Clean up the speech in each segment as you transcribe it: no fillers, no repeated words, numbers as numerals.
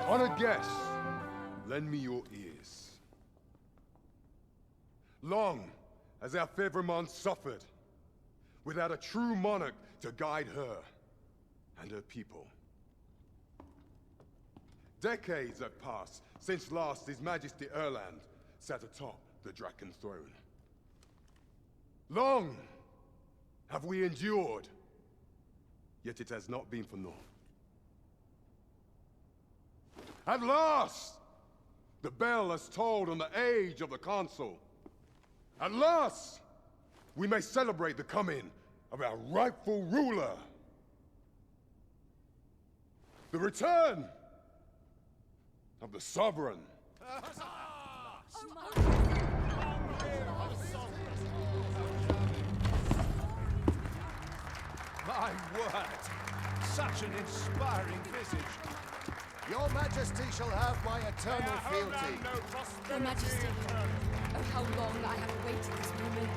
Honored guests, lend me your ears. Long has our Fevrimond suffered, without a true monarch to guide her and her people. Decades have passed since last His Majesty Erland sat atop the Draken throne. Long have we endured, yet it has not been for naught. At last, the bell has tolled on the age of the Council. At last, we may celebrate the coming of our rightful ruler. The return of the Sovereign. My word! Such an inspiring visage. Your Majesty shall have my eternal fealty. Your Majesty, oh how long I have awaited this moment.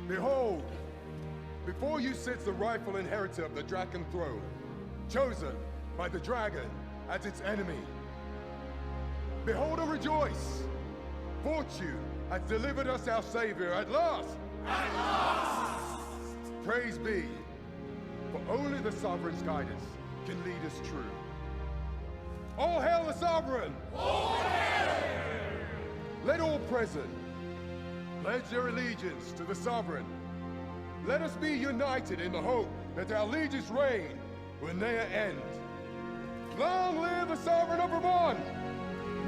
Behold, before you sits the rightful inheritor of the Draken throne, chosen by the dragon as its enemy. Behold and rejoice! Fortune has delivered us our savior at last! At last! Praise be, for only the Sovereign's guidance can lead us true. All hail the Sovereign! All hail! Let all present pledge their allegiance to the Sovereign. Let us be united in the hope that our liege's reign will ne'er end. Long live the Sovereign of Vermont!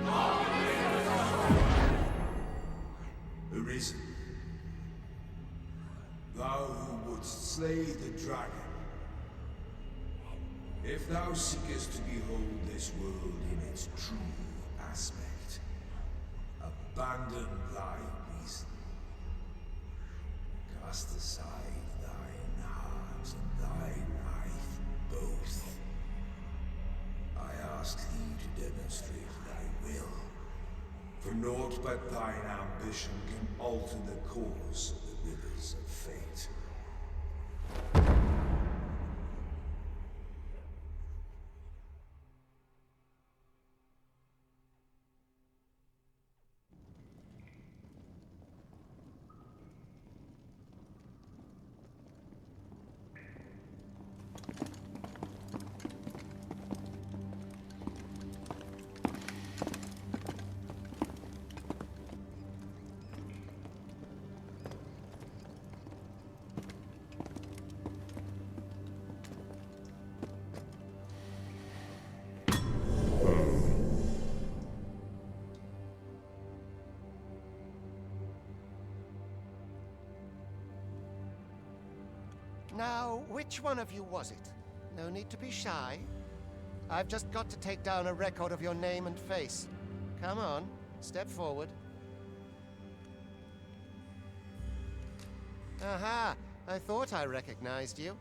Long live the Sovereign! Arisen, thou who wouldst slay the dragon, if thou seekest to behold this world in its true aspect, abandon thy reason. Cast aside thine heart and thy knife both. I ask thee to demonstrate thy will, for naught but thine ambition can alter the course of the rivers of fate. Now, which one of you was it? No need to be shy. I've just got to take down a record of your name and face. Come on, step forward. Aha! I thought I recognized you.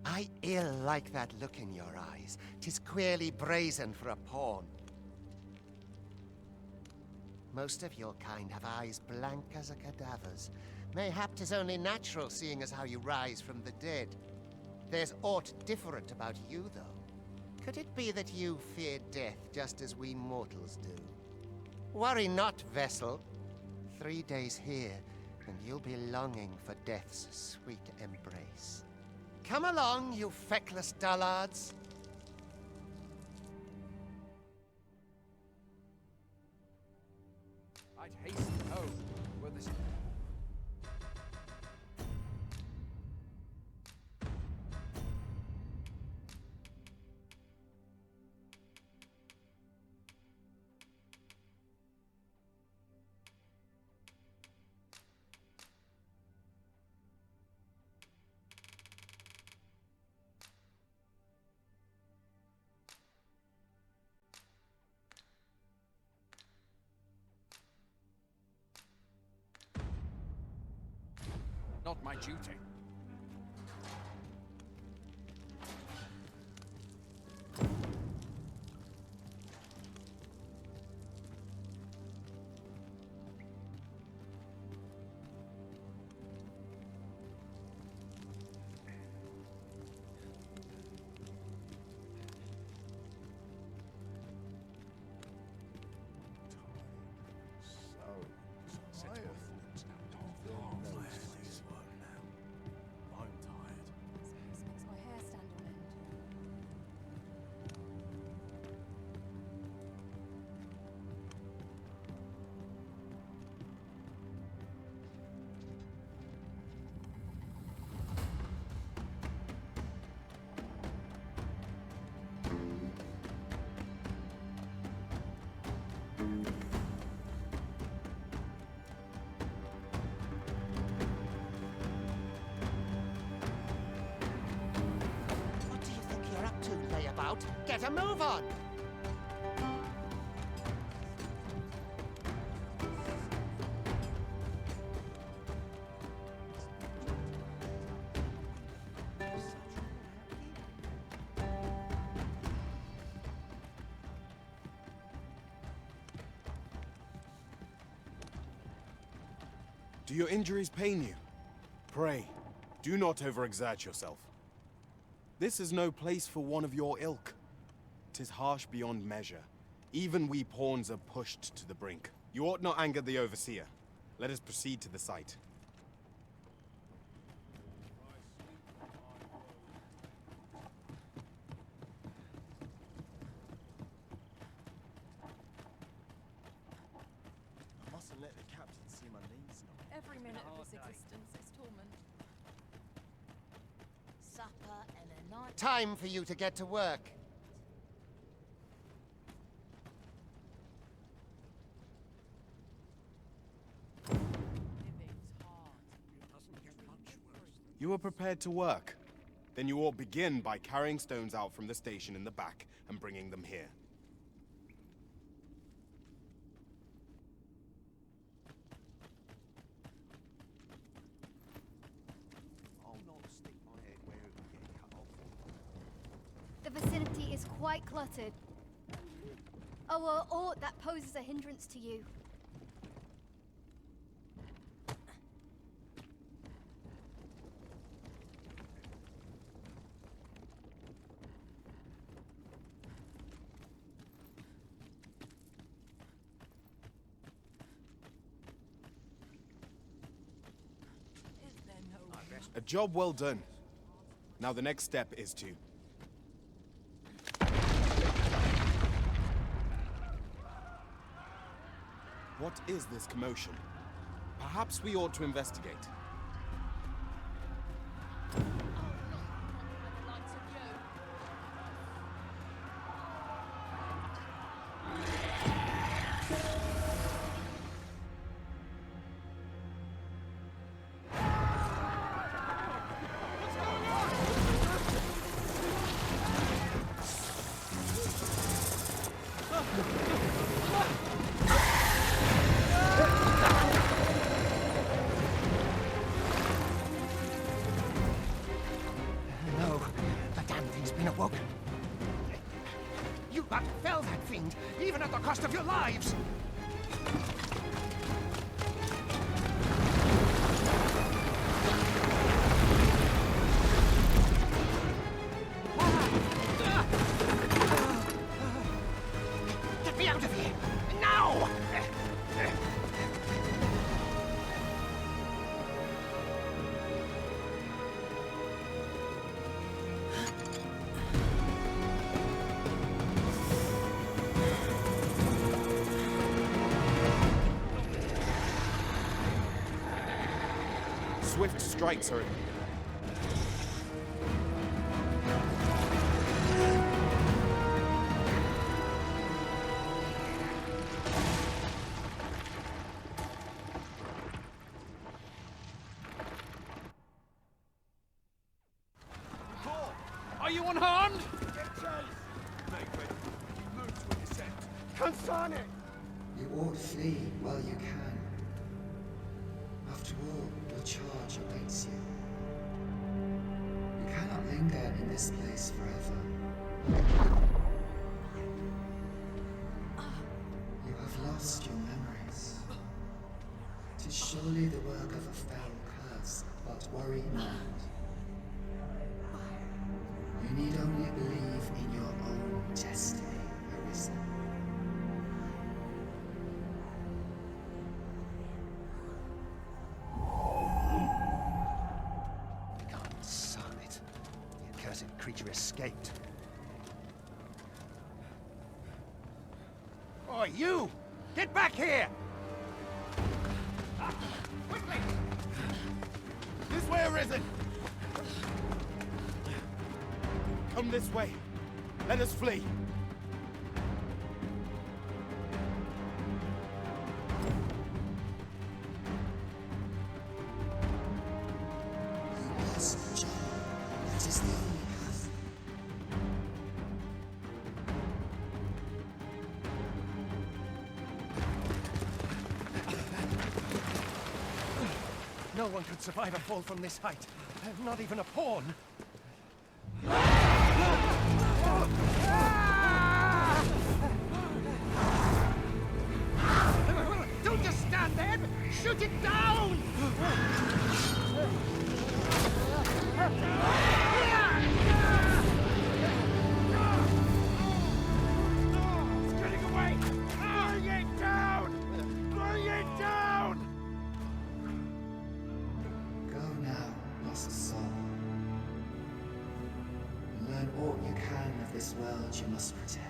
I ill like that look in your eyes. 'Tis queerly brazen for a pawn. Most of your kind have eyes blank as a cadaver's. Mayhap 'tis only natural, seeing as how you rise from the dead. There's aught different about you, though. Could it be that you fear death just as we mortals do? Worry not, vessel. 3 days here, and you'll be longing for death's sweet embrace. Come along, you feckless dullards. I'd hasten home were this. Not my duty. This makes my hair stand on end. What do you think you're up to, layabout? Get a move on! Do your injuries pain you? Pray, do not overexert yourself. This is no place for one of your ilk. 'Tis harsh beyond measure. Even we pawns are pushed to the brink. You ought not anger the overseer. Let us proceed to the site. I mustn't let the captain see my knees now. Every minute of this existence is torment. Supper and a night. Time for you to get to work. You are prepared to work? Then you ought begin by carrying stones out from the station in the back and bringing them here. I'll not stick my head where it will get cut off. The vicinity is quite cluttered. Or aught that poses a hindrance to you. A job well done. Now the next step is to... What is this commotion? Perhaps we ought to investigate. No, the damn thing's been awoken. You but fell that fiend, even at the cost of your lives! Get me out of here! Now! Swift strikes are... Are you unharmed? Get chase! Make ready. You move to a descent. Consarne! You ought flee while you can. After all, your charge awaits you. You cannot linger in this place forever. You have lost your memories. 'Tis surely the work of a foul curse, but worry not. You need only believe in your own destiny, Arisen. Consarne it. The accursed creature escaped. Oh, you! Get back here! Quickly! This way, Arisen! Come this way. Let us flee. You lost, John. That is the only path. No one could survive a fall from this height. Not even a pawn. Don't just stand there! Shoot it down! It's getting away! Bring it down! Bring it down! Go now, lost soul. Learn all you can of this world you must protect.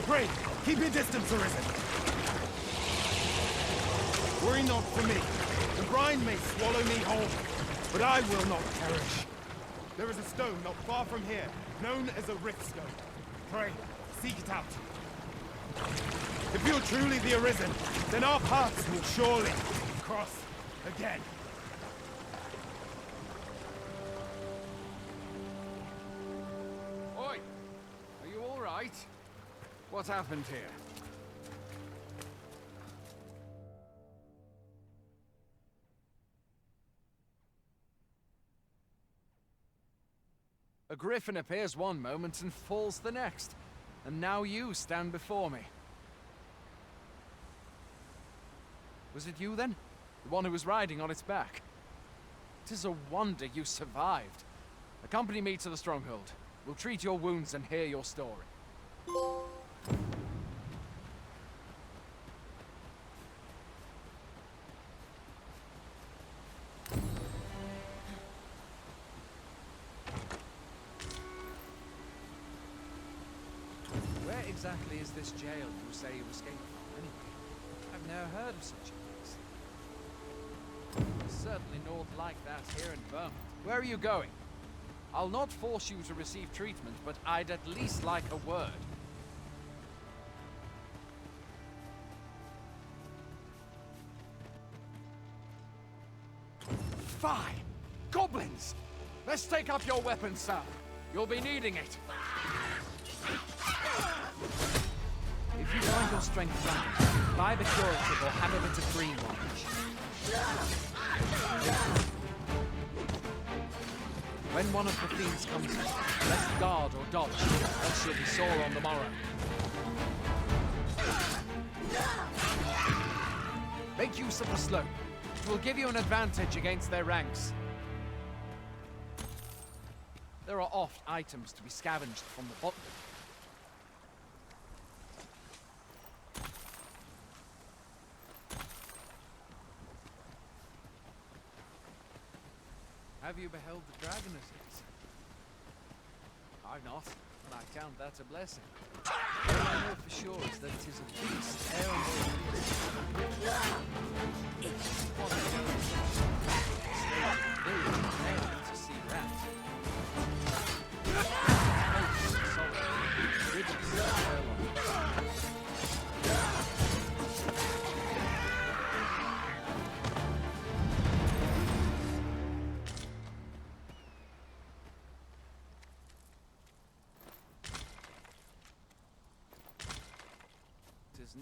Pray, keep your distance, Arisen. Worry not for me. The brine may swallow me whole, but I will not perish. There is a stone not far from here, known as a rift stone. Pray, seek it out. If you're truly the Arisen, then our paths will surely cross again. Oi! Are you all right? What happened here? A griffin appears one moment and falls the next. And now you stand before me. Was it you then? The one who was riding on its back? It is a wonder you survived. Accompany me to the stronghold. We'll treat your wounds and hear your story. Where exactly is this jail you say you escaped from, anyway? I've never heard of such a place. There's certainly naught like that here in Vermont. Where are you going? I'll not force you to receive treatment, but I'd at least like a word. Fie! Goblins! Let's take up your weapons, sir. You'll be needing it. If you find your strength lacking, buy the curative or have a bit of green watch. When one of the fiends comes in, let's guard or dodge, else you'll be sore on the morrow. Make use of the slope. It will give you an advantage against their ranks. There are oft items to be scavenged from the bottom. Have you beheld the dragon as yet? I've not, and I count that a blessing. All I know for sure is that it is a beast, ere and what I know is stay very to see that. Riddles,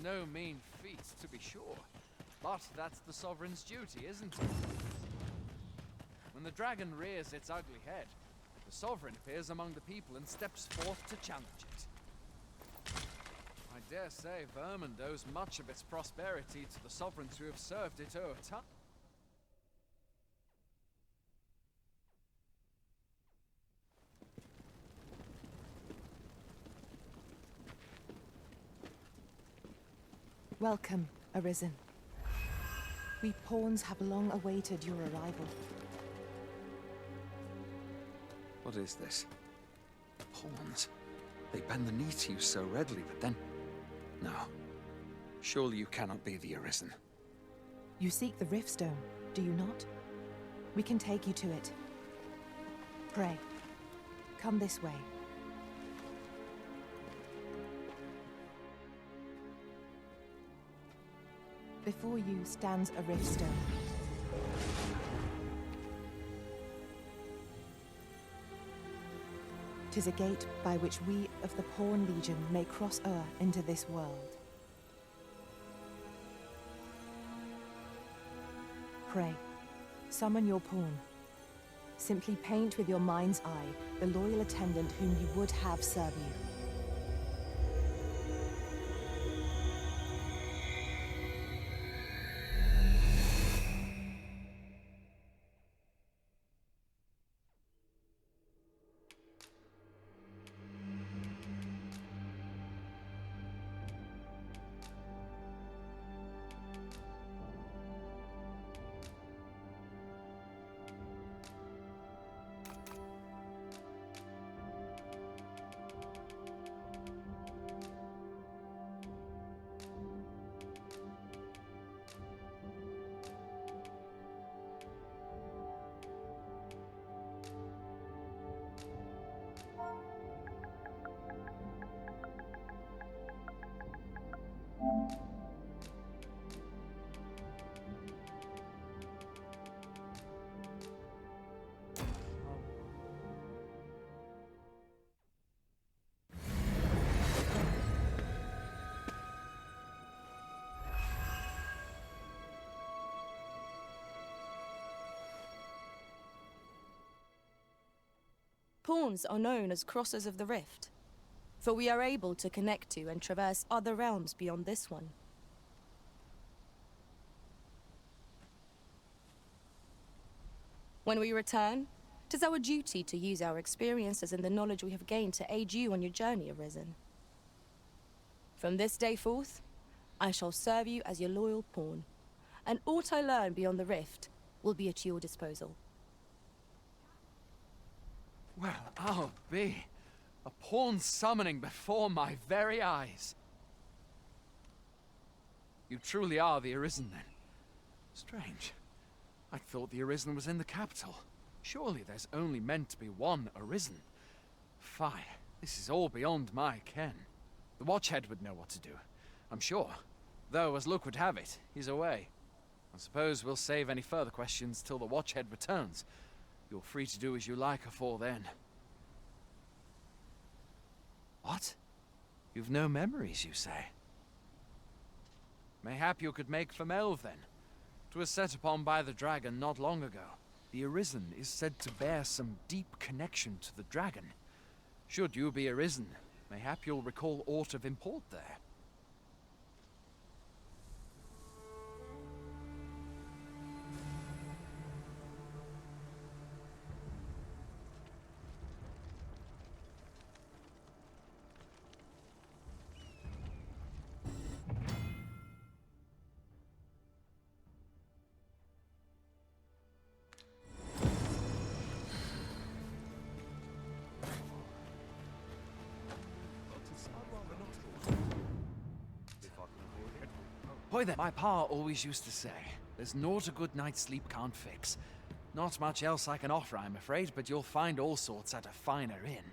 no mean feat, to be sure. But that's the Sovereign's duty, isn't it? When the dragon rears its ugly head, the Sovereign appears among the people and steps forth to challenge it. I dare say Vermont owes much of its prosperity to the Sovereigns who have served it o'er time. Welcome, Arisen. We pawns have long awaited your arrival. What is this? Pawns? They bend the knee to you so readily, but then... No. Surely you cannot be the Arisen. You seek the Riftstone, do you not? We can take you to it. Pray, come this way. Before you stands a riftstone. Tis a gate by which we of the Pawn Legion may cross o'er into this world. Pray, summon your pawn. Simply paint with your mind's eye the loyal attendant whom you would have serve you. pawns are known as Crossers of the Rift, for we are able to connect to and traverse other realms beyond this one. When we return, it is our duty to use our experiences and the knowledge we have gained to aid you on your journey, Arisen. From this day forth, I shall serve you as your loyal pawn, and aught I learn beyond the rift will be at your disposal. Well, I'll be. A pawn summoning before my very eyes. You truly are the Arisen, then. Strange. I thought the Arisen was in the capital. Surely there's only meant to be one Arisen. Fie, this is all beyond my ken. The Watchhead would know what to do, I'm sure. Though, as luck would have it, he's away. I suppose we'll save any further questions till the Watchhead returns. You're free to do as you like afore then. What? You've no memories, you say? Mayhap you could make for Melve, then. 'Twas set upon by the dragon not long ago. The Arisen is said to bear some deep connection to the dragon. Should you be Arisen, mayhap you'll recall aught of import there. Boy, then, my pa always used to say, there's naught a good night's sleep can't fix. Not much else I can offer, I'm afraid, but you'll find all sorts at a finer inn.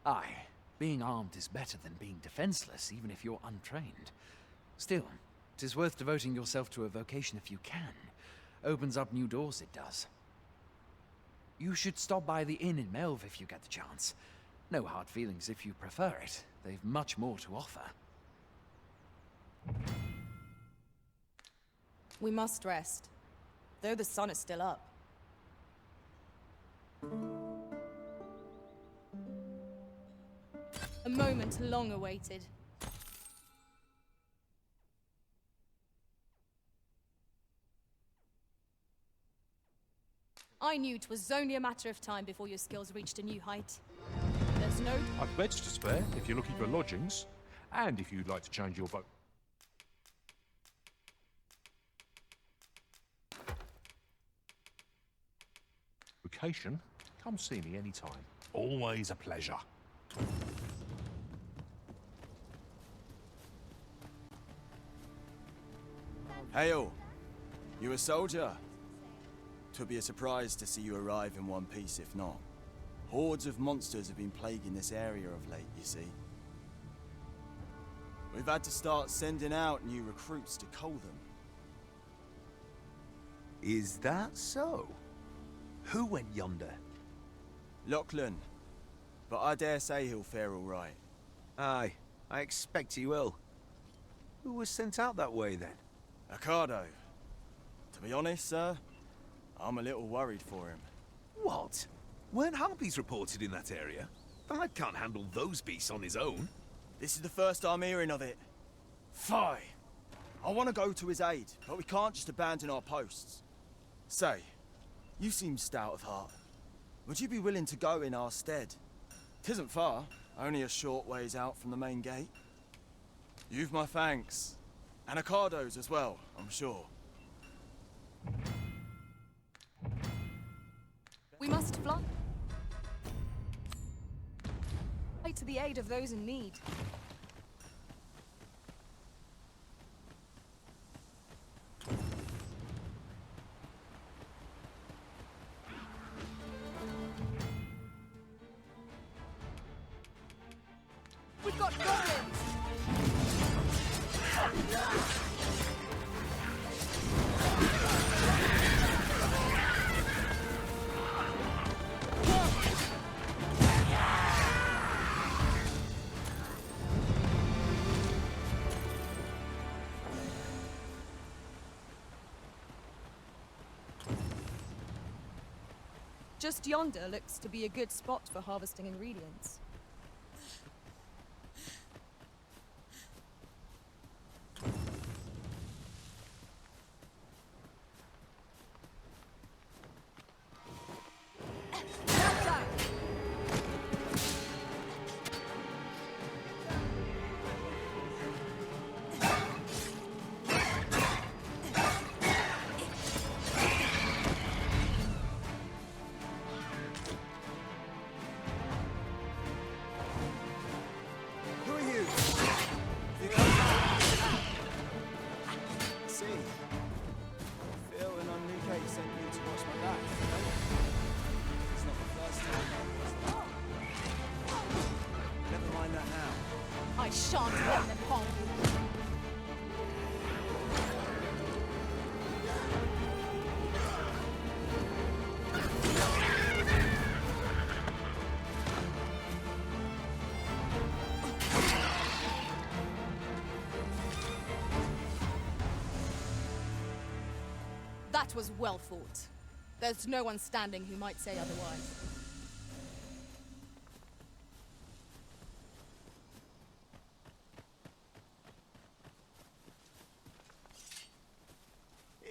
Aye, being armed is better than being defenseless, even if you're untrained. Still, 'tis worth devoting yourself to a vocation if you can. Opens up new doors, it does. You should stop by the inn in Melve if you get the chance. No hard feelings if you prefer it. They've much more to offer. We must rest, though the sun is still up. A moment long awaited. I knew 'twas only a matter of time before your skills reached a new height. There's no... I've beds to spare if you're looking for lodgings, and if you'd like to change your boat. Vacation, come see me anytime. Always a pleasure. Hail! You a soldier? 'Twould be a surprise to see you arrive in one piece, if not. Hordes of monsters have been plaguing this area of late, you see. We've had to start sending out new recruits to cull them. Is that so? Who went yonder? Lachlan. But I dare say he'll fare all right. Aye, I expect he will. Who was sent out that way, then? Ricardo. To be honest, sir, I'm a little worried for him. What? Weren't harpies reported in that area? The lad can't handle those beasts on his own. This is the first I'm hearing of it. Fie! I want to go to his aid, but we can't just abandon our posts. Say, you seem stout of heart. Would you be willing to go in our stead? 'Tisn't far, only a short ways out from the main gate. You've my thanks. And Ricardo's as well, I'm sure. We must fly to the aid of those in need. We've got goblins! Just yonder looks to be a good spot for harvesting ingredients. I shan't let them harm you. That was well fought. There's no one standing who might say otherwise.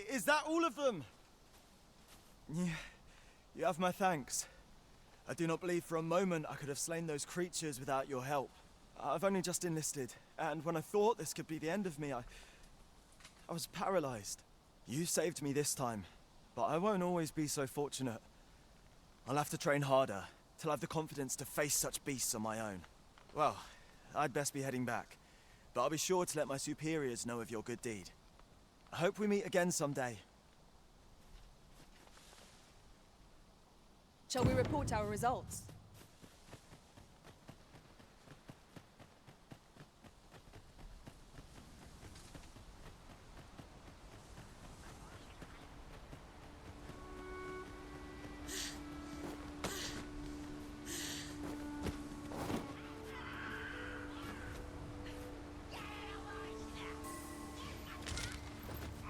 Is that all of them? Yeah, you have my thanks. I do not believe for a moment I could have slain those creatures without your help. I've only just enlisted, and when I thought this could be the end of me, I was paralyzed. You saved me this time, but I won't always be so fortunate. I'll have to train harder, till I have the confidence to face such beasts on my own. Well, I'd best be heading back, but I'll be sure to let my superiors know of your good deed. I hope we meet again someday. Shall we report our results?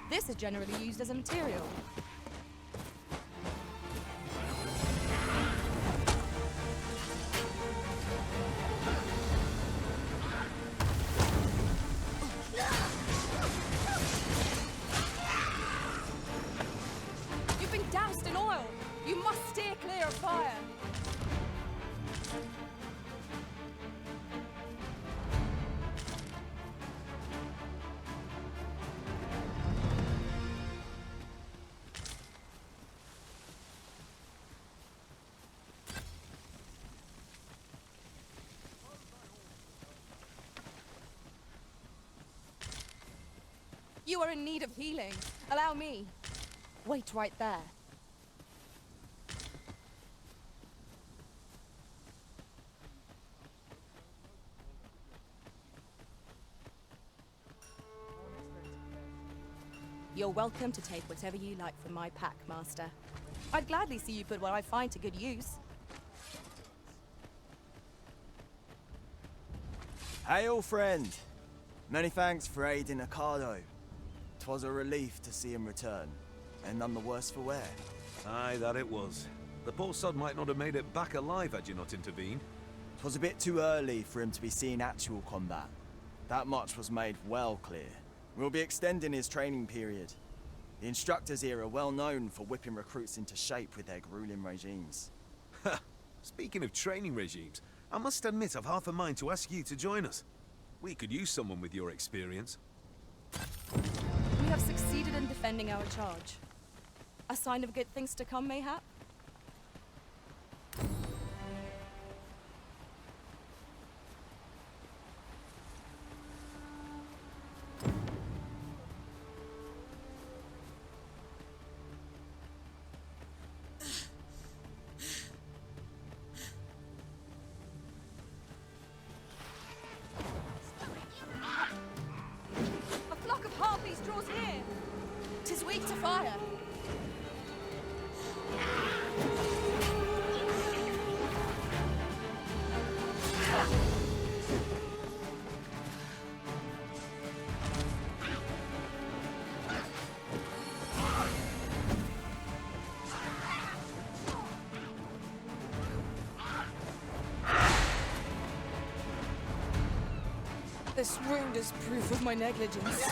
This is generally used as a material. You've been doused in oil. You must steer clear of fire. You are in need of healing. Allow me. Wait right there. You're welcome to take whatever you like from my pack, Master. I'd gladly see you put what I find to good use. Hail, friend. Many thanks for aiding Ocado. 'Twas a relief to see him return, and none the worse for wear. Aye, that it was. The poor sod might not have made it back alive had you not intervened. 'Twas a bit too early for him to be seeing actual combat. That much was made well clear. We'll be extending his training period. The instructors here are well known for whipping recruits into shape with their grueling regimes. Speaking of training regimes, I must admit I've half a mind to ask you to join us. We could use someone with your experience. We have succeeded in defending our charge. A sign of good things to come, mayhap? Draws near. 'Tis weak to fire. This wound is proof of my negligence.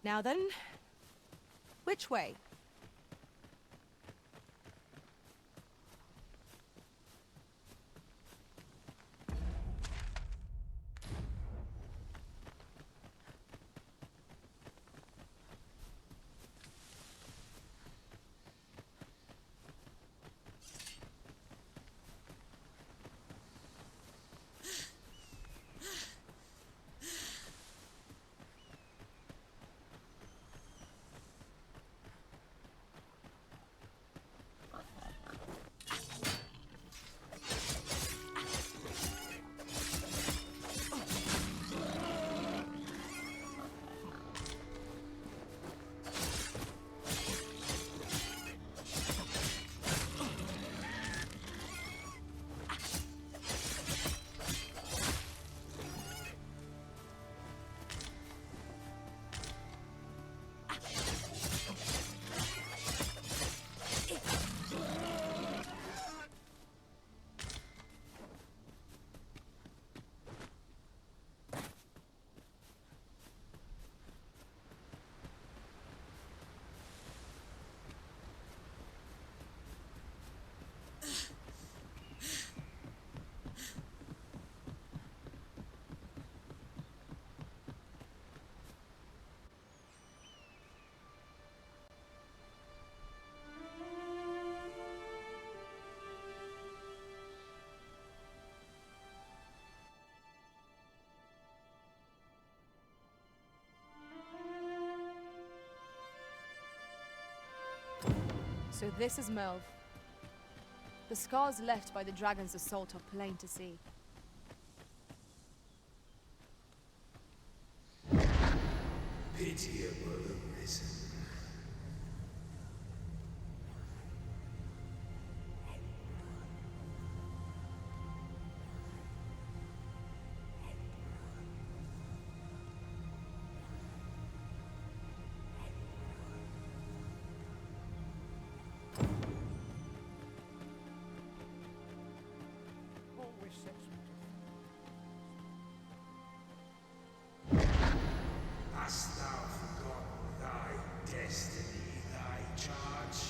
Now then, which way? So this is Melv. The scars left by the dragon's assault are plain to see. Pitiable arisen. Hast thou forgotten thy destiny, thy charge?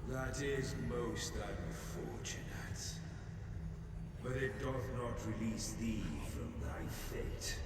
That is most unfortunate. But it doth not release thee from thy fate.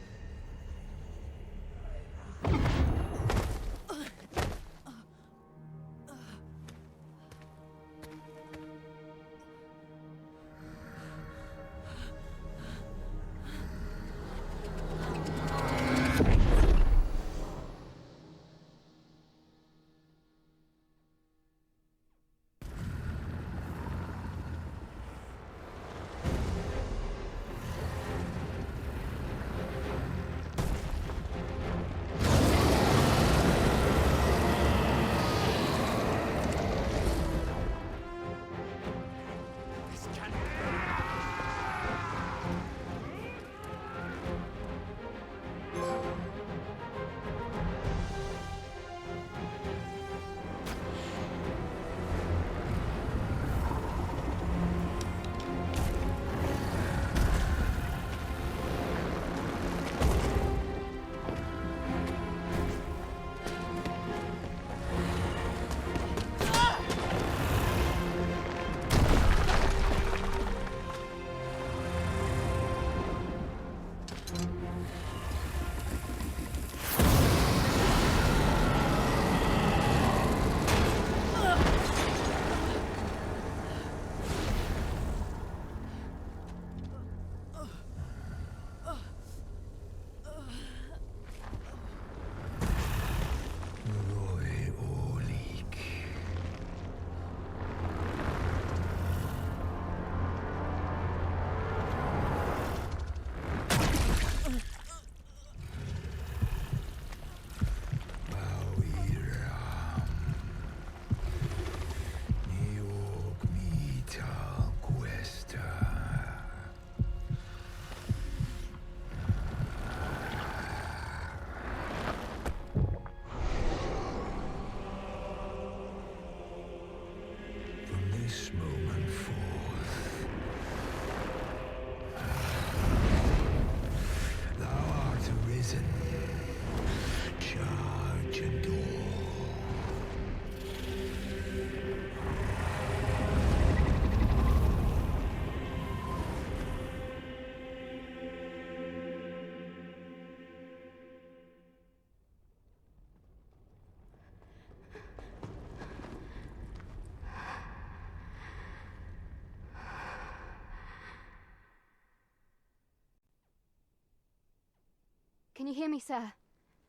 Can you hear me, sir?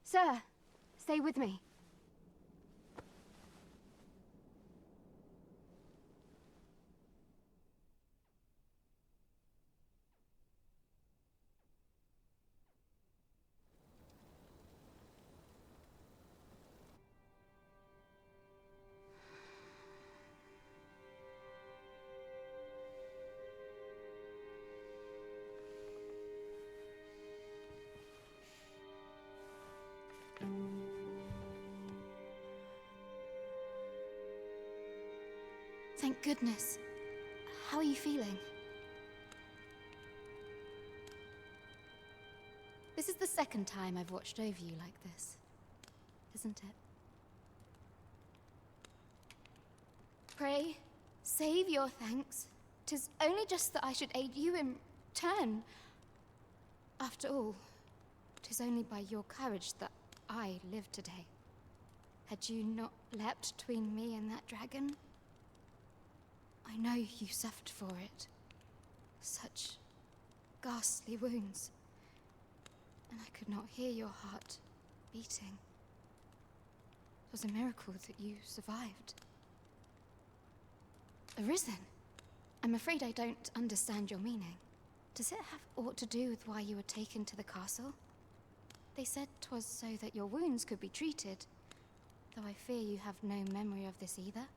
Sir, stay with me. Thank goodness. How are you feeling? This is the second time I've watched over you like this, isn't it? Pray, save your thanks. 'Tis only just that I should aid you in turn. After all, 'tis only by your courage that I live today. Had you not leapt between me and that dragon, I know you suffered for it. Such ghastly wounds. And I could not hear your heart beating. It was a miracle that you survived. Arisen? I'm afraid I don't understand your meaning. Does it have aught to do with why you were taken to the castle? They said 'twas so that your wounds could be treated, though I fear you have no memory of this either.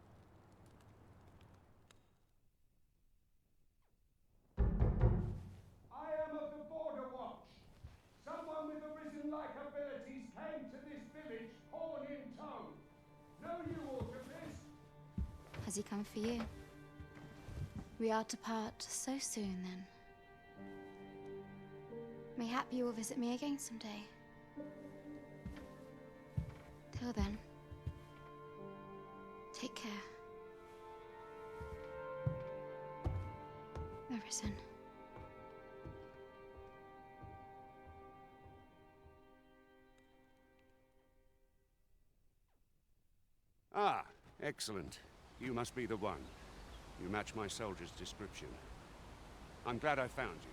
Like abilities came to this village, horn in tow. Know you aught of this? Has he come for you? We are to part so soon, then. Mayhap you will visit me again someday. Till then, take care. Arisen. Ah, excellent. You must be the one. You match my soldier's description. I'm glad I found you.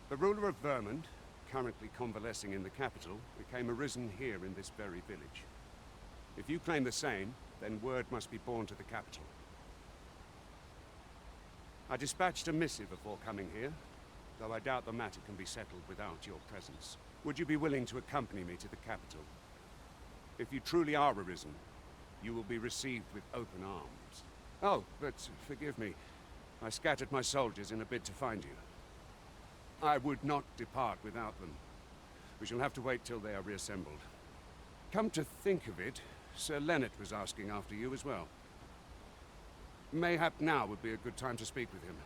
The ruler of Vermund, currently convalescing in the capital, became arisen here in this very village. If you claim the same, then word must be borne to the capital. I dispatched a missive before coming here, though I doubt the matter can be settled without your presence. Would you be willing to accompany me to the capital? If you truly are arisen, you will be received with open arms. Oh, but forgive me. I scattered my soldiers in a bid to find you. I would not depart without them. We shall have to wait till they are reassembled. Come to think of it, Sir Leonard was asking after you as well. Mayhap now would be a good time to speak with him.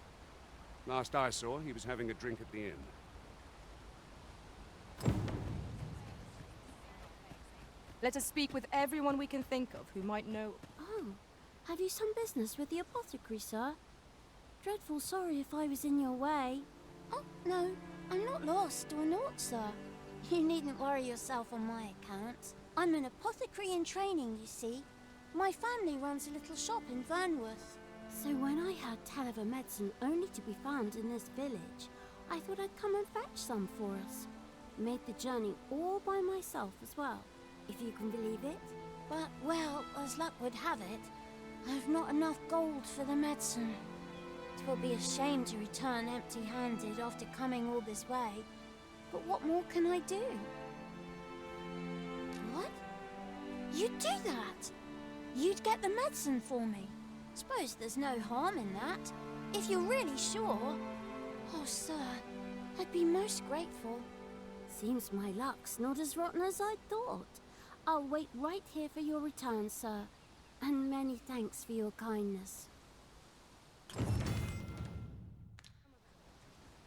Last I saw, he was having a drink at the inn. Let us speak with everyone we can think of who might know. Oh, have you some business with the apothecary, sir? Dreadful sorry if I was in your way. Oh, no, I'm not lost or naught, sir. You needn't worry yourself on my account. I'm an apothecary in training, you see. My family runs a little shop in Vernworth. So when I heard tell of a medicine only to be found in this village, I thought I'd come and fetch some for us. Made the journey all by myself as well, if you can believe it. But, well, as luck would have it, I've not enough gold for the medicine. 'Twill be a shame to return empty-handed after coming all this way. But what more can I do? What? You'd do that? You'd get the medicine for me? Suppose there's no harm in that, if you're really sure. Oh, sir, I'd be most grateful. Seems my luck's not as rotten as I thought. I'll wait right here for your return, sir. And many thanks for your kindness.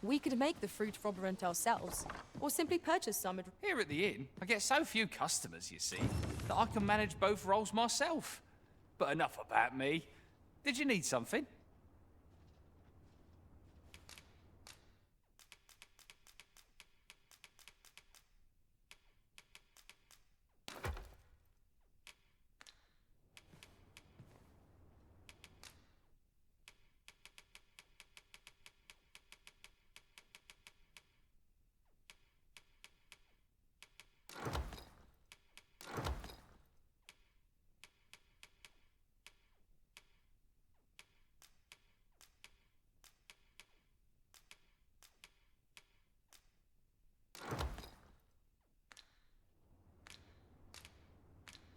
We could make the fruit froberant ourselves, or simply purchase some. Here at the inn, I get so few customers, you see, that I can manage both roles myself. But enough about me. Did you need something?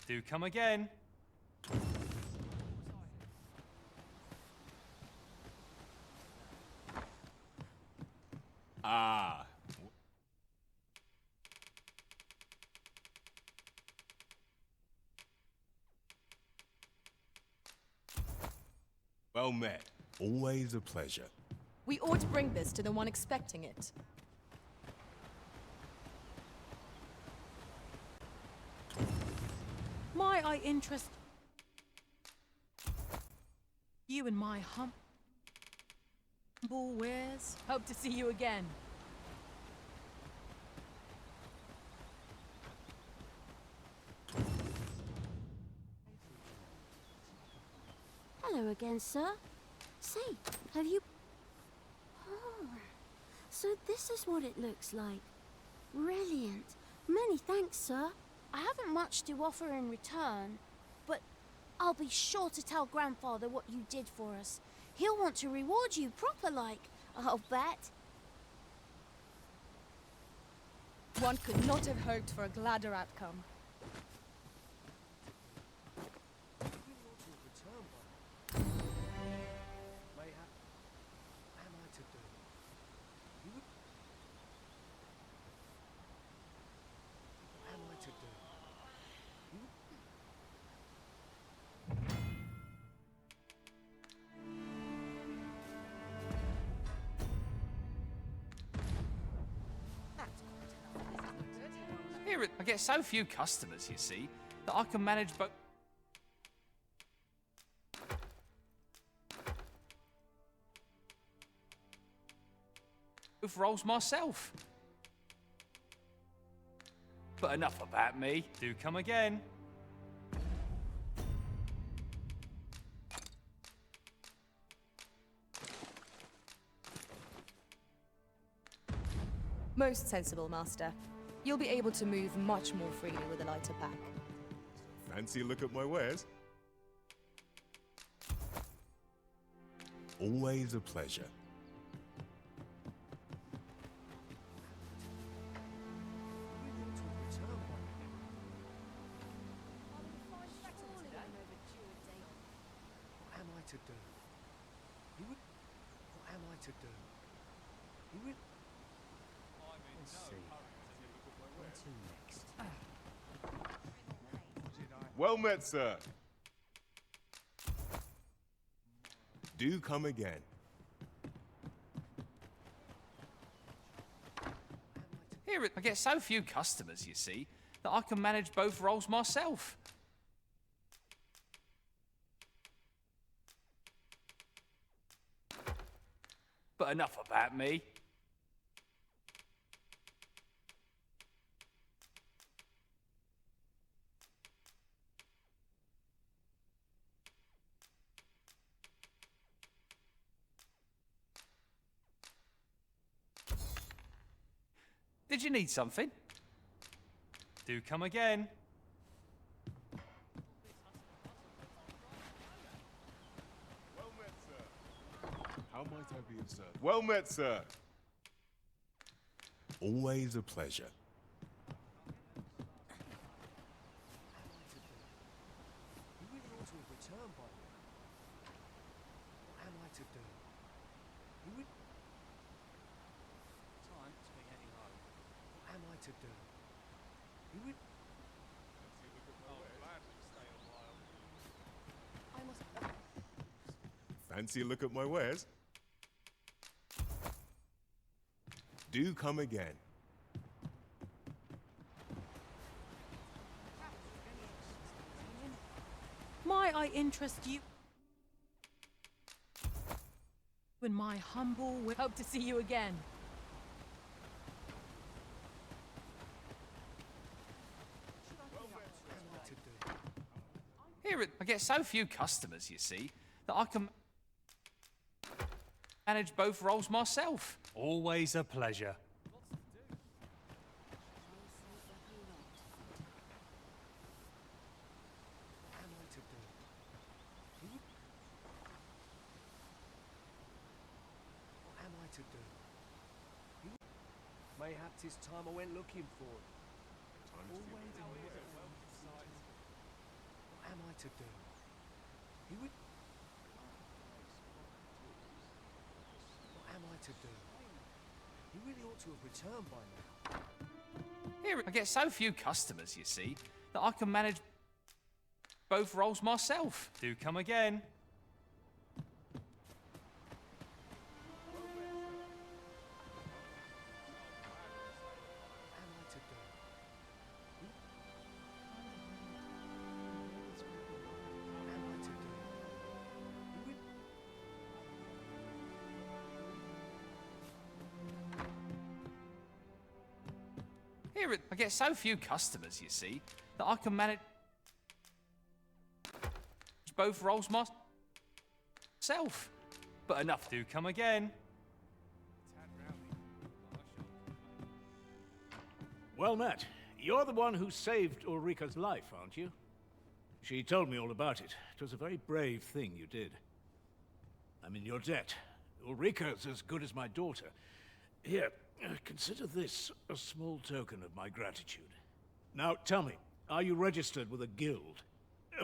Do come again. Ah. Well met. Always a pleasure. We ought to bring this to the one expecting it. Might I interest you in my humble wares? Hope to see you again. Hello again, sir. Say, have you... Oh, so this is what it looks like. Brilliant. Many thanks, sir. I haven't much to offer in return, but I'll be sure to tell Grandfather what you did for us. He'll want to reward you proper-like, I'll bet. One could not have hoped for a gladder outcome. Here, I get so few customers, you see, that I can manage both roles myself. But enough about me. Do come again. Most sensible, Master. You'll be able to move much more freely with a lighter pack. Fancy a look at my wares? Always a pleasure. What am I to do? What am I to do? Let's see. Where to next? Well met, sir. Do come again. Here, I get so few customers, you see, that I can manage both roles myself. But enough about me. Did you need something? Do come again. Well met, sir. How might I be of service? Well met, sir. Always a pleasure. You really ought to have returned by now. What am I to do? Time to be heading home. What am I to do? Fancy a look at my wares? Do come again. Might I interest you in my humble way? Hope to see you again. Here, I get so few customers, you see, that I can manage both roles myself. Always a pleasure. Mayhaps it's time I went looking for it. to do? He would... What am I to do? He really ought to have returned by now. Here, I get so few customers, you see, that I can manage both roles myself. Do come again. Here, I get so few customers, you see, that I can manage both roles myself. But enough do come again. Well met. You're the one who saved Ulrika's life, aren't you? She told me all about it. It was a very brave thing you did. I'm in your debt. Ulrika's as good as my daughter. Here, consider this a small token of my gratitude. Now, tell me, are you registered with a guild?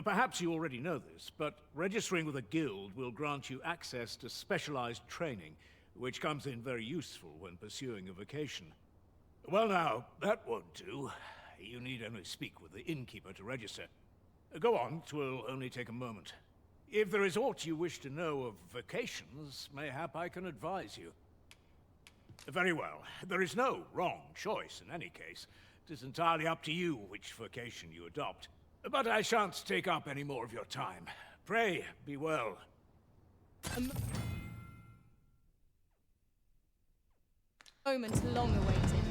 Perhaps you already know this, but registering with a guild will grant you access to specialized training, which comes in very useful when pursuing a vocation. Well now, that won't do. You need only speak with the innkeeper to register. Go on, 'twill only take a moment. If there is aught you wish to know of vocations, mayhap I can advise you. Very well. There is no wrong choice in any case. It is entirely up to you which vocation you adopt. But I shan't take up any more of your time. Pray, be well. Moment long awaited.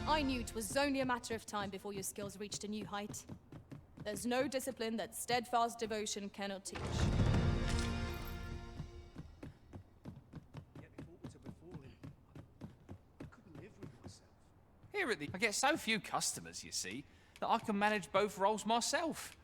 I knew it was only a matter of time before your skills reached a new height. There's no discipline that steadfast devotion cannot teach. Here at the... I get so few customers, you see, that I can manage both roles myself.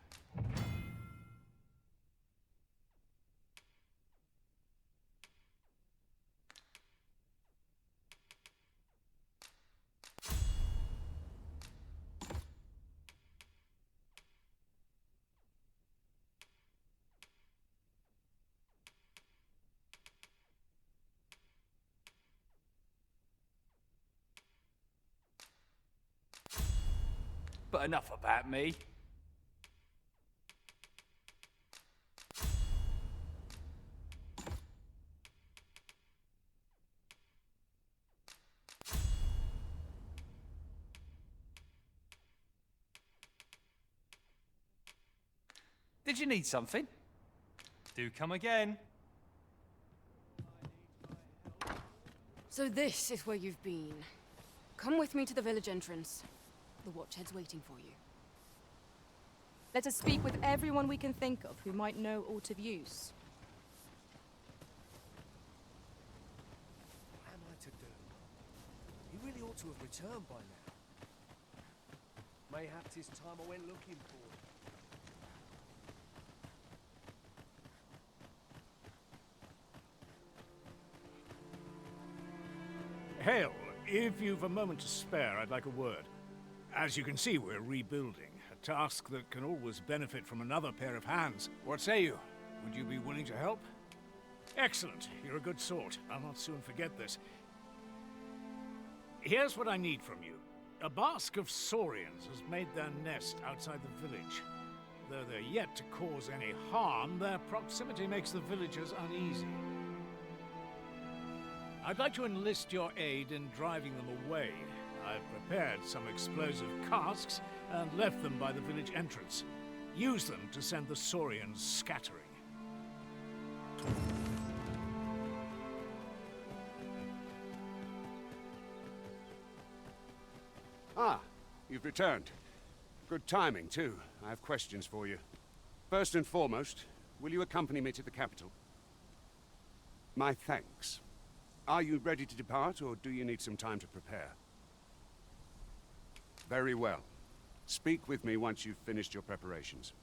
But enough about me. Did you need something? Do come again. So this is where you've been. Come with me to the village entrance. The watchhead's waiting for you. Let us speak with everyone we can think of who might know aught of use. What am I to do? He really ought to have returned by now. Mayhap 'tis time I went looking for him. Hail, if you've a moment to spare, I'd like a word. As you can see, we're rebuilding, a task that can always benefit from another pair of hands. What say you? Would you be willing to help? Excellent. You're a good sort. I'll not soon forget this. Here's what I need from you. A bask of saurians has made their nest outside the village. Though they're yet to cause any harm, their proximity makes the villagers uneasy. I'd like to enlist your aid in driving them away. I've prepared some explosive casks and left them by the village entrance. Use them to send the saurians scattering. Ah, you've returned. Good timing, too. I have questions for you. First and foremost, will you accompany me to the capital? My thanks. Are you ready to depart, or do you need some time to prepare? Very well. Speak with me once you've finished your preparations.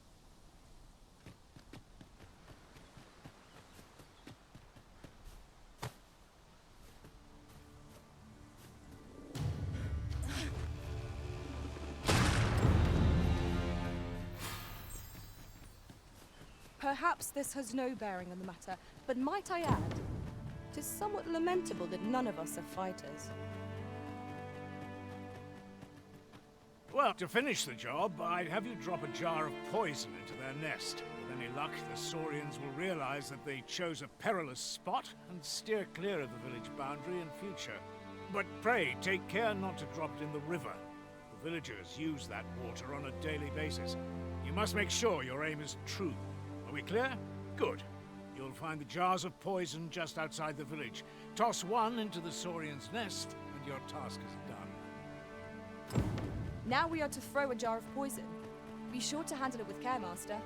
Perhaps this has no bearing on the matter, but might I add, 'tis somewhat lamentable that none of us are fighters. Well, to finish the job, I'd have you drop a jar of poison into their nest. With any luck, the Saurians will realize that they chose a perilous spot and steer clear of the village boundary in future. But pray, take care not to drop it in the river. The villagers use that water on a daily basis. You must make sure your aim is true. Are we clear? Good. You'll find the jars of poison just outside the village. Toss one into the Saurian's nest, and your task is done. Now we are to throw a jar of poison. Be sure to handle it with care, Master.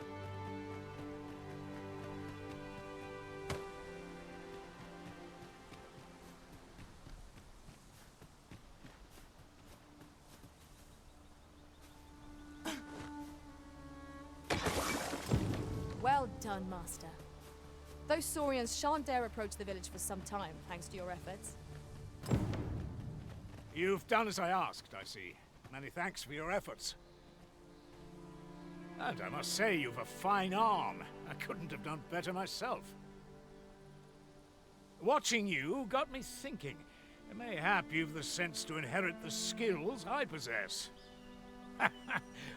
Well done, Master. Those Saurians shan't dare approach the village for some time, thanks to your efforts. You've done as I asked, I see. Many thanks for your efforts. And I must say, you've a fine arm. I couldn't have done better myself. Watching you got me thinking. Mayhap you've the sense to inherit the skills I possess.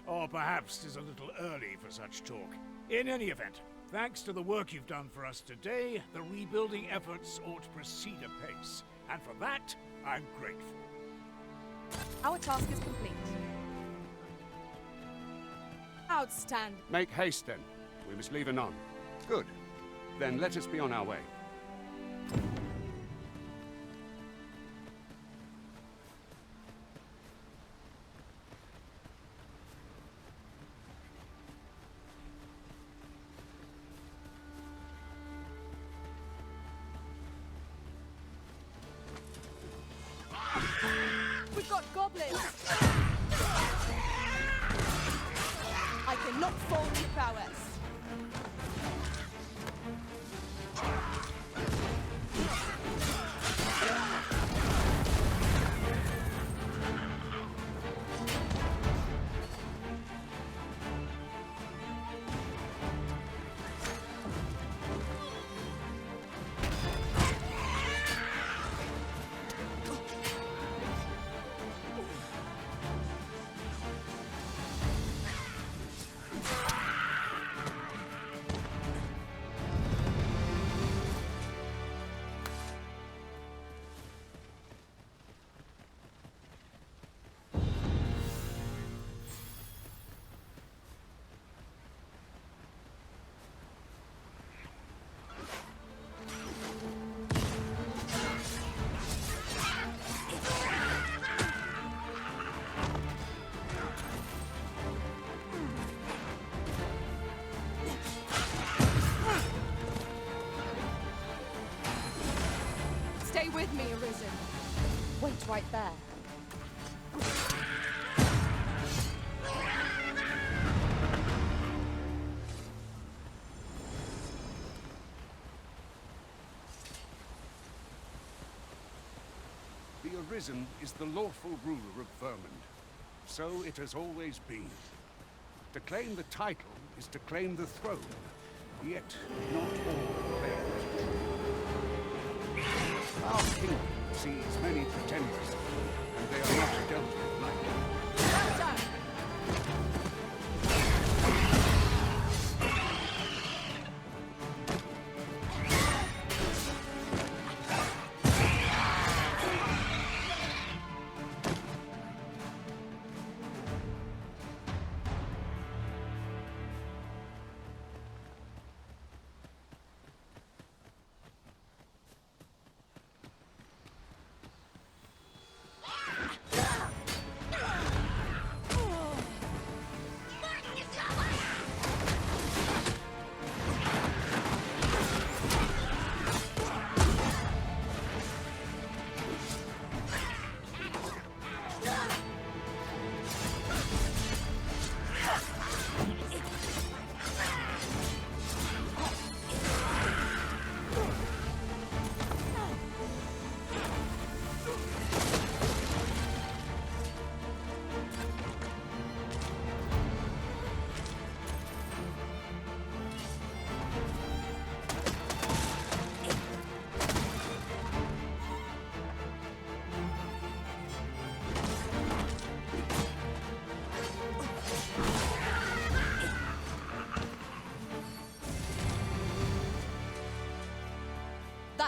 Or perhaps 'tis a little early for such talk. In any event, thanks to the work you've done for us today, the rebuilding efforts ought to proceed apace. And for that, I'm grateful. Our task is complete. Outstanding. Make haste, then. We must leave anon. Good. Then let us be on our way. We've got goblins! I cannot fault your prowess. Stay with me, Arisen. Wait right there. The Arisen is the lawful ruler of Vermund. So it has always been. To claim the title is to claim the throne. Yet, not all claim it. Our kingdom sees many pretenders, and they are not dealt with lightly.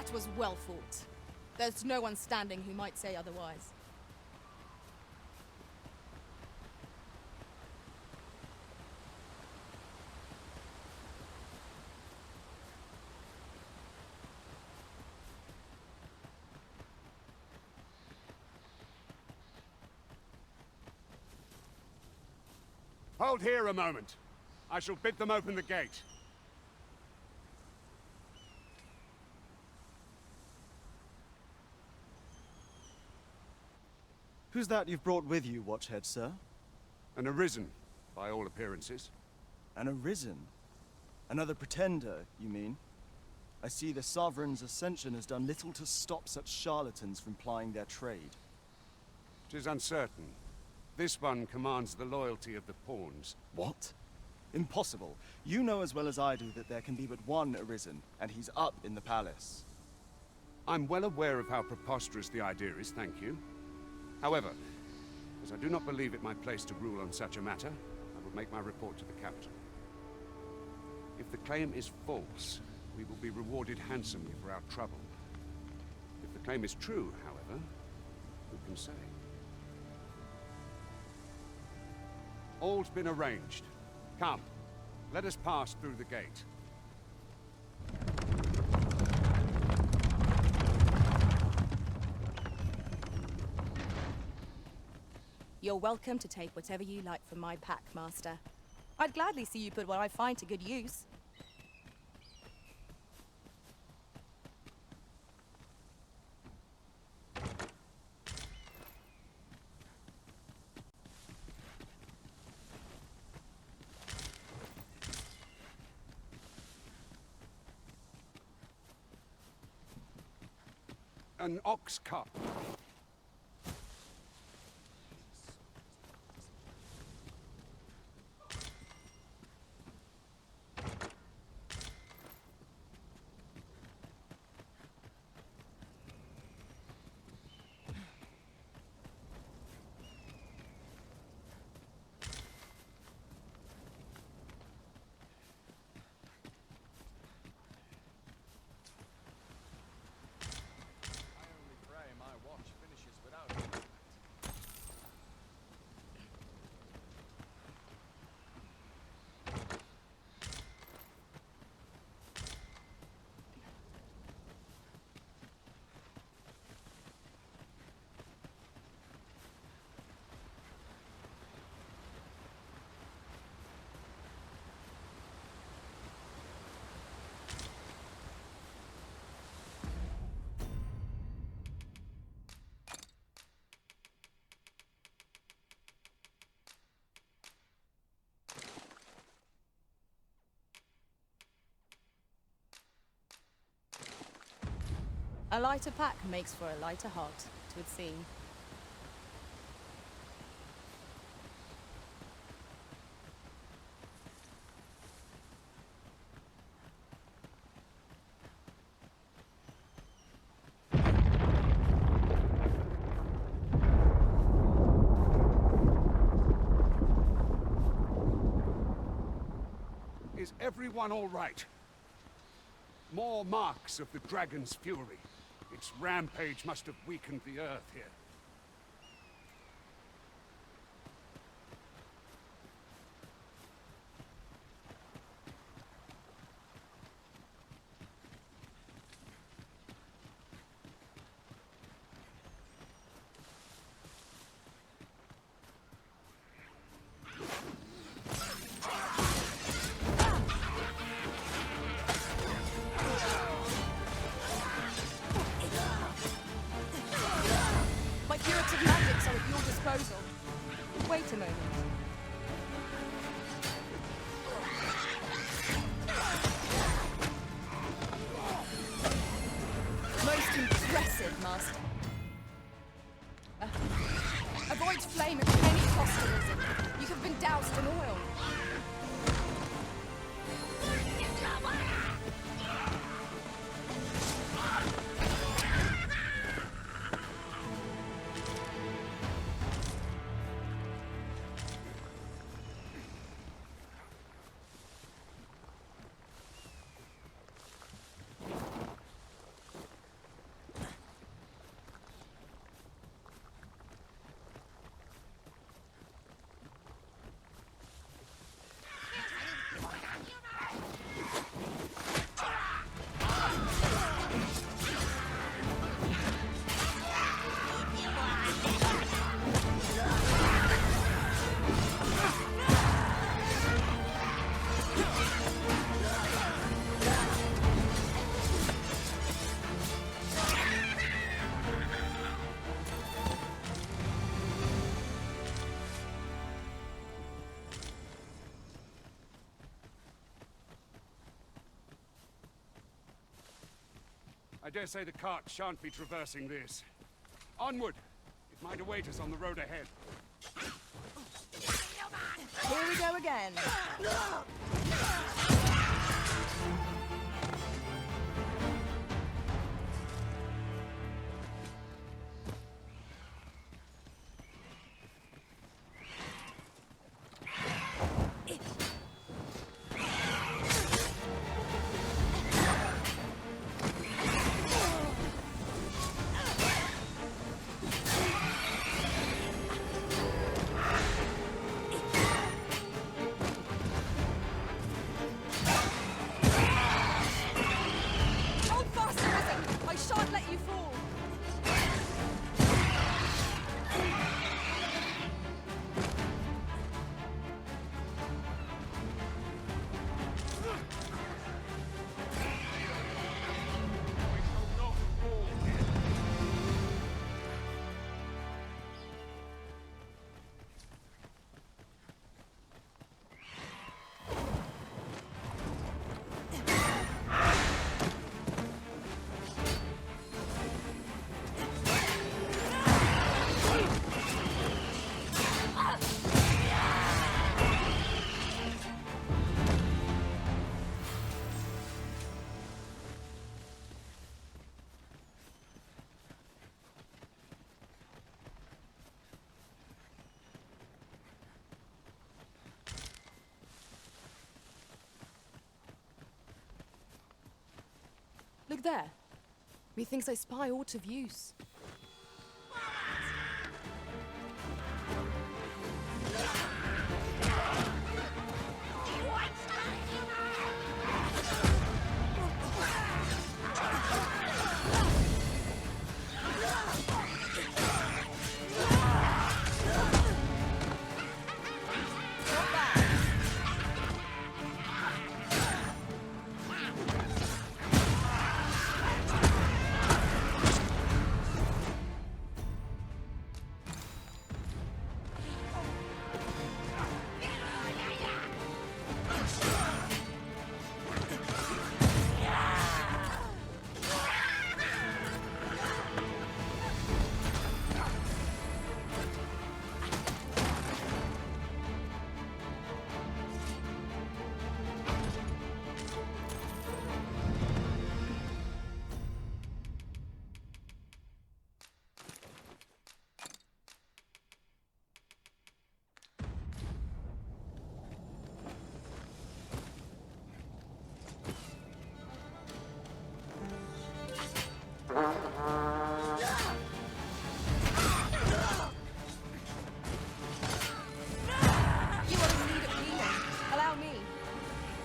That was well fought. There's no one standing who might say otherwise. Hold here a moment. I shall bid them open the gate. Who's that you've brought with you, Watchhead, sir? An Arisen, by all appearances. An Arisen? Another pretender, you mean? I see the Sovereign's ascension has done little to stop such charlatans from plying their trade. 'Tis uncertain. This one commands the loyalty of the pawns. What? Impossible. You know as well as I do that there can be but one Arisen, and he's up in the palace. I'm well aware of how preposterous the idea is, thank you. However, as I do not believe it my place to rule on such a matter, I will make my report to the capital. If the claim is false, we will be rewarded handsomely for our trouble. If the claim is true, however, who can say? All's been arranged. Come, let us pass through the gate. You're welcome to take whatever you like from my pack, Master. I'd gladly see you put what I find to good use. An ox cup. A lighter pack makes for a lighter heart, 'twould seem. Is everyone all right? More marks of the dragon's fury. Its rampage must have weakened the earth here. Wait a moment. Most impressive, Master. Avoid flame at any cost, Arisen. You have been doused in oil. I dare say the cart shan't be traversing this. Onward! It might await us on the road ahead. Here we go again. Look there. Methinks I spy aught of use.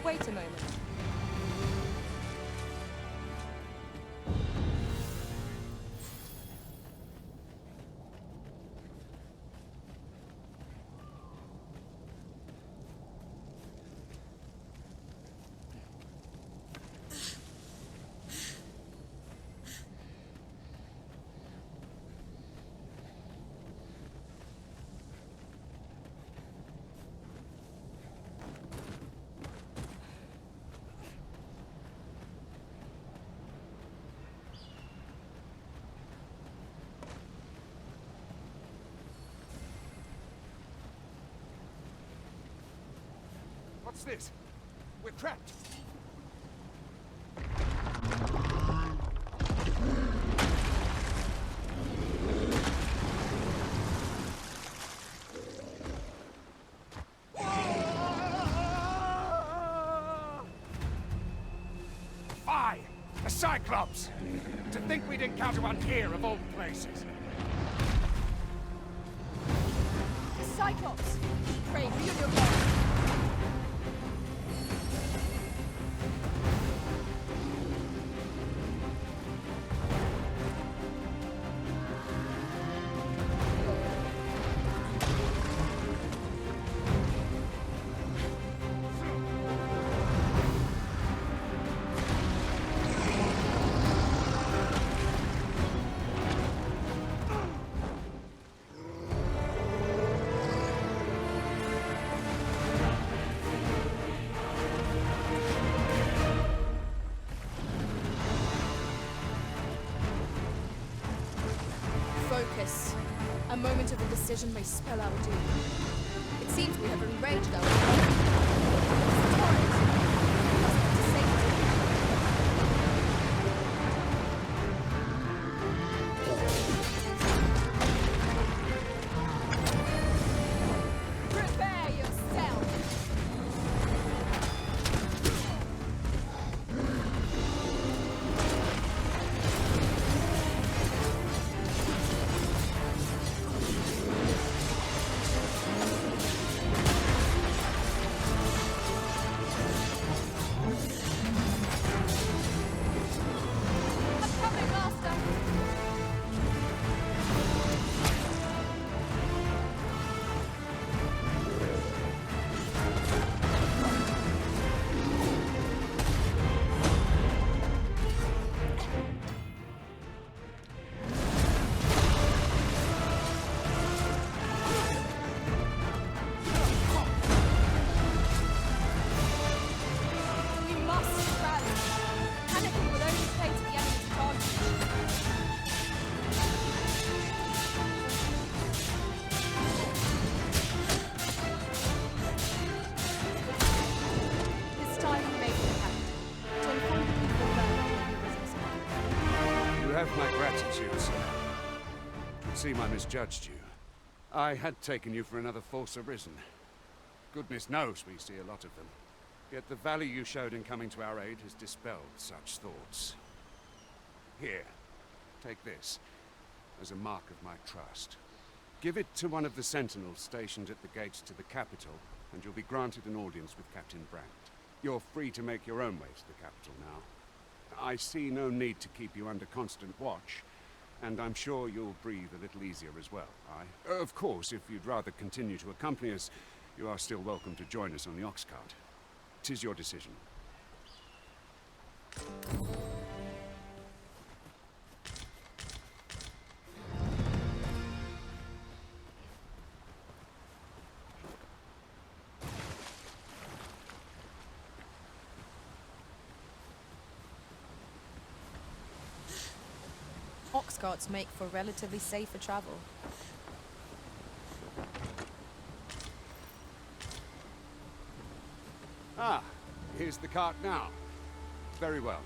Wait a moment. What's this? We're trapped. Fie! A Cyclops! To think we'd encounter one here of all places. Cyclops! Pray, be on your guard. this. A moment of indecision may spell our doom. It seems we have enraged our torrent. We must get to safety. Prepare yourself! It would seem I misjudged you. I had taken you for another false arisen. Goodness knows we see a lot of them. Yet the value you showed in coming to our aid has dispelled such thoughts. Here, take this, as a mark of my trust. Give it to one of the sentinels stationed at the gates to the capital, and you'll be granted an audience with Captain Brandt. You're free to make your own way to the capital now. I see no need to keep you under constant watch, and I'm sure you'll breathe a little easier as well, aye? Of course, if you'd rather continue to accompany us, you are still welcome to join us on the ox cart. 'Tis your decision. Ox carts make for relatively safer travel. Ah, here's the cart now. Very well.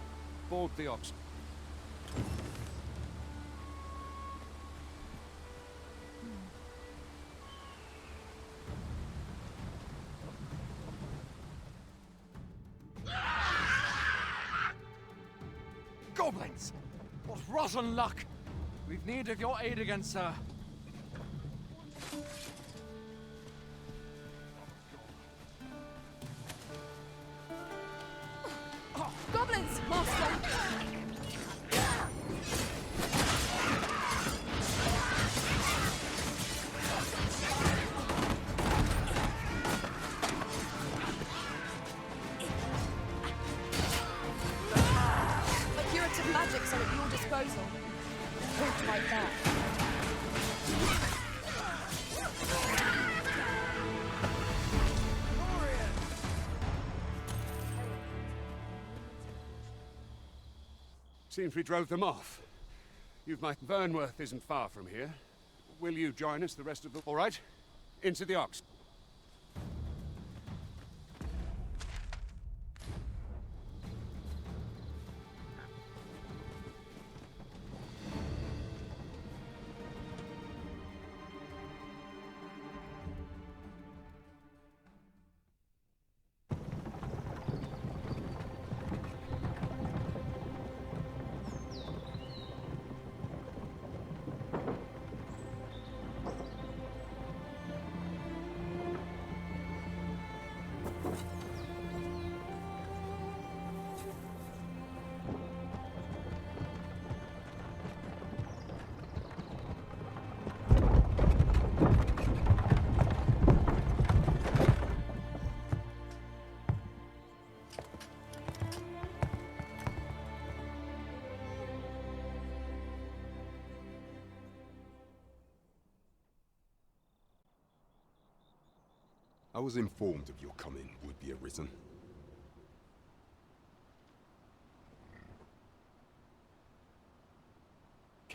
Board the ox. Goblins! What rotten luck! We've need of your aid again, sir. Goblins, master! A curative magic's are at your disposal. Don't like that. Seems we drove them off. You've my Vernworth isn't far from here. Will you join us the rest of the... All right? Into the ox. I was informed of your coming, would-be arisen.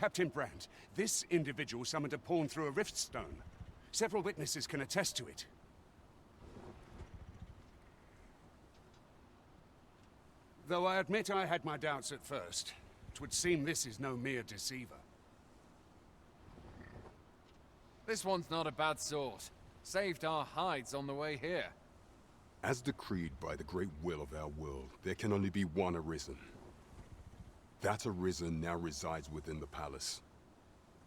Captain Brandt, this individual summoned a pawn through a rift stone. Several witnesses can attest to it. Though I admit I had my doubts at first. 'Twould seem this is no mere deceiver. This one's not a bad sort. Saved our hides on the way here. As decreed by the great will of our world, there can only be one Arisen. That Arisen now resides within the palace.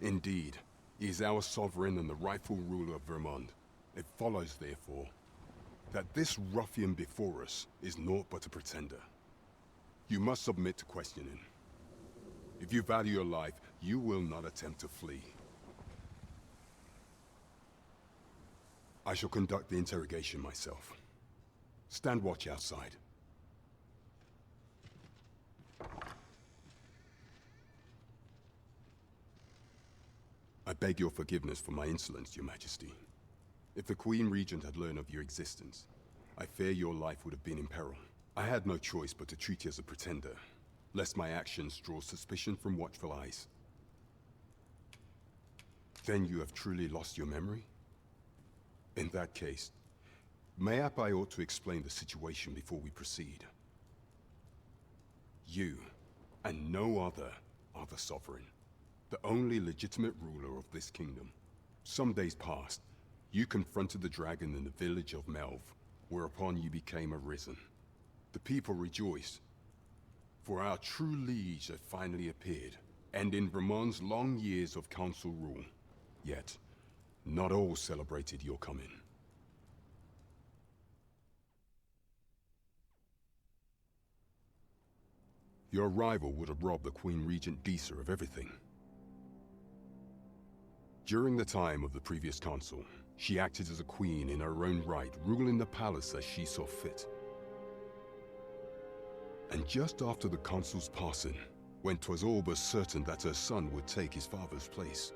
Indeed, he is our sovereign and the rightful ruler of Vermont. It follows, therefore, that this ruffian before us is naught but a pretender. You must submit to questioning. If you value your life, you will not attempt to flee. I shall conduct the interrogation myself. Stand watch outside. I beg your forgiveness for my insolence, Your Majesty. If the Queen Regent had learned of your existence, I fear your life would have been in peril. I had no choice but to treat you as a pretender, lest my actions draw suspicion from watchful eyes. Then you have truly lost your memory? In that case, mayhap I ought to explain the situation before we proceed. You, and no other, are the Sovereign, the only legitimate ruler of this kingdom. Some days past, you confronted the dragon in the village of Melv, whereupon you became Arisen. The people rejoiced, for our true liege had finally appeared, ending Vermont's long years of council rule. Yet, not all celebrated your coming. Your arrival would have robbed the Queen Regent Disa of everything. During the time of the previous council, she acted as a queen in her own right, ruling the palace as she saw fit. And just after the consul's passing, when 'twas all but certain that her son would take his father's place,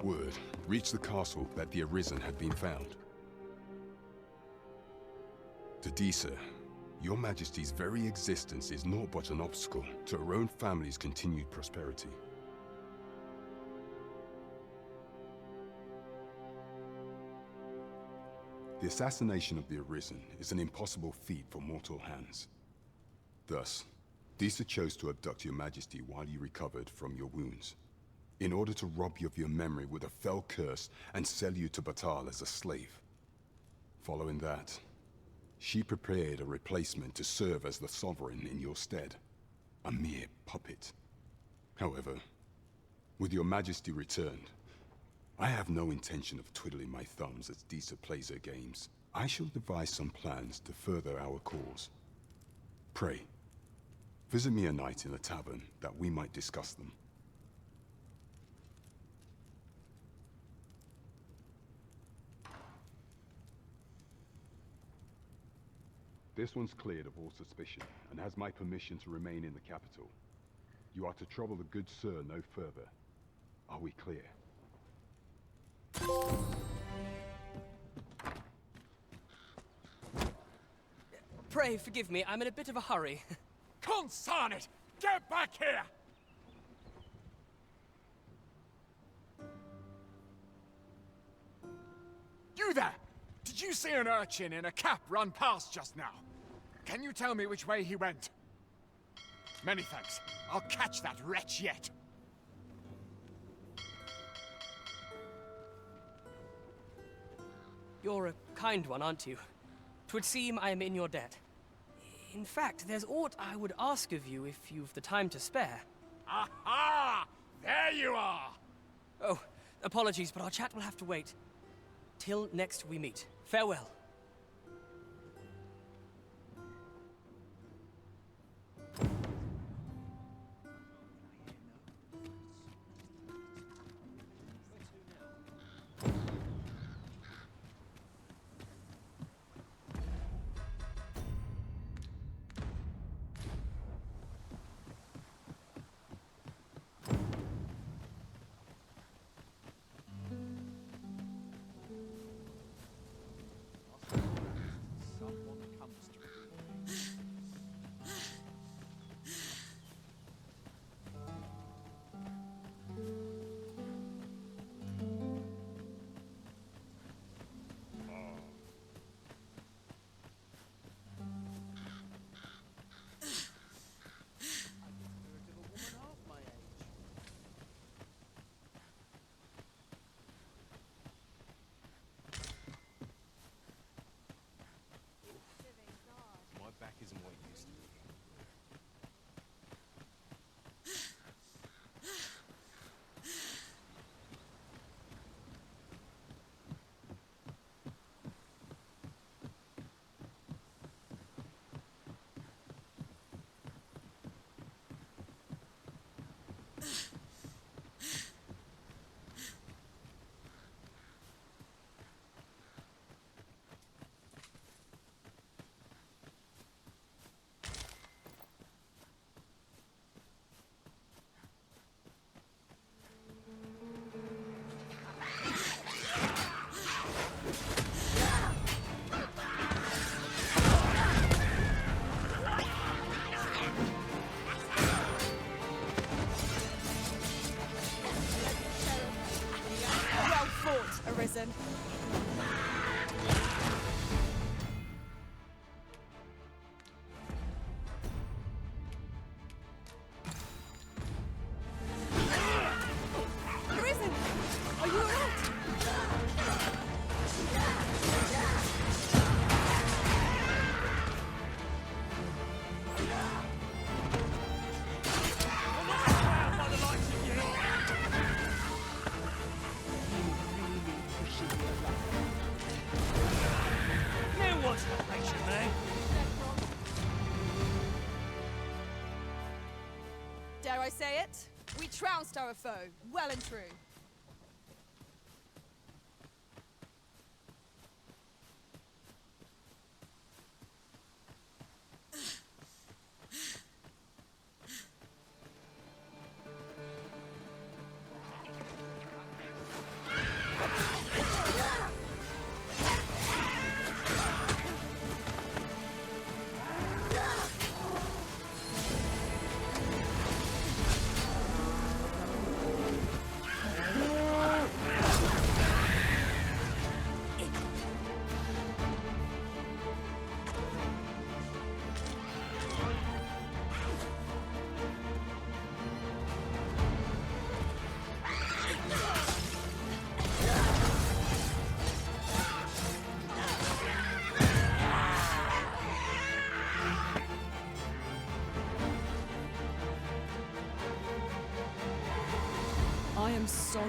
word reached the castle that the Arisen had been found. To Disa, your Majesty's very existence is naught but an obstacle to her own family's continued prosperity. The assassination of the Arisen is an impossible feat for mortal hands. Thus, Disa chose to abduct your Majesty while you recovered from your wounds, in order to rob you of your memory with a fell curse and sell you to Batal as a slave. Following that, she prepared a replacement to serve as the Sovereign in your stead, a mere puppet. However, with your Majesty returned, I have no intention of twiddling my thumbs as Disa plays her games. I shall devise some plans to further our cause. Pray, visit me a night in a tavern that we might discuss them. This one's cleared of all suspicion, and has my permission to remain in the capital. You are to trouble the good sir no further. Are we clear? Pray forgive me, I'm in a bit of a hurry. Consign it! Get back here! You there! Did you see an urchin in a cap run past just now? Can you tell me which way he went? Many thanks. I'll catch that wretch yet. You're a kind one, aren't you? 'Twould seem I am in your debt. In fact, there's aught I would ask of you if you've the time to spare. Aha! There you are! Oh, apologies, but our chat will have to wait. Till next we meet. Farewell. Arisen. Arisen! Are you alright? Dare I say it? We trounced our foe, well and true. I am sorry.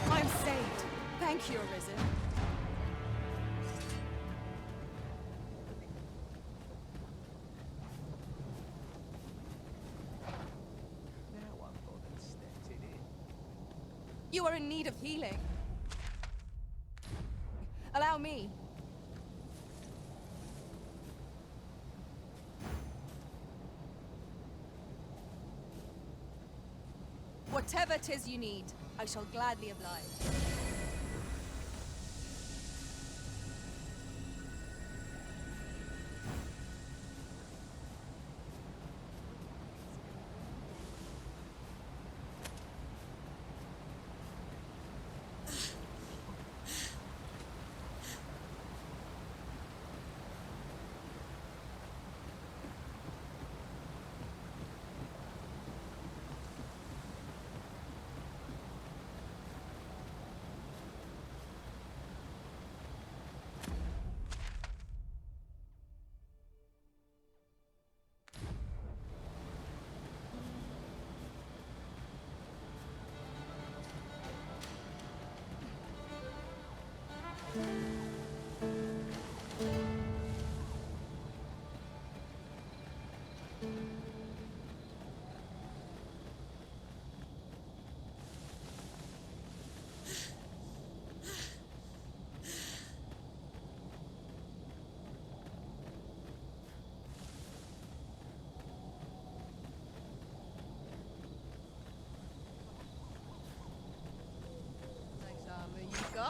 I am saved. Thank you, Arisen. You are in need of healing. Allow me. Whatever 'tis you need, I shall gladly oblige.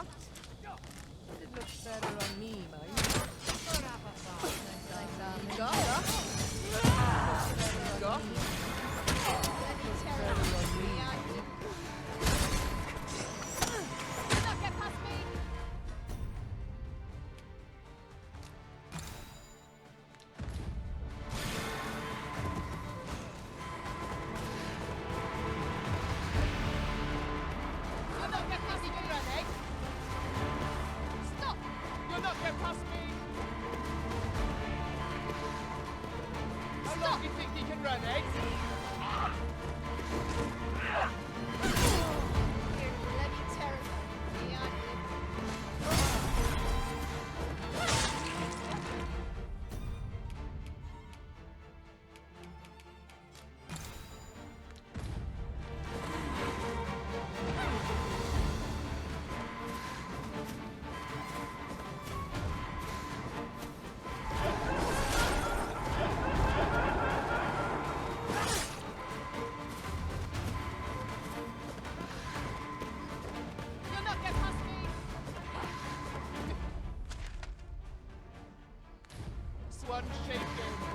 It looks better on me, mate. One shaking.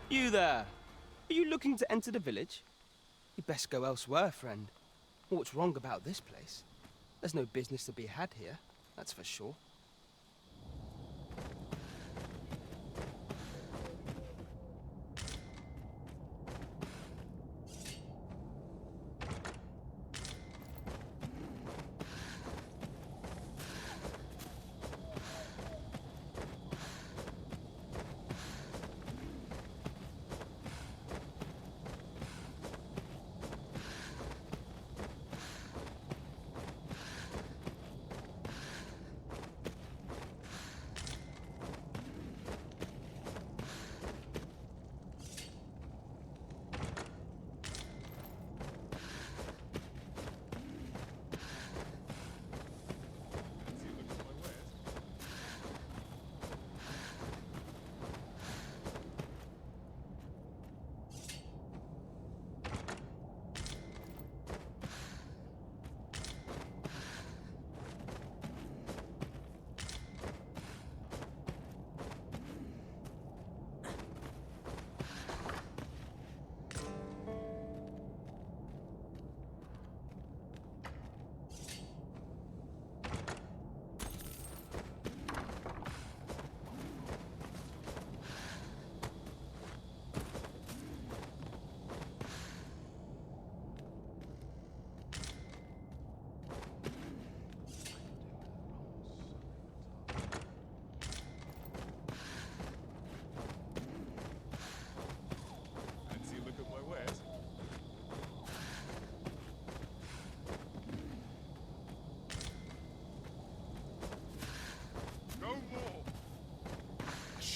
You there! Are you looking to enter the village? You'd best go elsewhere, friend. What's wrong about this place? There's no business to be had here, that's for sure.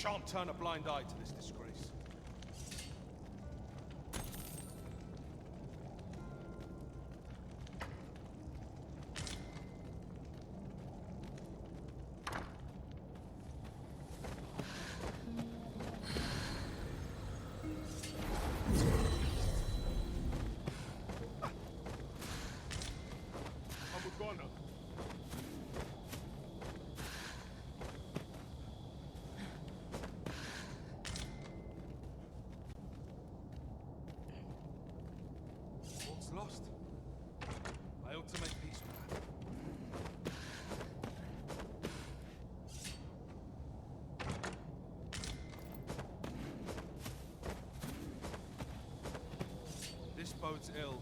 shan't turn a blind eye to this disgrace. What's lost? I ought to make peace with that. This bodes ill.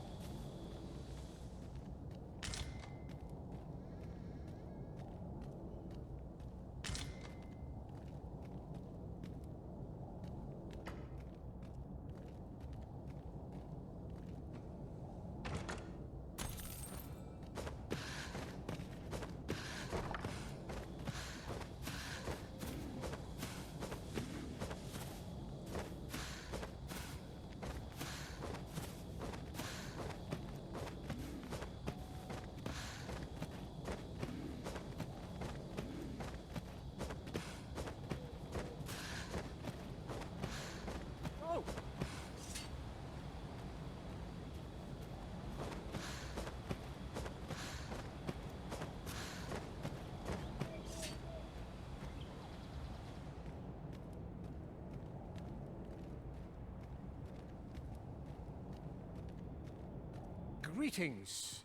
Greetings.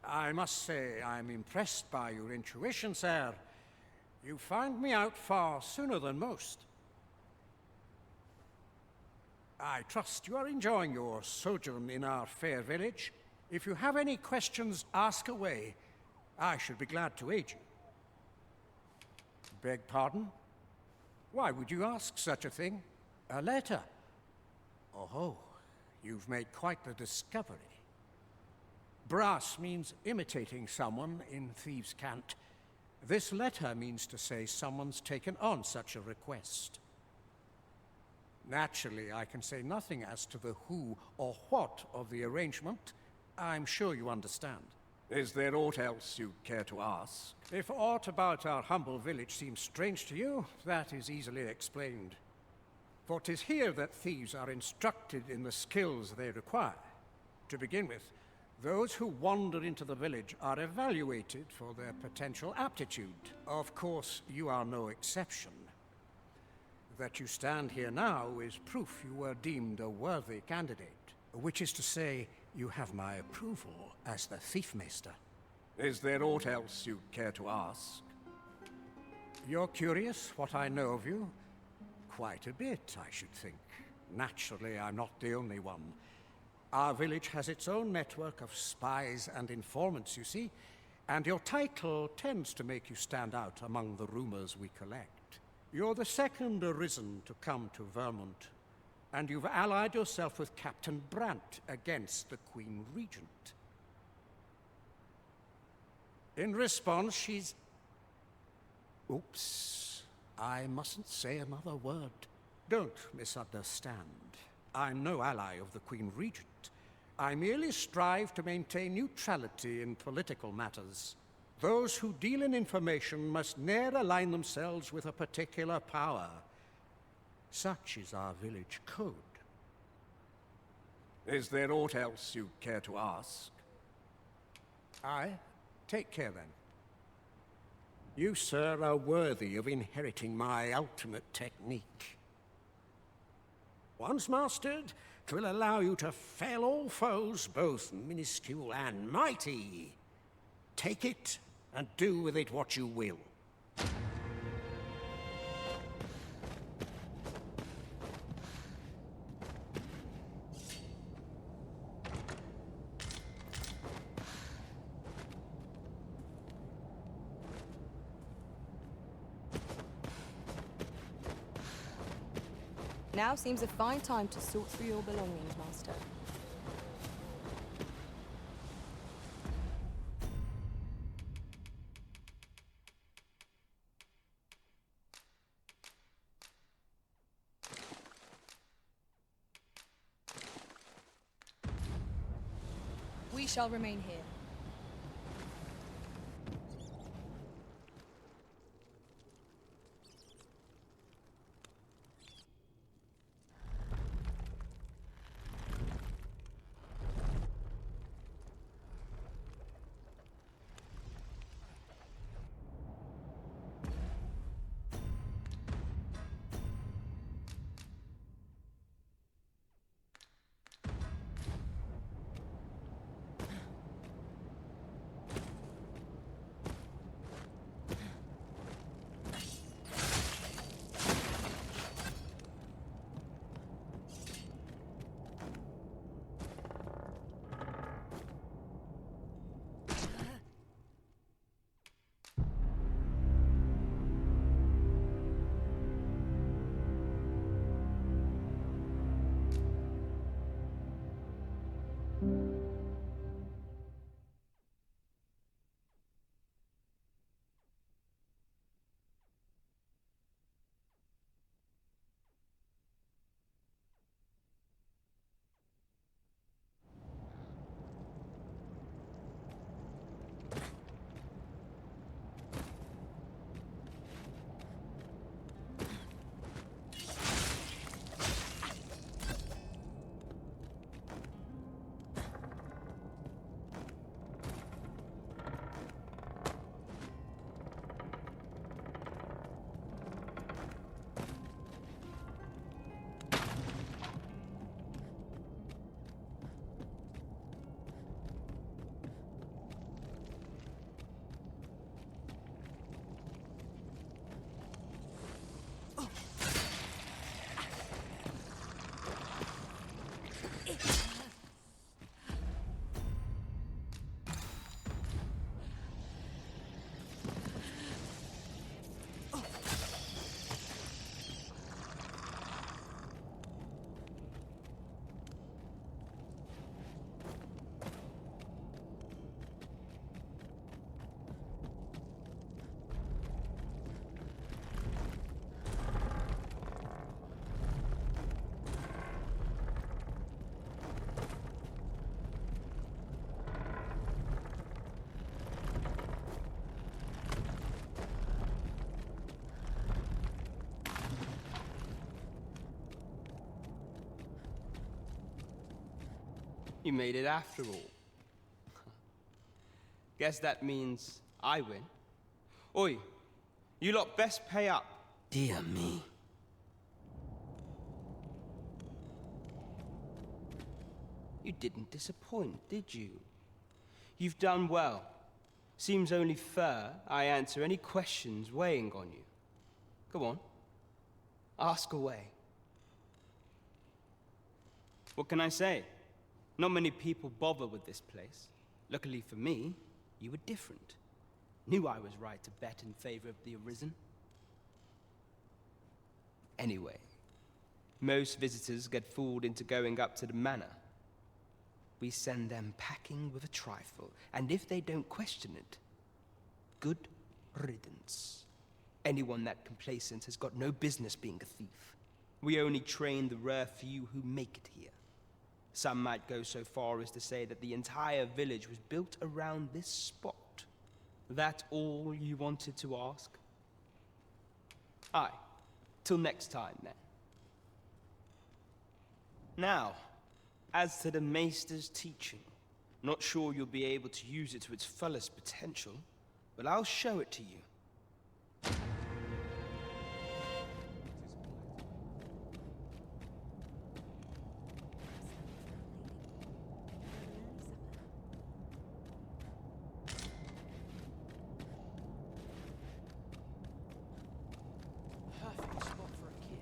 I must say I'm impressed by your intuition, sir. You found me out far sooner than most. I trust you are enjoying your sojourn in our fair village. If you have any questions, ask away. I should be glad to aid you. Beg pardon? Why would you ask such a thing? A letter? Oh, you've made quite the discovery. Brass means imitating someone in thieves' cant. This letter means to say someone's taken on such a request. Naturally, I can say nothing as to the who or what of the arrangement. I'm sure you understand. Is there aught else you'd care to ask? If aught about our humble village seems strange to you, that is easily explained. For 'tis here that thieves are instructed in the skills they require. To begin with, those who wander into the village are evaluated for their potential aptitude. Of course, you are no exception. That you stand here now is proof you were deemed a worthy candidate, which is to say, you have my approval as the Thief-Maister. Is there aught else you'd care to ask? You're curious what I know of you? Quite a bit, I should think. Naturally, I'm not the only one. Our village has its own network of spies and informants, you see, and your title tends to make you stand out among the rumors we collect. You're the second arisen to come to Vermont, and you've allied yourself with Captain Brant against the Queen Regent. In response, she's... Oops, I mustn't say another word. Don't misunderstand. I'm no ally of the Queen Regent. I merely strive to maintain neutrality in political matters. Those who deal in information must ne'er align themselves with a particular power. Such is our village code. Is there aught else you care to ask? Aye. Take care, then. You, sir, are worthy of inheriting my ultimate technique. Once mastered, 'twill allow you to fell all foes, both minuscule and mighty. Take it, and do with it what you will. Now seems a fine time to sort through your belongings, Master. we shall remain here. You made it after all. Guess that means I win. Oi, you lot best pay up. Dear me. You didn't disappoint, did you? You've done well. Seems only fair I answer any questions weighing on you. Go on. Ask away. What can I say? Not many people bother with this place. Luckily for me, you were different. Knew I was right to bet in favor of the Arisen. Anyway, most visitors get fooled into going up to the manor. We send them packing with a trifle, and if they don't question it, good riddance. Anyone that complacent has got no business being a thief. We only train the rare few who make it here. Some might go so far as to say that the entire village was built around this spot. That all you wanted to ask? Aye. Till next time, then. Now, as to the Maester's teaching, not sure you'll be able to use it to its fullest potential, but I'll show it to you. Perfect spot for a kid.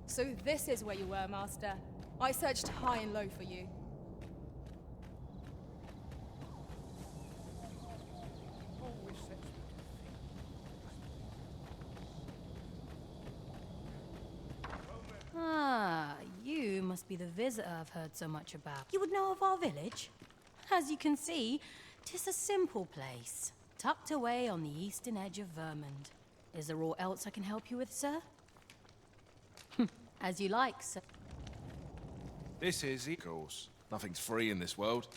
So this is where you were, Master. I searched high and low for you. Ah, you must be the visitor I've heard so much about. You would know of our village? As you can see, 'tis a simple place, tucked away on the eastern edge of Vermund. Is there aught else I can help you with, sir? As you like, sir. This is the course. Nothing's free in this world.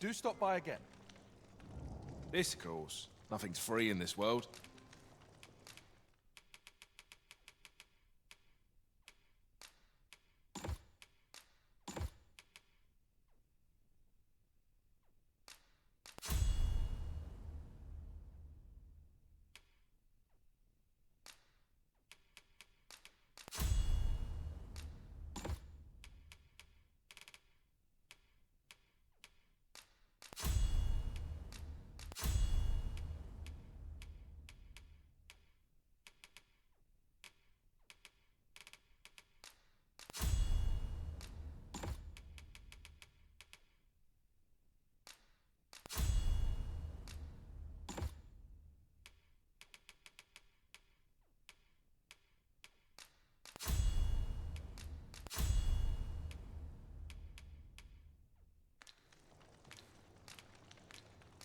Do stop by again. This course. Nothing's free in this world.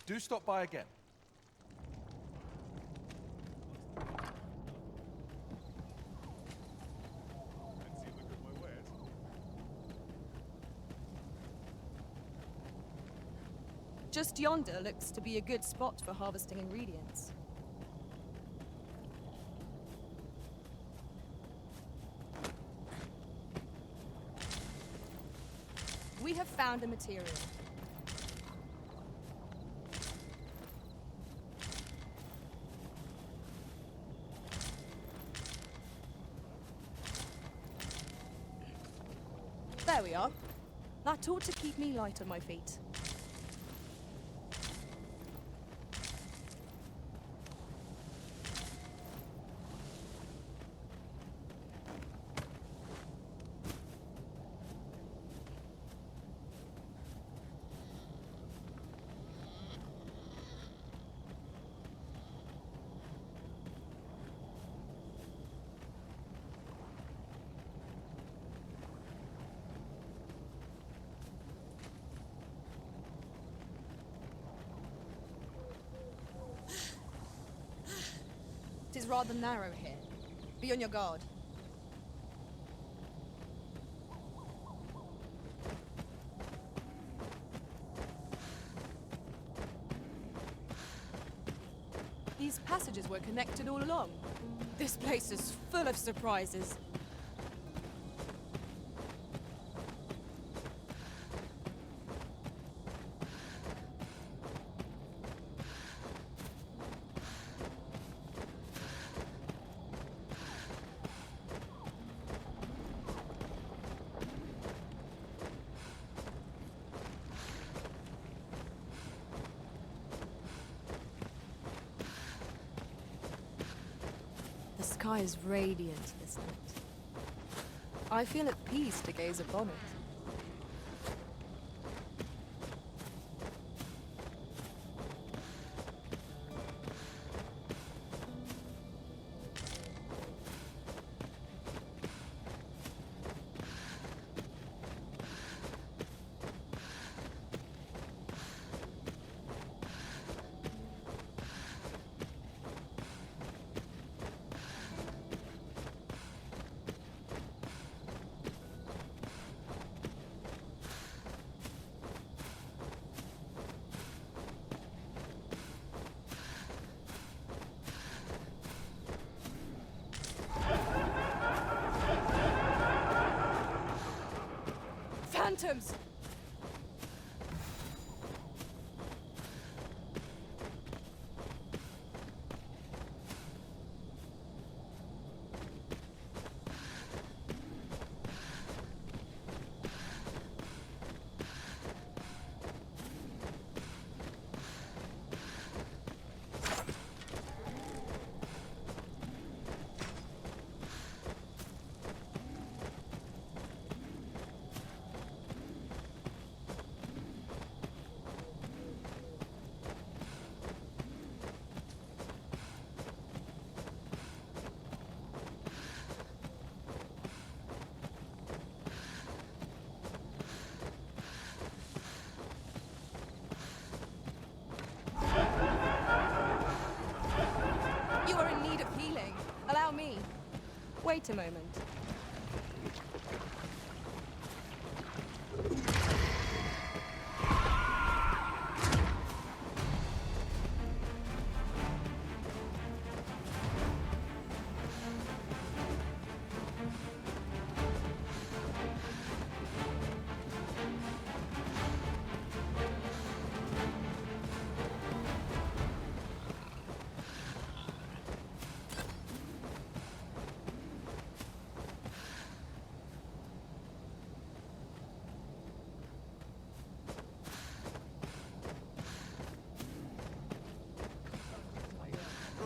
Do stop by again. Just yonder looks to be a good spot for harvesting ingredients. We have found a material. There we are. That ought to keep me light on my feet. It is rather narrow here. Be on your guard. These passages were connected all along. This place is full of surprises. The sky is radiant this night. I feel at peace to gaze upon it. Phantoms! You are in need of healing. Allow me. Wait a moment.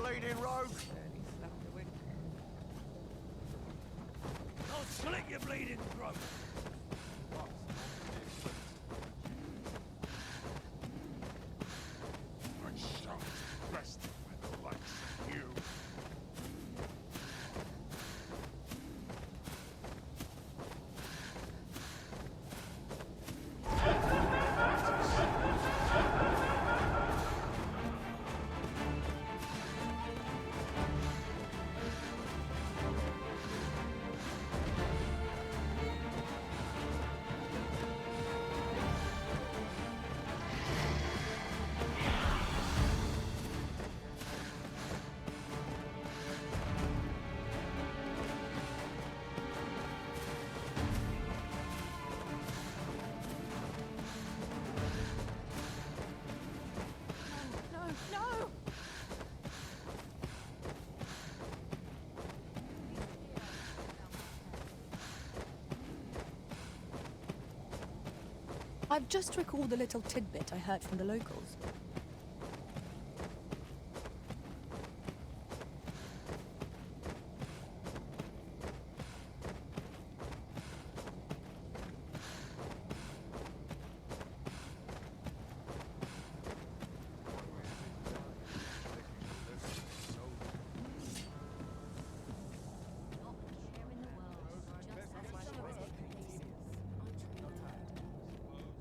Bleeding rogue! I'll slit your bleeding throat! I shan't rest with the likes of you. No! I've just recalled a little tidbit I heard from the locals.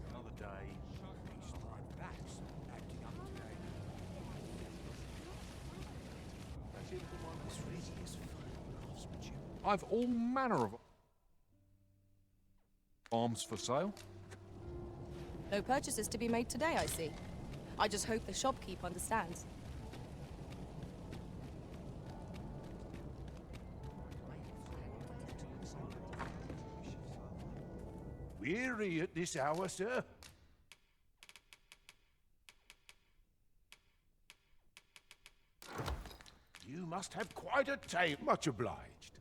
Another day. These striped bats acting up today. That's it for one. This really is fun craftsmanship. I've all manner of arms for sale. No purchases to be made today, I see. I just hope the shopkeep understands. Weary at this hour, sir? You must have quite a tale. Much obliged.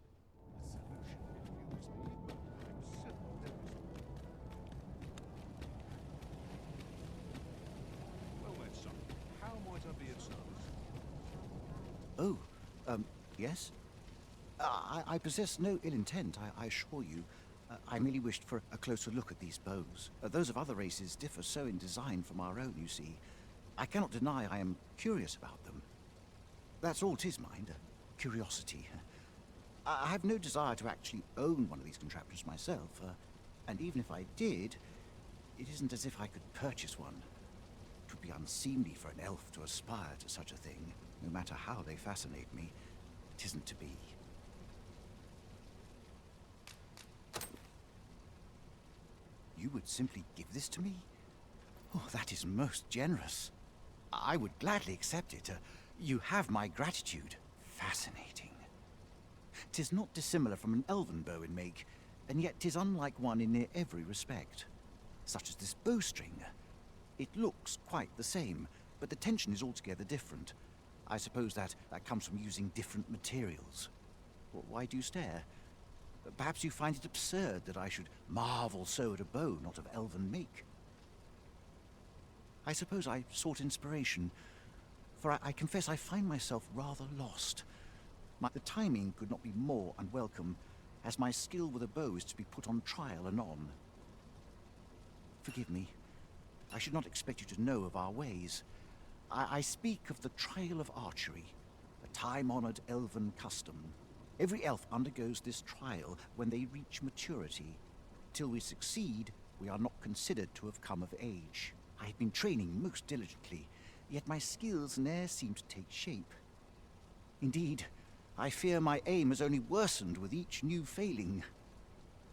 Well then, son, how might I be of service? Oh, yes? I possess no ill intent, I assure you. I merely wished for a closer look at these bows. Those of other races differ so in design from our own, you see. I cannot deny I am curious about them. That's all 'tis, mind. Curiosity. I have no desire to actually own one of these contraptions myself, and even if I did, it isn't as if I could purchase one. It would be unseemly for an elf to aspire to such a thing, no matter how they fascinate me. It isn't to be. You would simply give this to me? Oh, that is most generous. I would gladly accept it. You have my gratitude. Fascinating. 'Tis not dissimilar from an elven bow in make, and yet 'tis unlike one in near every respect. Such as this bowstring. It looks quite the same, but the tension is altogether different. I suppose that comes from using different materials. Why do you stare? Perhaps you find it absurd that I should marvel so at a bow not of elven make. I suppose I sought inspiration, for I confess I find myself rather lost. The timing could not be more unwelcome, as my skill with a bow is to be put on trial anon. Forgive me. I should not expect you to know of our ways. I speak of the trial of archery, a time-honored elven custom. Every elf undergoes this trial when they reach maturity. Till we succeed, we are not considered to have come of age. I have been training most diligently, yet my skills ne'er seem to take shape. Indeed, I fear my aim has only worsened with each new failing.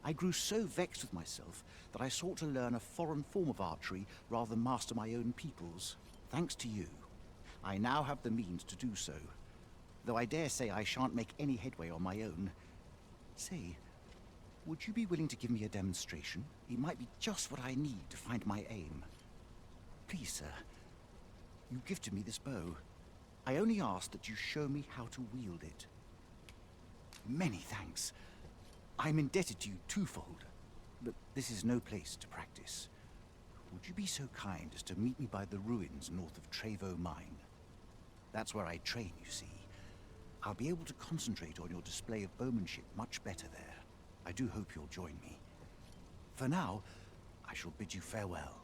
I grew so vexed with myself that I sought to learn a foreign form of archery rather than master my own people's. Thanks to you, I now have the means to do so, though I dare say I shan't make any headway on my own. Say, would you be willing to give me a demonstration? It might be just what I need to find my aim. Please, sir, you gifted me this bow. I only ask that you show me how to wield it. Many thanks. I'm indebted to you twofold, but this is no place to practice. Would you be so kind as to meet me by the ruins north of Trevo Mine? That's where I train, you see. I'll be able to concentrate on your display of bowmanship much better there. I do hope you'll join me. For now, I shall bid you farewell.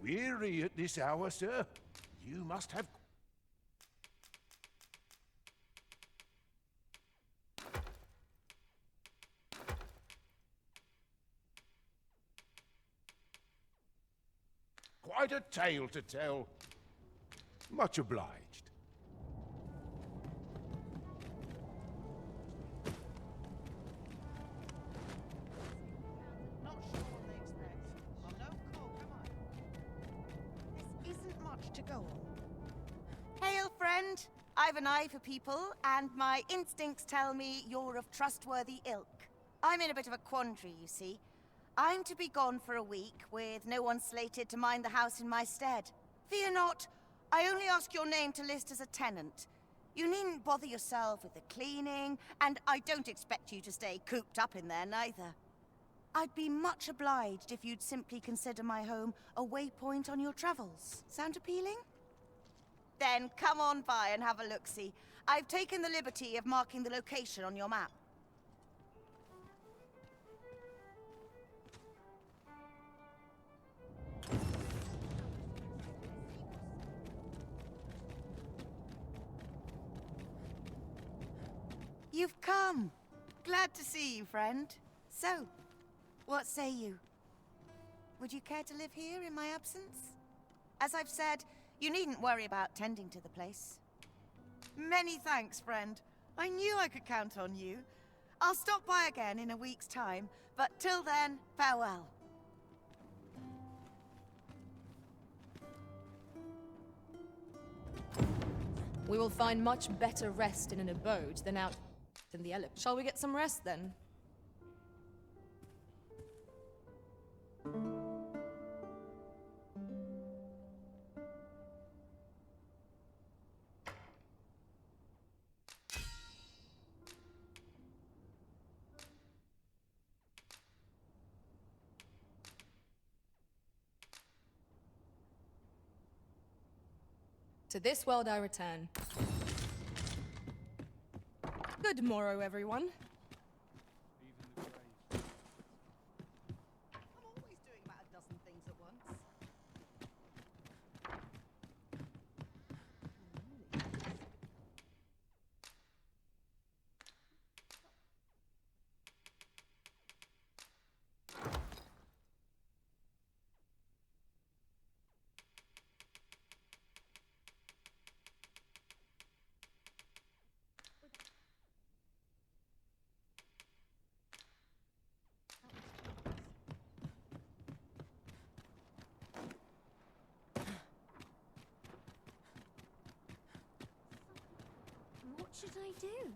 Weary at this hour, sir? You must have... quite a tale to tell. Much obliged. To go on. Hail, friend. I've an eye for people, and my instincts tell me you're of trustworthy ilk. I'm in a bit of a quandary, you see. I'm to be gone for a week, with no one slated to mind the house in my stead. Fear not, I only ask your name to list as a tenant. You needn't bother yourself with the cleaning, and I don't expect you to stay cooped up in there, neither. I'd be much obliged if you'd simply consider my home a waypoint on your travels. Sound appealing? Then come on by and have a look-see. I've taken the liberty of marking the location on your map. You've come. Glad to see you, friend. So, what say you? Would you care to live here in my absence? As I've said, you needn't worry about tending to the place. Many thanks, friend. I knew I could count on you. I'll stop by again in a week's time, but till then, farewell. We will find much better rest in an abode than out in the elephant. Shall we get some rest then? To this world I return. Good morrow, everyone. What should I do?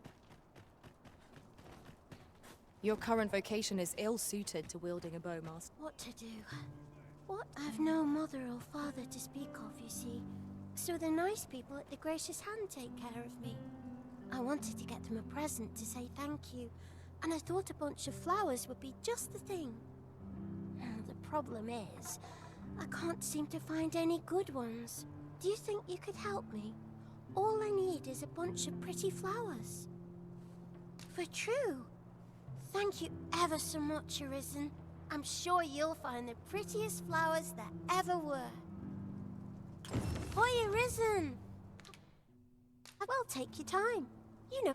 Your current vocation is ill-suited to wielding a bowmaster. What to do? What? I've no mother or father to speak of, you see. So the nice people at the Gracious Hand take care of me. I wanted to get them a present to say thank you, and I thought a bunch of flowers would be just the thing. The problem is, I can't seem to find any good ones. Do you think you could help me? All I need is a bunch of pretty flowers. For true. Thank you ever so much, Arisen. I'm sure you'll find the prettiest flowers that ever were. Hoy, Arisen! Well, take your time. You know.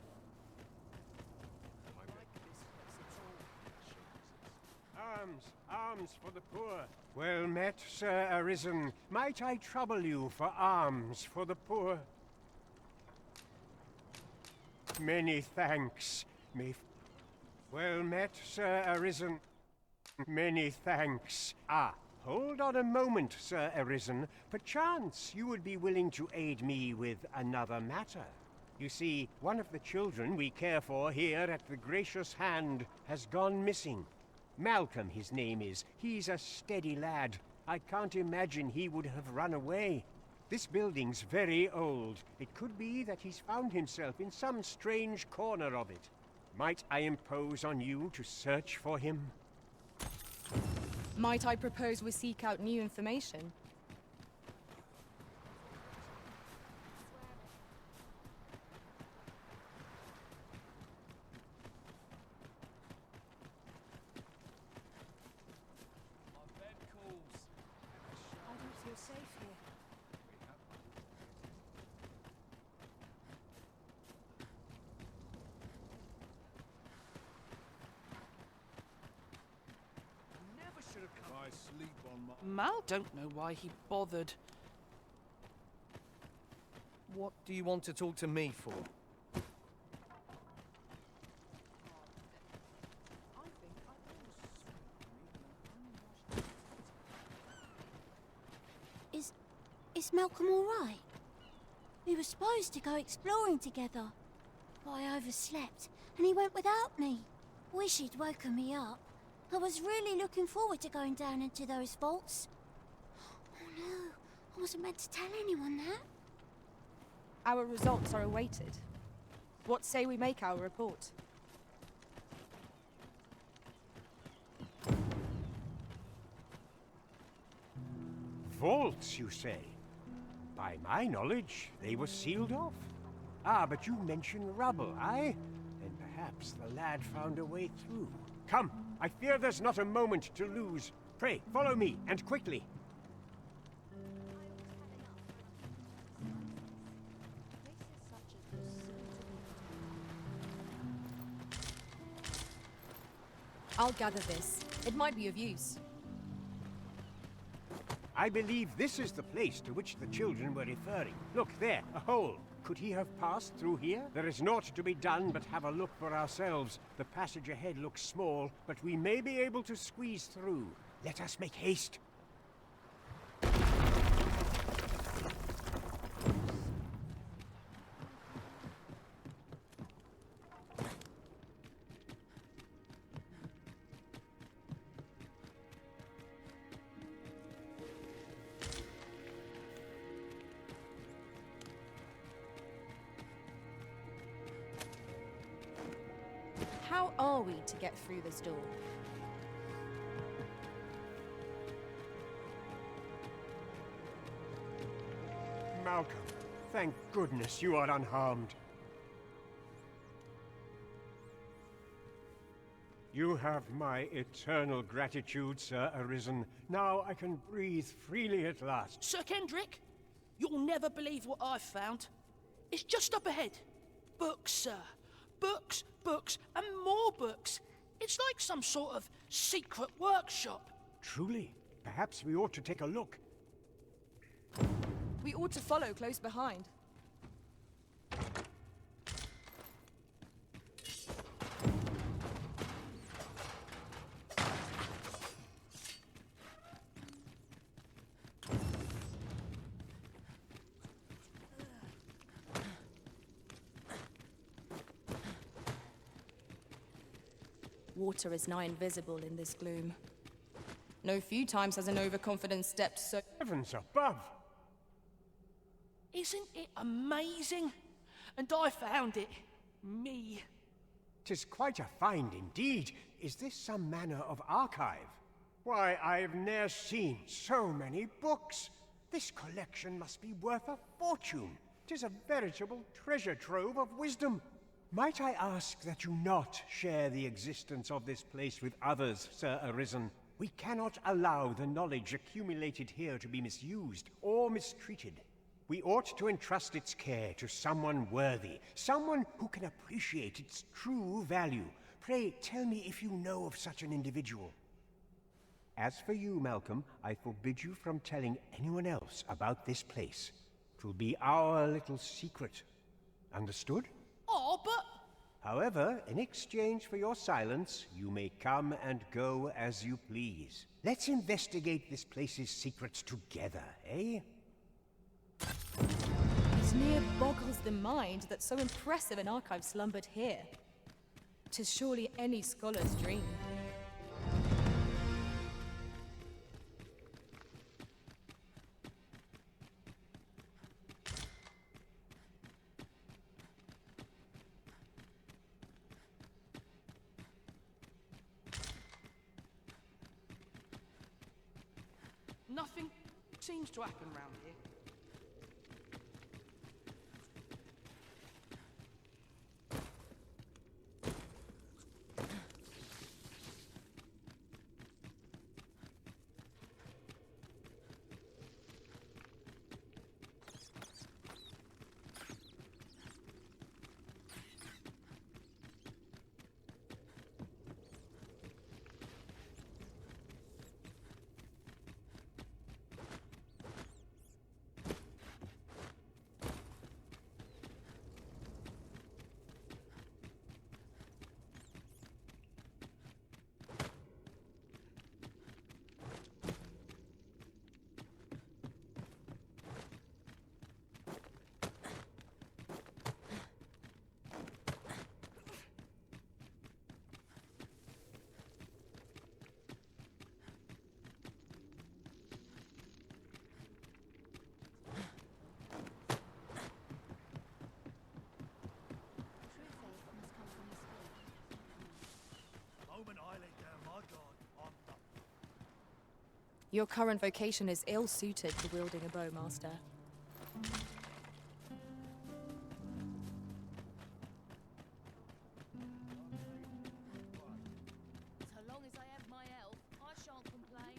Alms for the poor. Well met, Sir Arisen. Might I trouble you for alms for the poor? Many thanks. Well met, Sir Arisen. Many thanks. Ah, hold on a moment, Sir Arisen. Perchance you would be willing to aid me with another matter. You see, one of the children we care for here at the Gracious Hand has gone missing. Malcolm, his name is. He's a steady lad. I can't imagine he would have run away. This building's very old. It could be that he's found himself in some strange corner of it. Might I impose on you to search for him? Might I propose we seek out new information? Mal don't know why he bothered. What do you want to talk to me for? Is Malcolm all right? We were supposed to go exploring together. But I overslept, and he went without me. Wish he'd woken me up. I was really looking forward to going down into those vaults. Oh no, I wasn't meant to tell anyone that. Our results are awaited. What say we make our report? Vaults, you say? By my knowledge, they were sealed off. Ah, but you mentioned rubble, aye? Then perhaps the lad found a way through. Come, I fear there's not a moment to lose. Pray, follow me, and quickly. I'll gather this. It might be of use. I believe this is the place to which the children were referring. Look there, a hole. Could he have passed through here? There is naught to be done but have a look for ourselves. The passage ahead looks small, but we may be able to squeeze through. Let us make haste. How are we to get through this door? Malcolm, Thank goodness you are unharmed. You have my eternal gratitude, Sir Arisen. Now I can breathe freely at last. Sir Kendrick, you'll never believe what I've found. It's just up ahead. Books, sir. Books, books, and more books. It's like some sort of secret workshop. Truly? Perhaps we ought to take a look. We ought to follow close behind. Water is nigh invisible in this gloom. No few times has an overconfident stepped so... Heavens above! Isn't it amazing? And I found it. Me. 'Tis quite a find indeed. Is this some manner of archive? Why, I've ne'er seen so many books. This collection must be worth a fortune. 'Tis a veritable treasure trove of wisdom. Might I ask that you not share the existence of this place with others, Sir Arisen? We cannot allow the knowledge accumulated here to be misused or mistreated. We ought to entrust its care to someone worthy, someone who can appreciate its true value. Pray tell me if you know of such an individual. As for you, Malcolm, I forbid you from telling anyone else about this place. 'Twill be our little secret. Understood? Oh, but... However, in exchange for your silence, you may come and go as you please. Let's investigate this place's secrets together, eh? It near boggles the mind that so impressive an archive slumbered here. 'Tis surely any scholar's dream. Nothing seems to happen round here. Your current vocation is ill-suited to wielding a bow, Master. So long as I have my health, I shan't complain.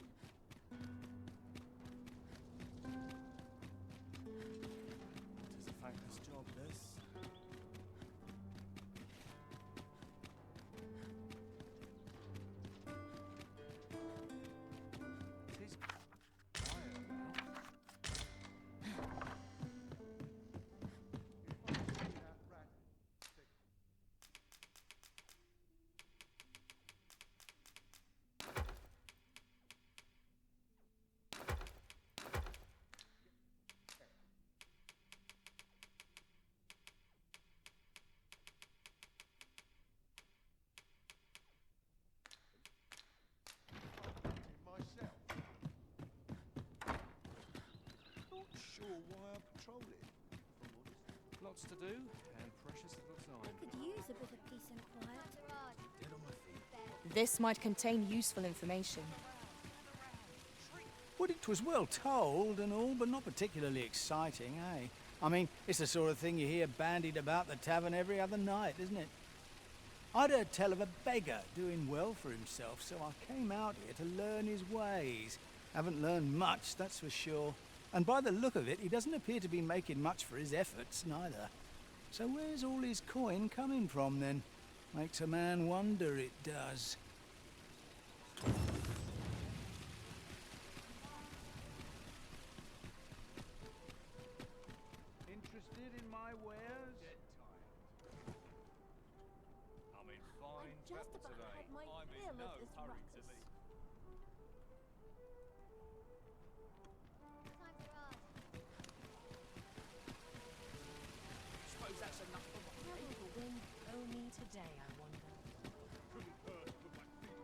Tis a thankless job, this. Sure why I patrol it. Lots to do, and precious little time. Could use a bit of peace and quiet. Dead on my feet. This might contain useful information. Well, it was well told and all, but not particularly exciting, eh? I mean, it's the sort of thing you hear bandied about the tavern every other night, isn't it? I'd heard tell of a beggar doing well for himself, so I came out here to learn his ways. Haven't learned much, that's for sure. And by the look of it, he doesn't appear to be making much for his efforts, neither. So where's all his coin coming from, then? Makes a man wonder, it does. Interested in my wares? I'm in fine just fettle about today. had my I'm fill in no of this hurry to ruckus. leave. Suppose that's enough for one day. How will the wind blow me today, I wonder? Couldn't hurt to look like feet.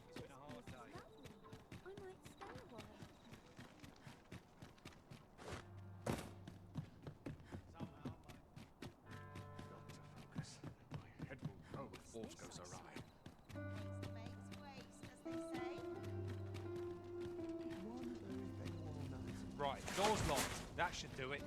It's been a hard day. I might stay a while. My head will roll if aught goes awry. Right, door's locked. That should do it.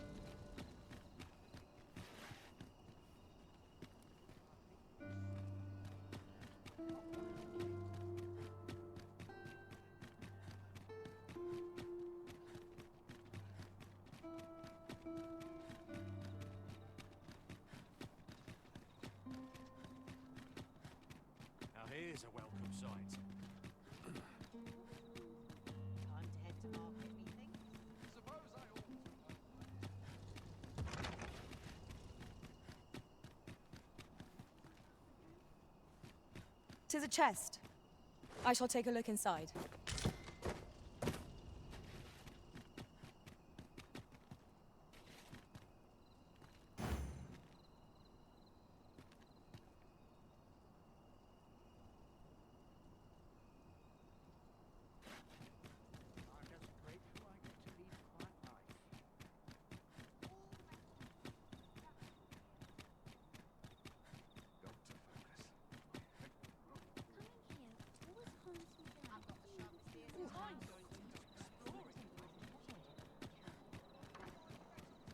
Now here's a welcome sight. Time to head to market, methinks. Suppose I ought to. "'Tis a chest. I shall take a look inside."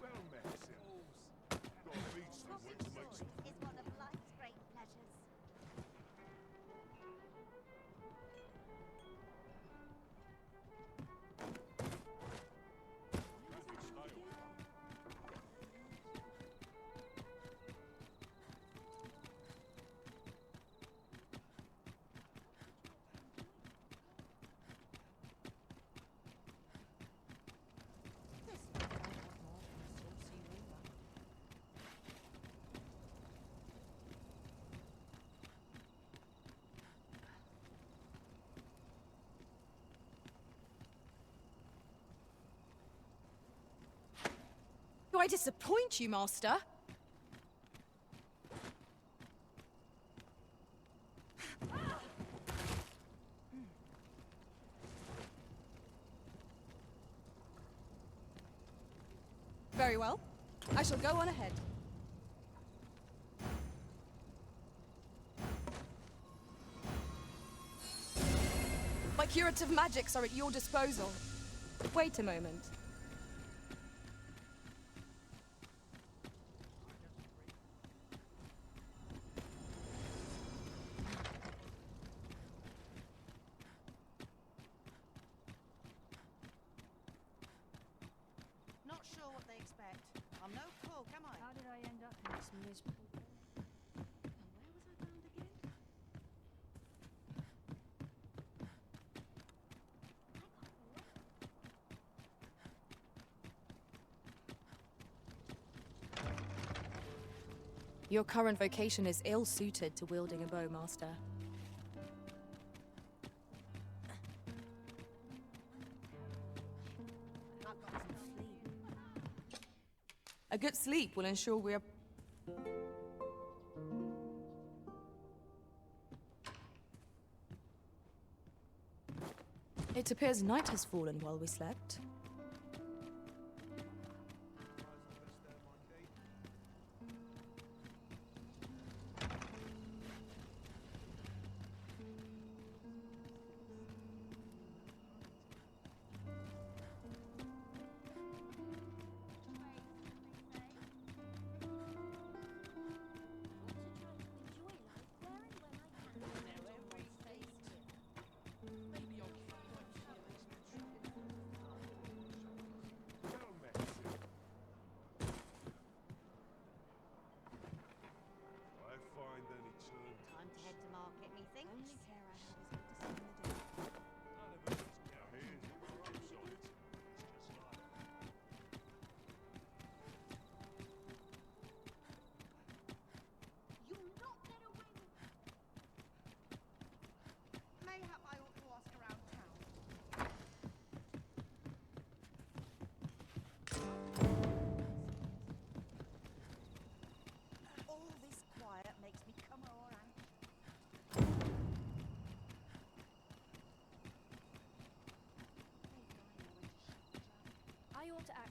Well met, Sim. Gotta meet someone to make some... Is one of life's great pleasures. Do I disappoint you, Master? Very well. I shall go on ahead. My curative magics are at your disposal. Wait a moment. Not sure what they expect. I'm no cook, am I? How did I end up in this miserable place? And where was I bound again? Your current vocation is ill-suited to wielding a bow, Master. I've got some sleep. A good sleep will ensure we are... It appears night has fallen while we slept.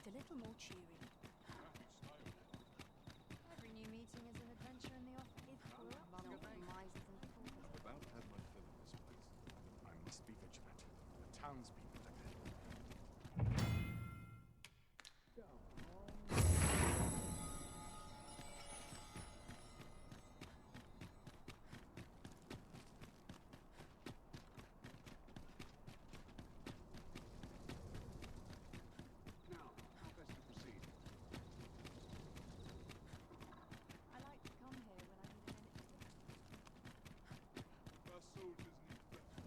a little more cheery. Every new meeting is an adventure in the office. If we're up to compromises and I've about had my fill of this place. I must be vigilant. The townspeople depend on me. Now, how best to proceed? I like to come here when I need an Our soldiers need better.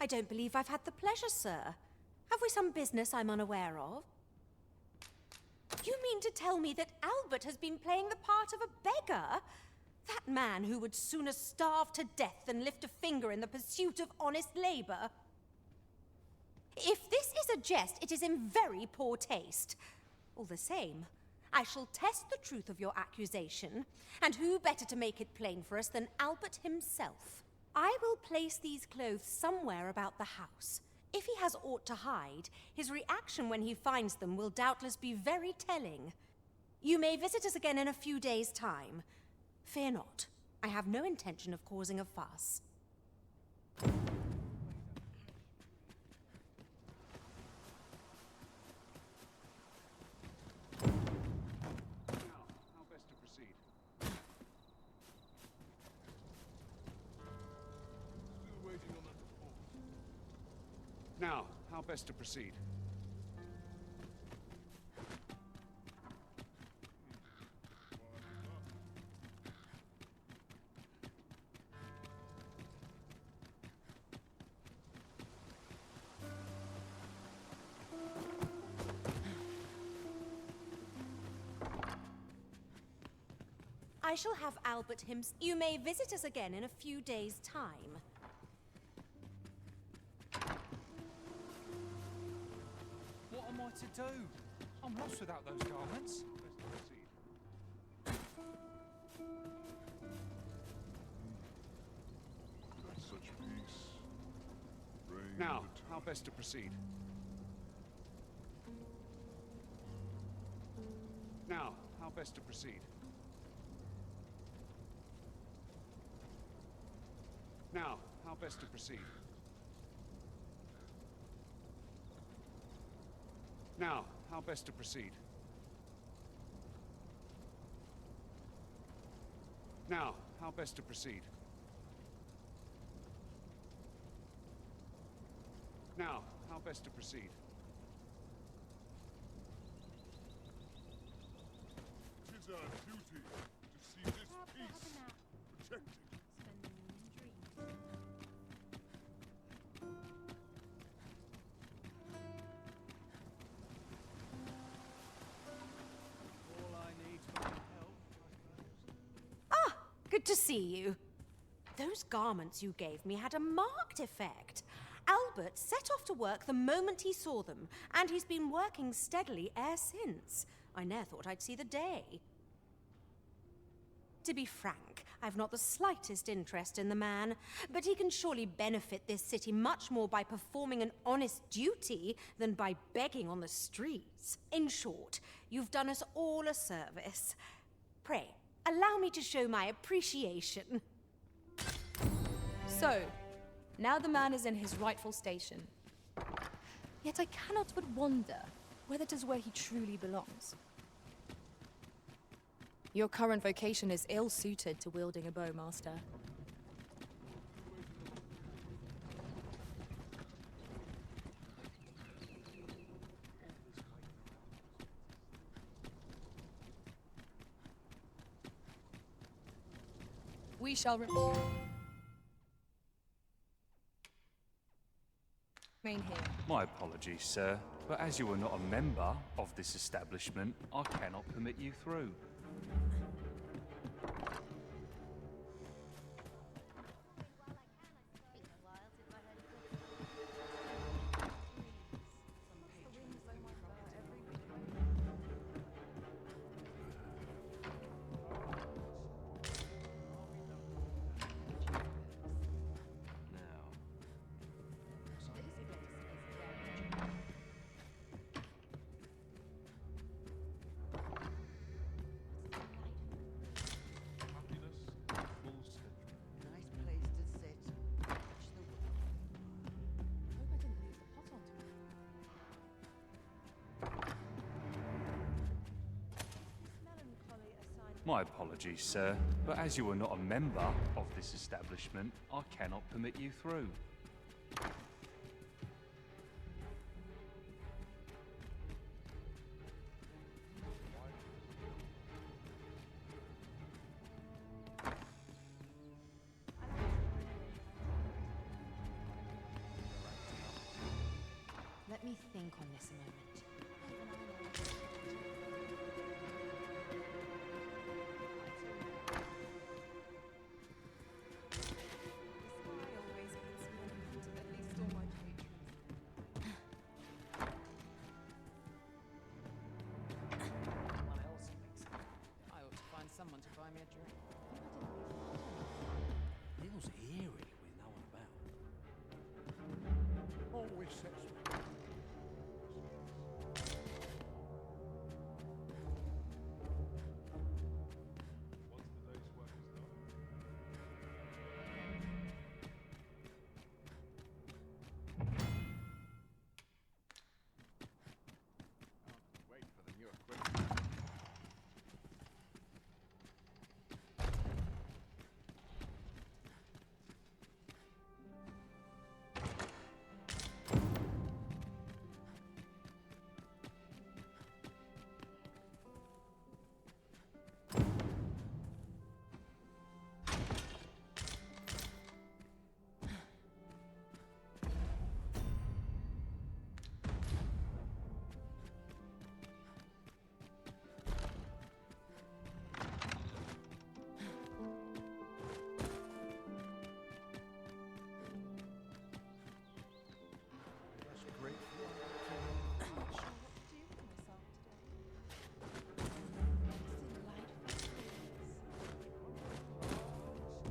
I don't believe I've had the pleasure, sir. Have we some business I'm unaware of? You mean to tell me that Albert has been playing the part of a beggar? That man who would sooner starve to death than lift a finger in the pursuit of honest labor? If this is a jest, it is in very poor taste. All the same, I shall test the truth of your accusation, and who better to make it plain for us than Albert himself? I will place these clothes somewhere about the house. If he has aught to hide, his reaction when he finds them will doubtless be very telling. You may visit us again in a few days' time. Fear not, I have no intention of causing a fuss. Now, how best to proceed? Still waiting on that report. Now, how best to proceed? I shall have Albert himself. You may visit us again in a few days' time. What am I to do? I'm lost without those garments. Such peace. Reign Now, in the how best to proceed? Now, how best to proceed? Now, how best to proceed? Now, how best to proceed? Now, how best to proceed? Now, how best to proceed? Tis our duty to see this peace protected. All I need's my help. Ah, good to see you. Those garments you gave me had a marked effect. Albert set off to work the moment he saw them, and he's been working steadily e'er since. I ne'er thought I'd see the day. To be frank, I've not the slightest interest in the man, but he can surely benefit this city much more by performing an honest duty than by begging on the streets. In short, you've done us all a service. Pray, allow me to show my appreciation. So, now the man is in his rightful station. Yet I cannot but wonder whether 'tis where he truly belongs. Your current vocation is ill-suited to wielding a bow, Master. We shall remain here. My apologies, sir, but as you are not a member of this establishment, I cannot permit you through. My apologies, sir, but as you are not a member of this establishment, I cannot permit you through. Let me think on this a moment. I ought to find someone to buy me a drink. Feels eerie with no one about. Always sets me. Wait for the new equipment.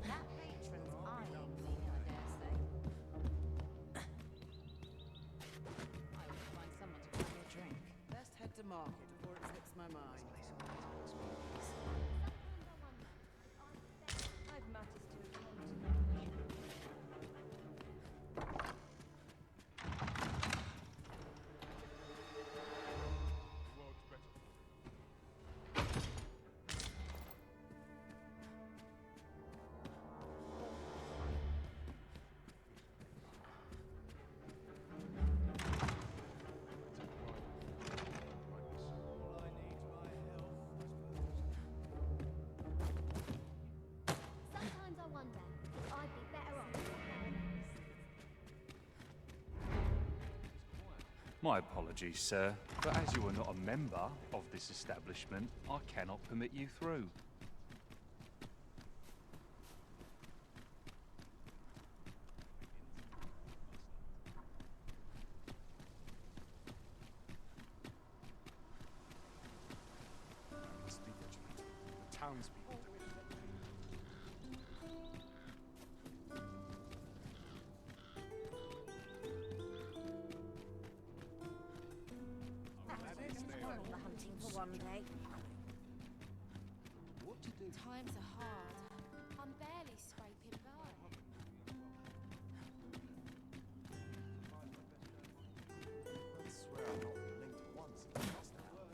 That matron's eyeing me, I dare say. I ought to find someone to buy me a drink. Best head to market before it slips my mind. I've matters to attend to. Sometimes I wonder if I'd be better off. My apologies, sir, but as you are not a member of this establishment, I cannot permit you through. Must be vigilant. The townspeople do it. Spoil the hunting for one day. What to do? Times are hard. I'm barely scraping by. I swear I've not been linked once in the last hour.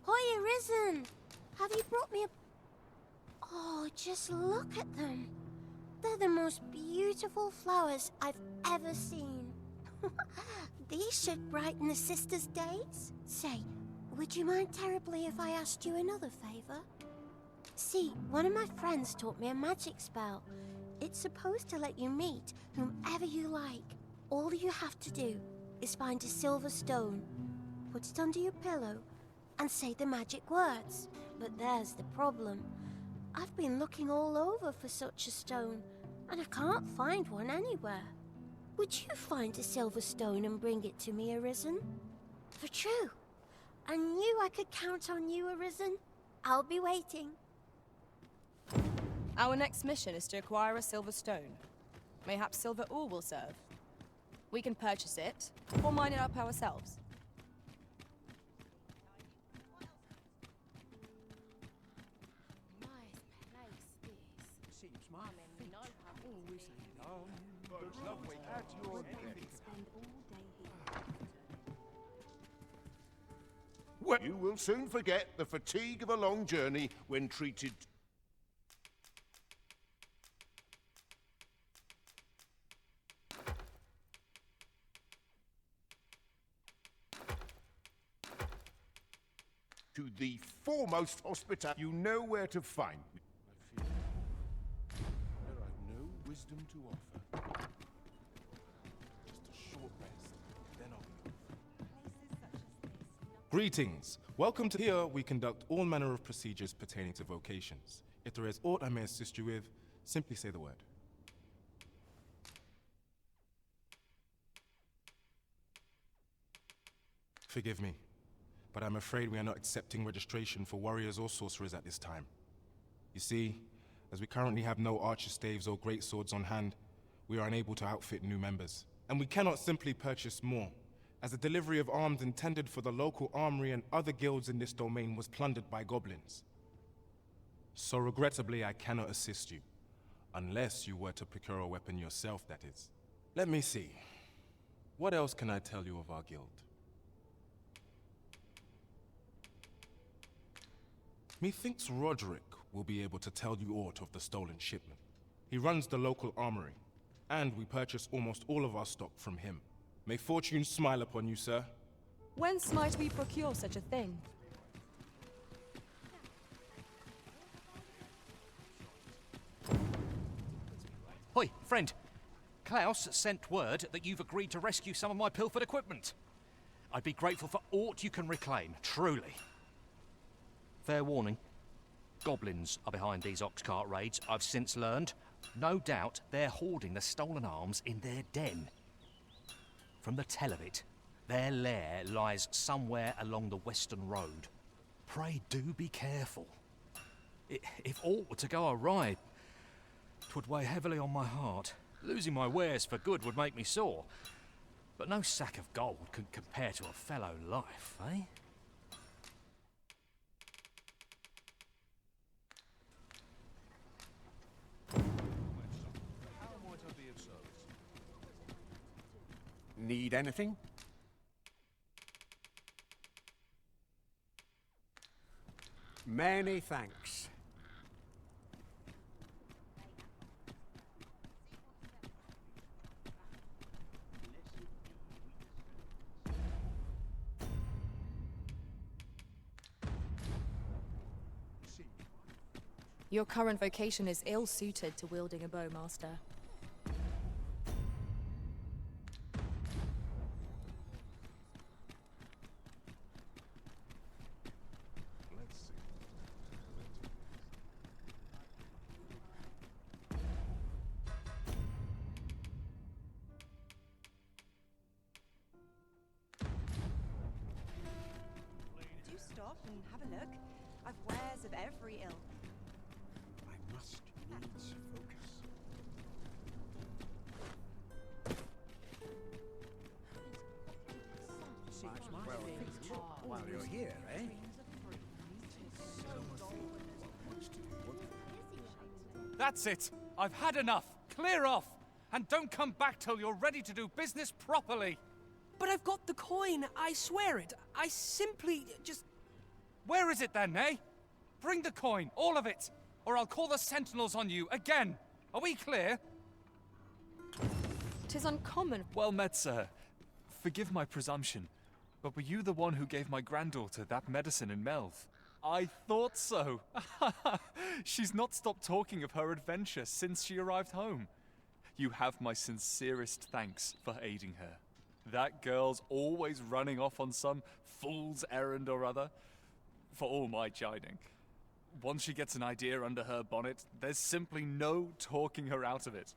Hiya, Risen! Have you brought me a... Oh, just look at them. They're the most beautiful flowers I've ever seen. These should brighten the sisters' days. Say, would you mind terribly if I asked you another favor? See, one of my friends taught me a magic spell. It's supposed to let you meet whomever you like. All you have to do is find a silver stone, put it under your pillow, and say the magic words. But there's the problem. I've been looking all over for such a stone, and I can't find one anywhere. Would you find a silver stone and bring it to me, Arisen? For true. I knew I could count on you, Arisen. I'll be waiting. Our next mission is to acquire a silver stone. Mayhaps silver ore will serve. We can purchase it, or mine it up ourselves. Nice place this. Seems my I'm in no hurry. always Most lovely at your beck. Spend all day here. Well, you will soon forget the fatigue of a long journey when treated... to the foremost hospital. You know where to find me. I fear there I've no wisdom to offer. Just a short rest, then I'll be off. Greetings. Welcome to here. We conduct all manner of procedures pertaining to vocations. If there is aught I may assist you with, simply say the word. Forgive me, but I'm afraid we are not accepting registration for warriors or sorcerers at this time. You see, as we currently have no archer staves or great swords on hand, we are unable to outfit new members. And we cannot simply purchase more, as the delivery of arms intended for the local armory and other guilds in this domain was plundered by goblins. So regrettably, I cannot assist you, unless you were to procure a weapon yourself, that is. Let me see. What else can I tell you of our guild? Methinks Roderick will be able to tell you aught of the stolen shipment. He runs the local armory, and we purchase almost all of our stock from him. May fortune smile upon you, sir. Whence might we procure such a thing? Hoi, friend. Klaus sent word that you've agreed to rescue some of my pilfered equipment. I'd be grateful for aught you can reclaim, truly. Fair warning. Goblins are behind these ox cart raids, I've since learned. No doubt they're hoarding the stolen arms in their den. From the tell of it, their lair lies somewhere along the western road. Pray do be careful. If aught were to go awry, 'twould weigh heavily on my heart. Losing my wares for good would make me sore. But no sack of gold can compare to a fellow life, eh? Need anything? Many thanks. Your current vocation is ill-suited to wielding a bow, Master. Do stop and have a look. I've wares of every ilk. I must needs focus. While you're here, eh? That's it. I've had enough. Clear off. And don't come back till you're ready to do business properly. But I've got the coin, I swear it. I simply just... Where is it then, eh? Bring the coin, all of it, or I'll call the sentinels on you again. Are we clear? 'Tis uncommon. Well met, sir. Forgive my presumption, but were you the one who gave my granddaughter that medicine in Melve? I thought so. She's not stopped talking of her adventure since she arrived home. You have my sincerest thanks for aiding her. That girl's always running off on some fool's errand or other, for all my chiding. Once she gets an idea under her bonnet, there's simply no talking her out of it.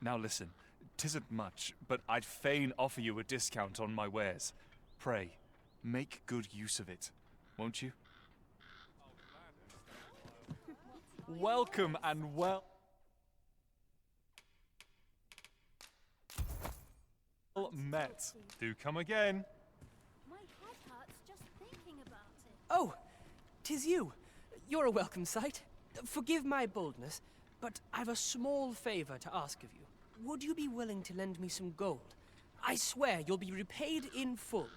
Now listen, 'tisn't much, but I'd fain offer you a discount on my wares. Pray, make good use of it, won't you? Welcome and met. Do come again. My head hurts just thinking about it. Oh, 'tis you. You're a welcome sight. Forgive my boldness, but I've a small favor to ask of you. Would you be willing to lend me some gold? I swear you'll be repaid in full.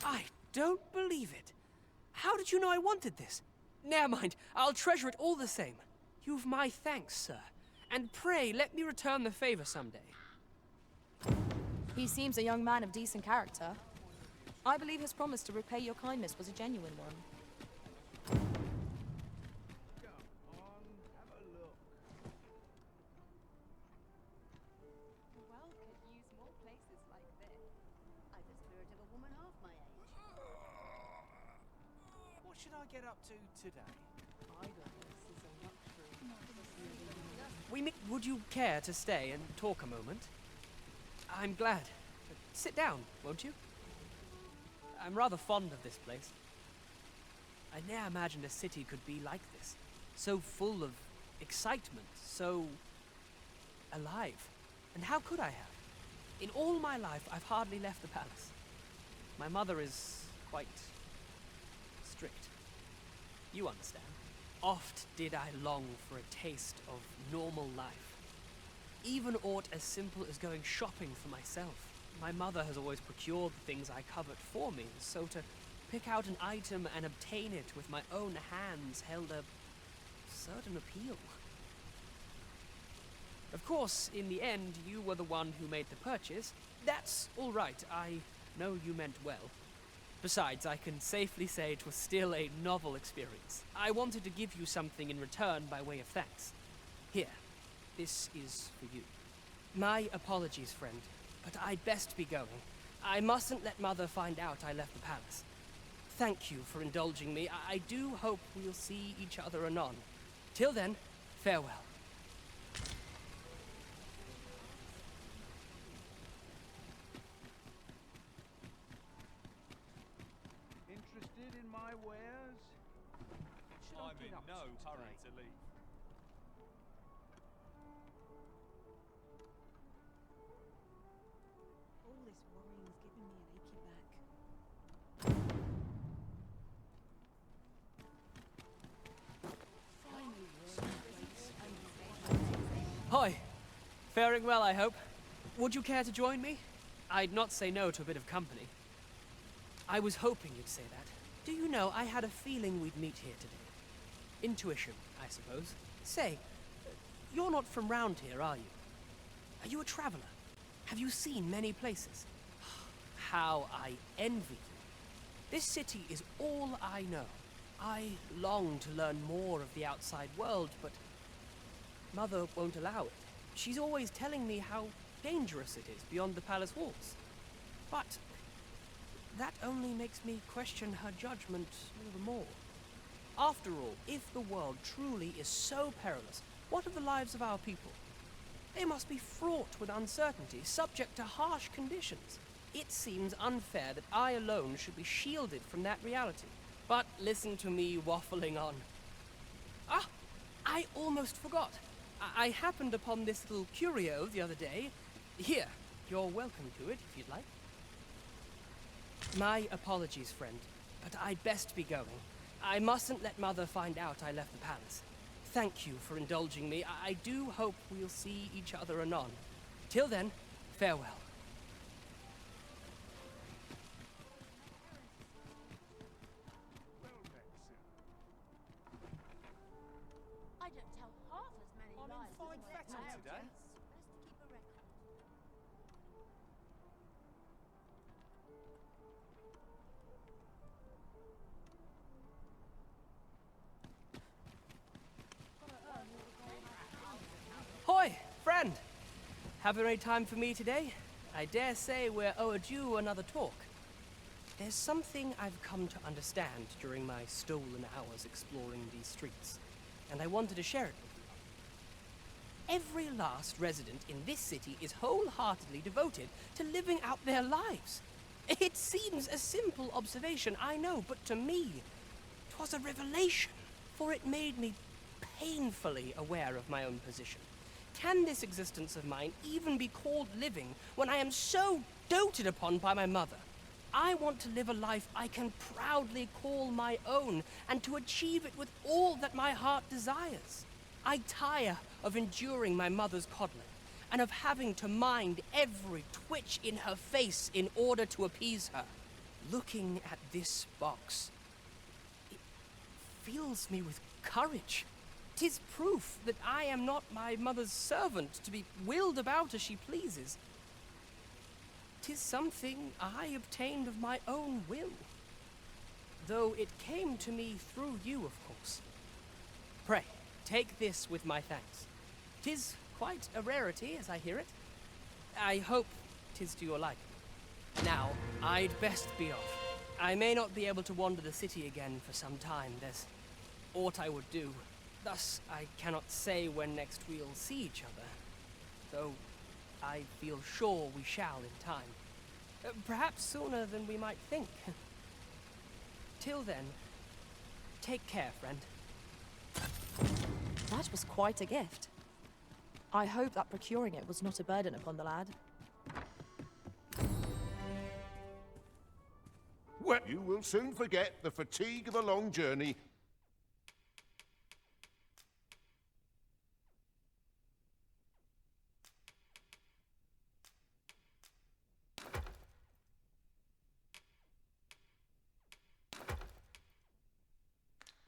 I don't believe it. How did you know I wanted this? Never mind, I'll treasure it all the same. You've my thanks, sir. And pray, let me return the favor someday. He seems a young man of decent character. I believe his promise to repay your kindness was a genuine one. The world could use more places like this. I the spirit of a woman half my age. What should I get up to today? Idleness is a luxury. Would you care to stay and talk a moment? I'm glad. Sit down, won't you? I'm rather fond of this place. I ne'er imagined a city could be like this. So full of excitement, so alive. And how could I have? In all my life, I've hardly left the palace. My mother is quite strict. You understand. Oft did I long for a taste of normal life. Even aught as simple as going shopping for myself. My mother has always procured the things I covet for me, so to pick out an item and obtain it with my own hands held a certain appeal. Of course, in the end, you were the one who made the purchase. That's all right. I know you meant well. Besides, I can safely say it was still a novel experience. I wanted to give you something in return by way of thanks. Here, this is for you. My apologies, friend, but I'd best be going. I mustn't let Mother find out I left the palace. Thank you for indulging me. I do hope we'll see each other anon. Till then, farewell. Interested in my wares? I'm in no hurry to leave. All this worrying's giving me an achy back. Hoi! Faring well, I hope. Would you care to join me? I'd not say no to a bit of company. I was hoping you'd say that. Do you know, I had a feeling we'd meet here today. Intuition, I suppose. Say, you're not from round here, are you? Are you a traveler? Have you seen many places? How I envy you. This city is all I know. I long to learn more of the outside world, but Mother won't allow it. She's always telling me how dangerous it is beyond the palace walls. But that only makes me question her judgment all the more. After all, if the world truly is so perilous, what of the lives of our people? They must be fraught with uncertainty, subject to harsh conditions. It seems unfair that I alone should be shielded from that reality. But listen to me waffling on. Ah, I almost forgot. I happened upon this little curio the other day. Here, you're welcome to it if you'd like. My apologies, friend, but I'd best be going. I mustn't let Mother find out I left the palace. Thank you for indulging me. I do hope we'll see each other anon. Till then, farewell. I don't tell half as many I'm in lies fine as fettle my today. parents. Best to keep a record. Hoi, friend! Have you any time for me today? I dare say we're overdue another talk. There's something I've come to understand during my stolen hours exploring these streets, and I wanted to share it with you. Every last resident in this city is wholeheartedly devoted to living out their lives. It seems a simple observation, I know, but to me, 'twas a revelation, for it made me painfully aware of my own position. Can this existence of mine even be called living when I am so doted upon by my mother? I want to live a life I can proudly call my own, and to achieve it with all that my heart desires. I tire of enduring my mother's coddling, and of having to mind every twitch in her face in order to appease her. looking at this box, it fills me with courage. 'Tis proof that I am not my mother's servant to be willed about as she pleases. 'Tis something I obtained of my own will, though it came to me through you, of course. Pray, take this with my thanks. 'Tis quite a rarity, as I hear it. I hope 'tis to your liking. Now, I'd best be off. I may not be able to wander the city again for some time. There's aught I would do. Thus, I cannot say when next we'll see each other, though I feel sure we shall in time. Perhaps sooner than we might think. Till then, take care, friend. That was quite a gift. I hope that procuring it was not a burden upon the lad. Well, you will soon forget the fatigue of a long journey.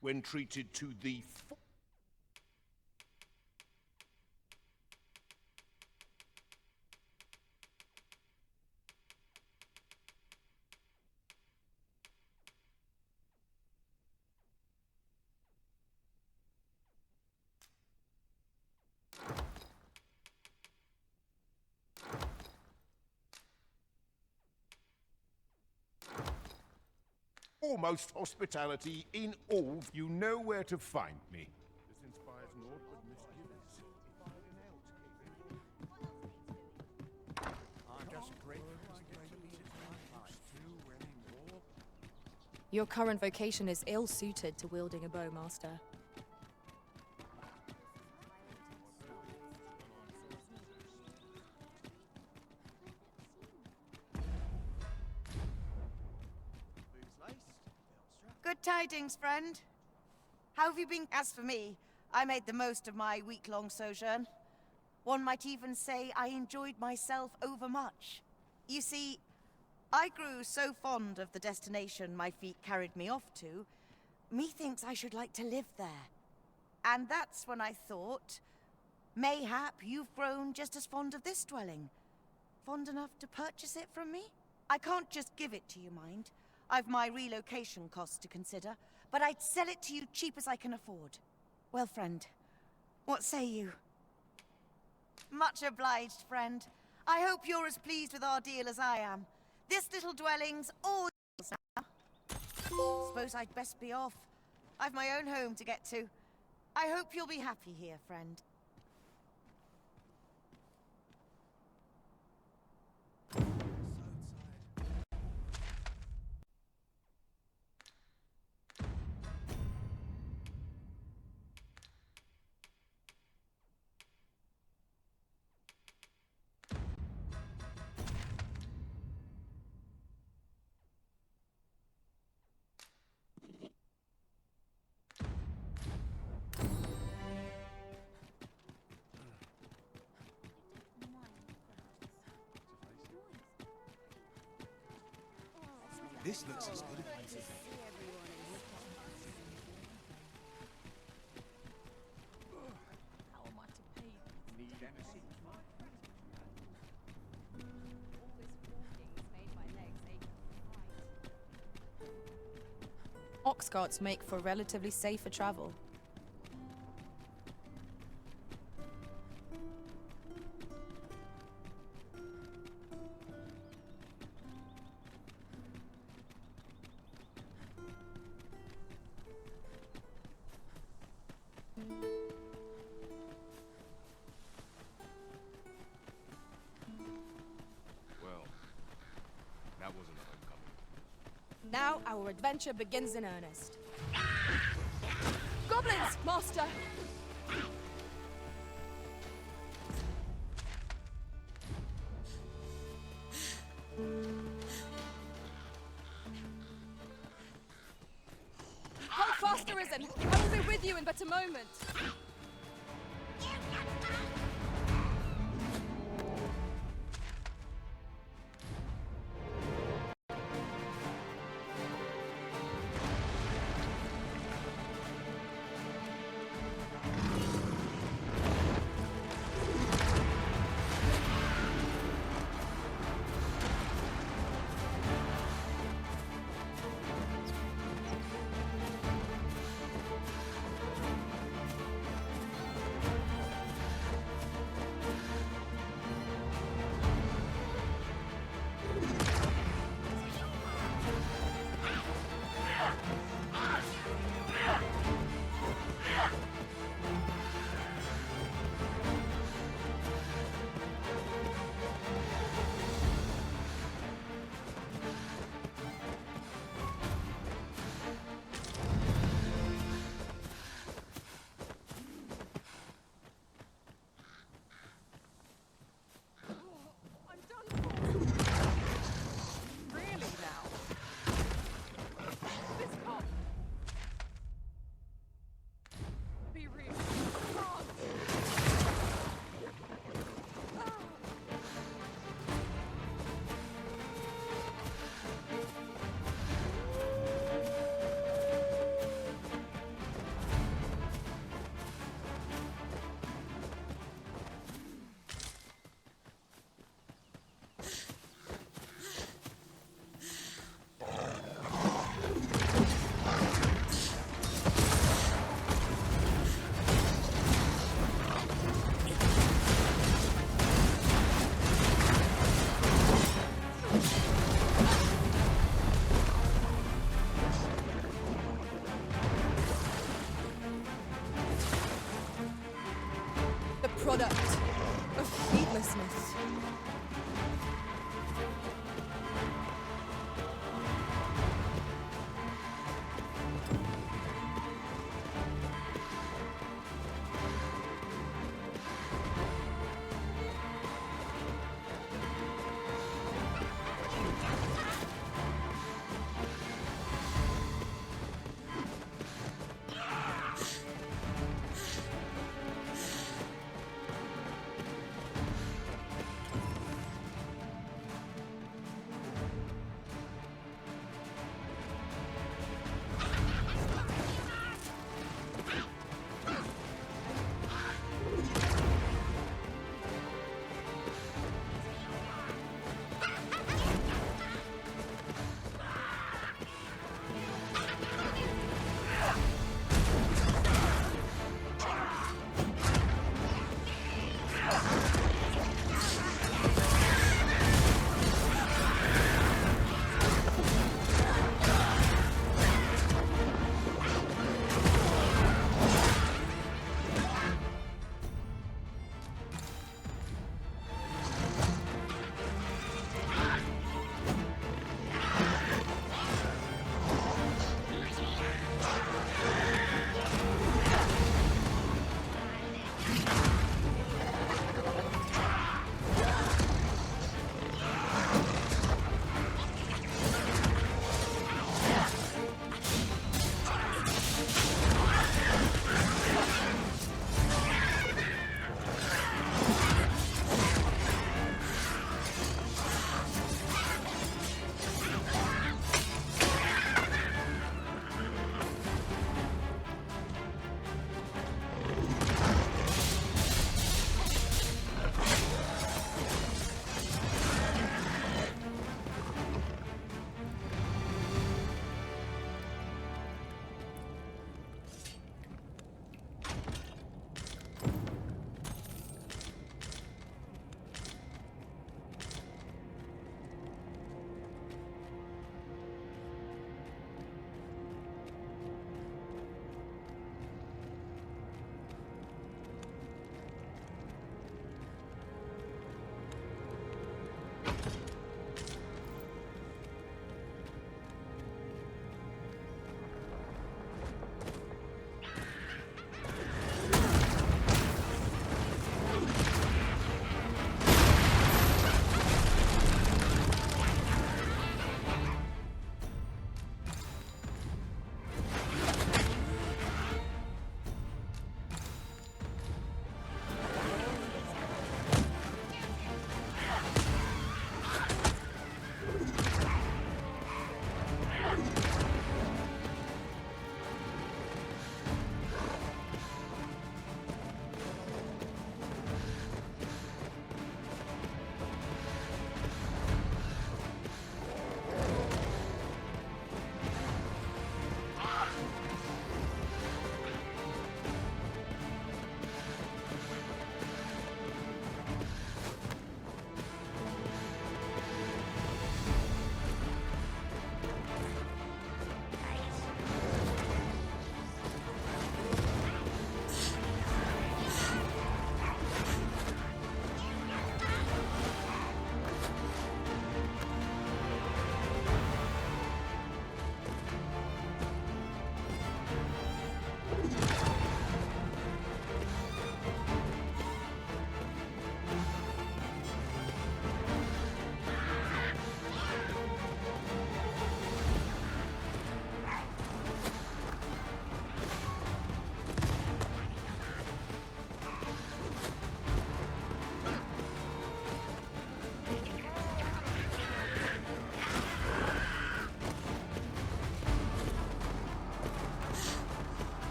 When treated to the foremost hospitality in all, you know where to find me. This inspires naught but misgivings. I'm just grateful to get to meet anymore. Your current vocation is ill-suited to wielding a bow, Master. Good tidings, friend. How have you been? As for me, I made the most of my week-long sojourn. One might even say I enjoyed myself overmuch. You see, I grew so fond of the destination my feet carried me off to, methinks I should like to live there. And that's when I thought, mayhap you've grown just as fond of this dwelling. Fond enough to purchase it from me? I can't just give it to you, mind. I've my relocation costs to consider, but I'd sell it to you cheap as I can afford. Well, friend, what say you? Much obliged, friend. I hope you're as pleased with our deal as I am. This little dwelling's all yours now. Suppose I'd best be off. I've my own home to get to. I hope you'll be happy here, friend. This looks as good a place as ever. How am I to pay? Need anything? All this walking's made my legs ache. Ox carts make for relatively safer travel. Well, that wasn't a homecoming. Now our adventure begins in earnest. Goblins, Master! Hold fast, Arisen! I will be with you in but a moment! product of heedlessness.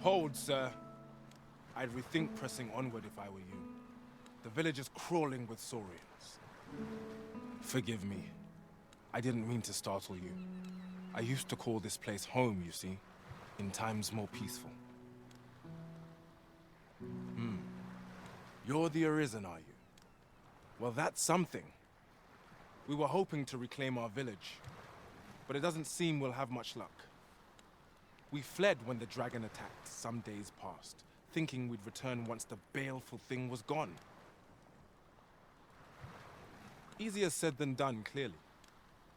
Hold, sir. I'd rethink pressing onward if I were you. The village is crawling with saurians. Forgive me. I didn't mean to startle you. I used to call this place home, you see, in times more peaceful. You're the Arisen, are you? Well, that's something. We were hoping to reclaim our village, but it doesn't seem we'll have much luck. We fled when the dragon attacked some days past, thinking we'd return once the baleful thing was gone. Easier said than done, clearly.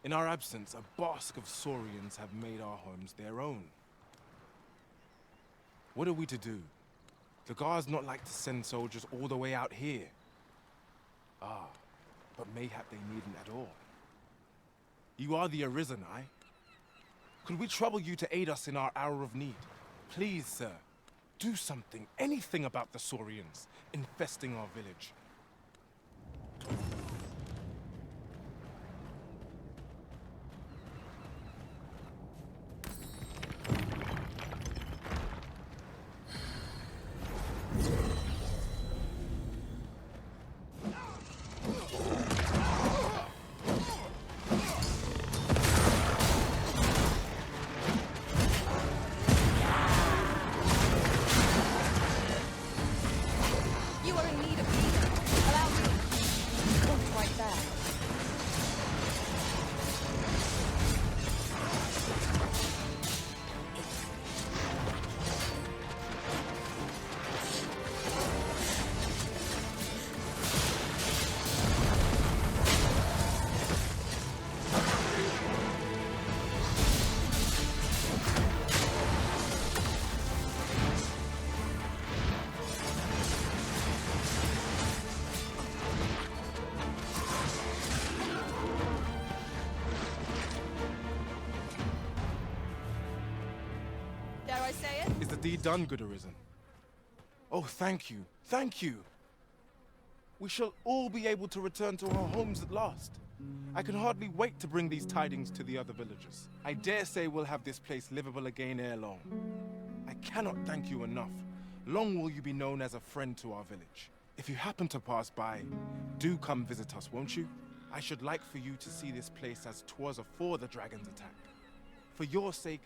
In our absence, a bask of saurians have made our homes their own. What are we to do? The guards not like to send soldiers all the way out here. Ah, but mayhap they needn't at all. You are the Arisen, aye? Could we trouble you to aid us in our hour of need? Please, sir, do something, anything about the saurians infesting our village. Is the deed done, good Arisen? Oh, thank you, thank you. We shall all be able to return to our homes at last. I can hardly wait to bring these tidings to the other villagers. I dare say we'll have this place livable again ere long. I cannot thank you enough. Long will you be known as a friend to our village. If you happen to pass by, do come visit us, won't you? I should like for you to see this place as 'twas afore the dragon's attack. For your sake,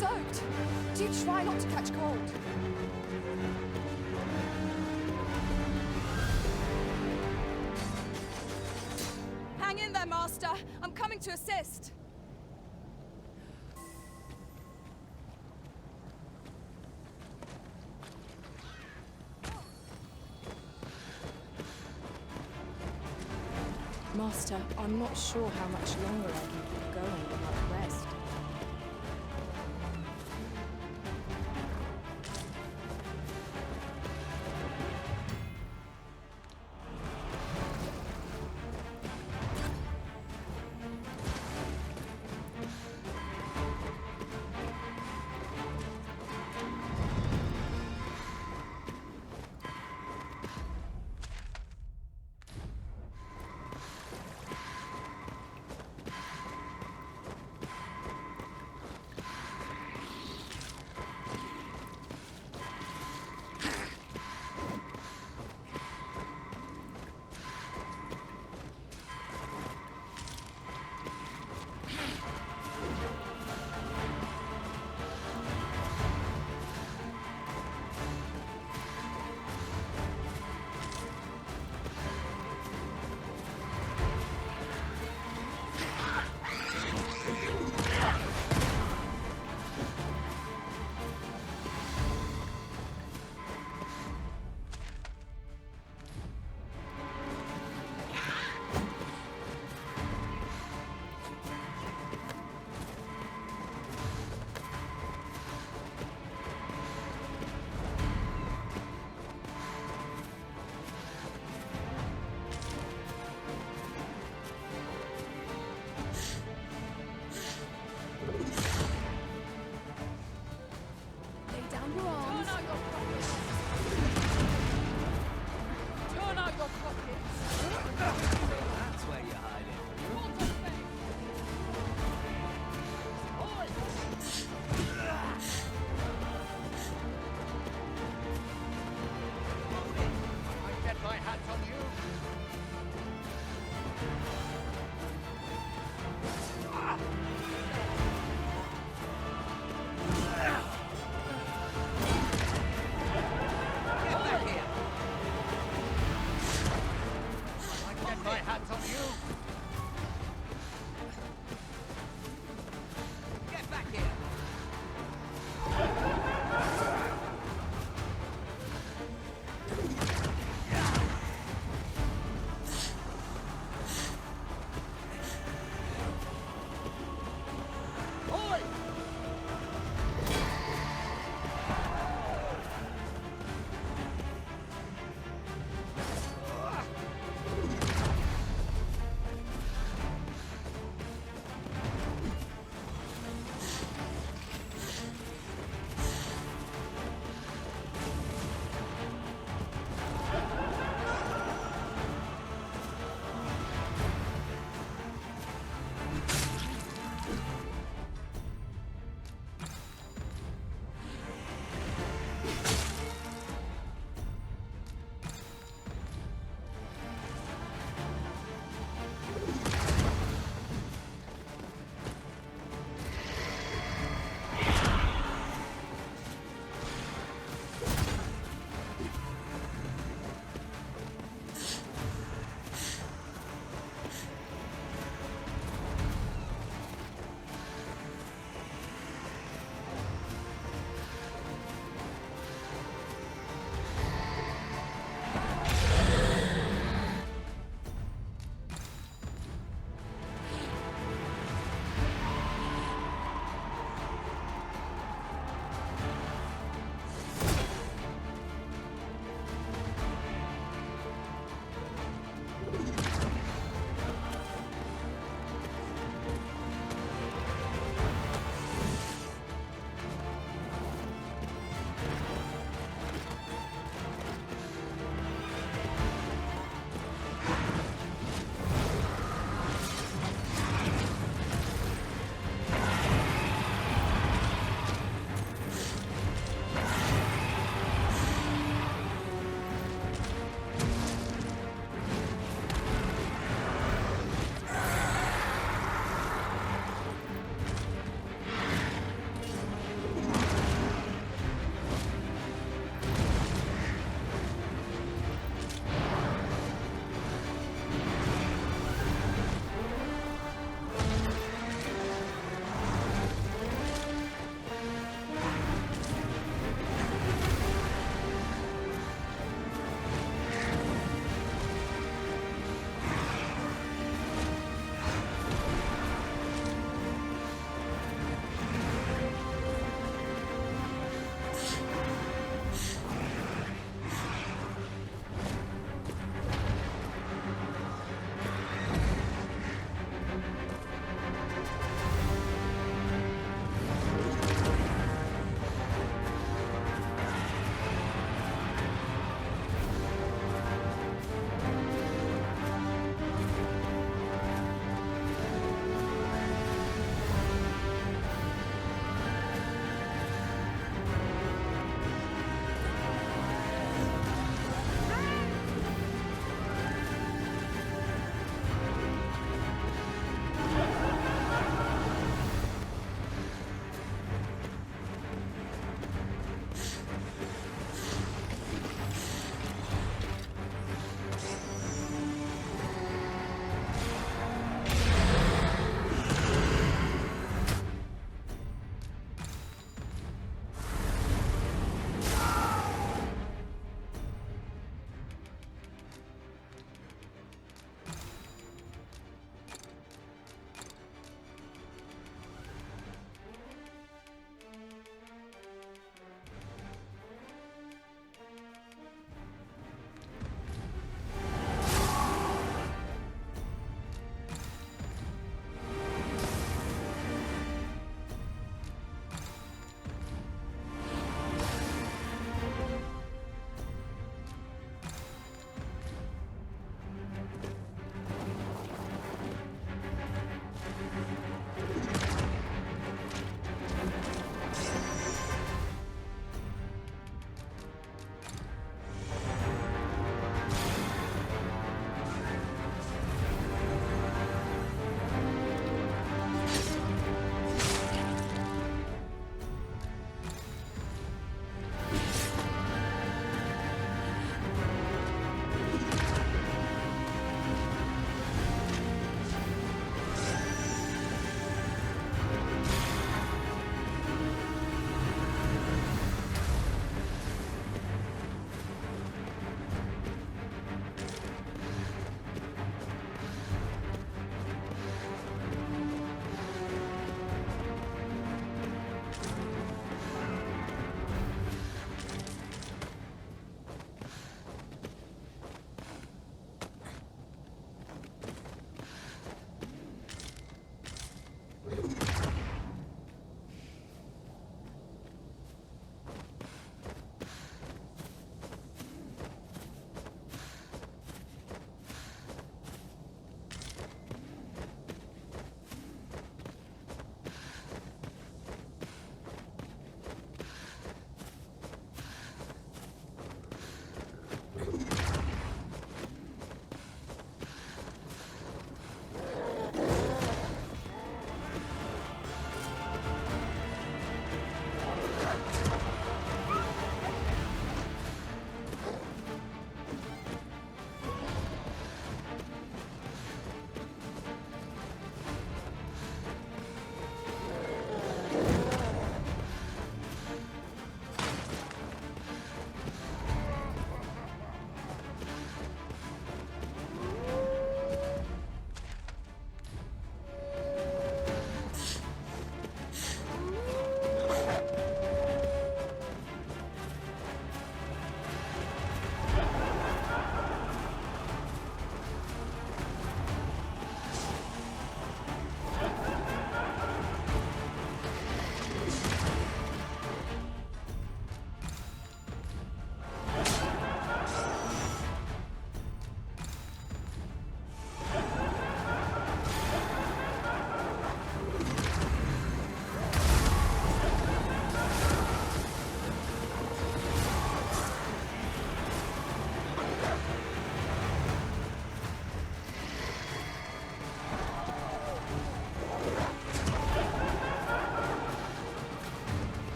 soaked. Do try not to catch cold. Hang in there, Master. I'm coming to assist. Master, I'm not sure how much longer I can keep going without rest.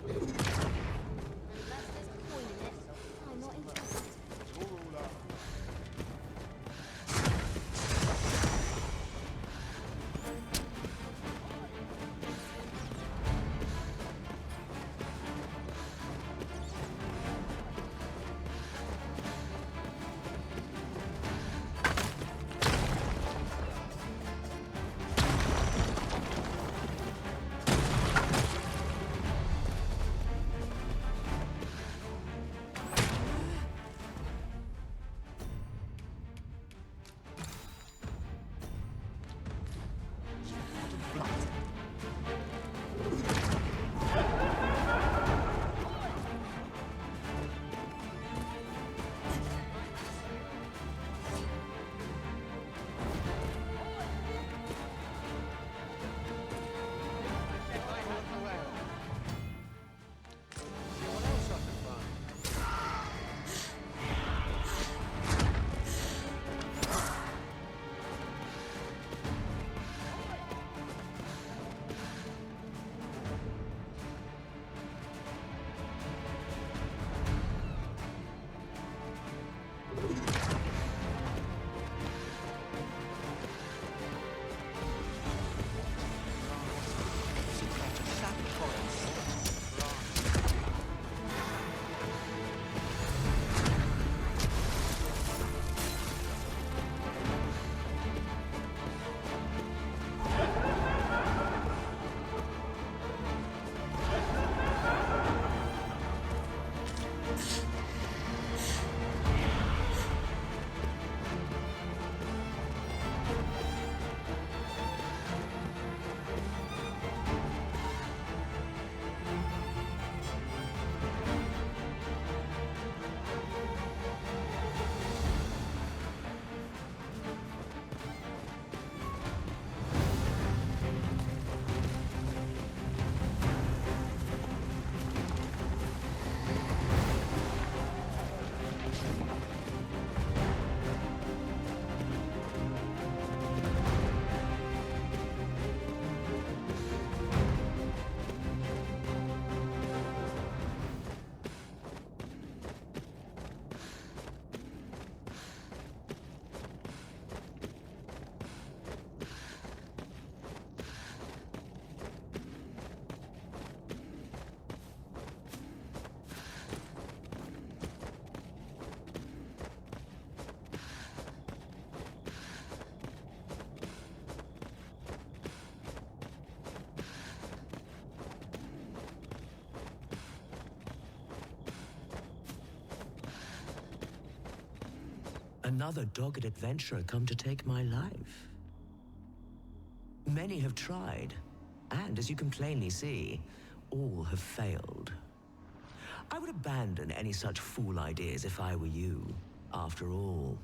Unless there's a point in it, I'm not interested. Another dogged adventurer come to take my life. Many have tried, and as you can plainly see, all have failed. I would abandon any such fool ideas if I were you. After all,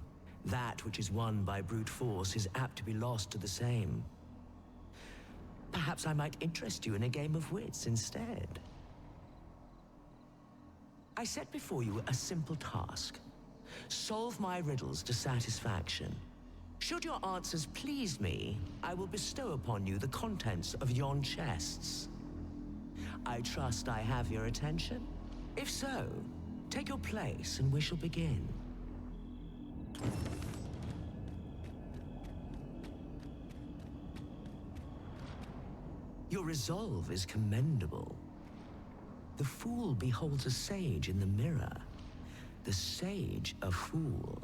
that which is won by brute force is apt to be lost to the same. Perhaps I might interest you in a game of wits instead. I set before you a simple task. Solve my riddles to satisfaction. Should your answers please me, I will bestow upon you the contents of yon chests. I trust I have your attention? If so, take your place and we shall begin. Your resolve is commendable. The fool beholds a sage in the mirror. The sage a fool.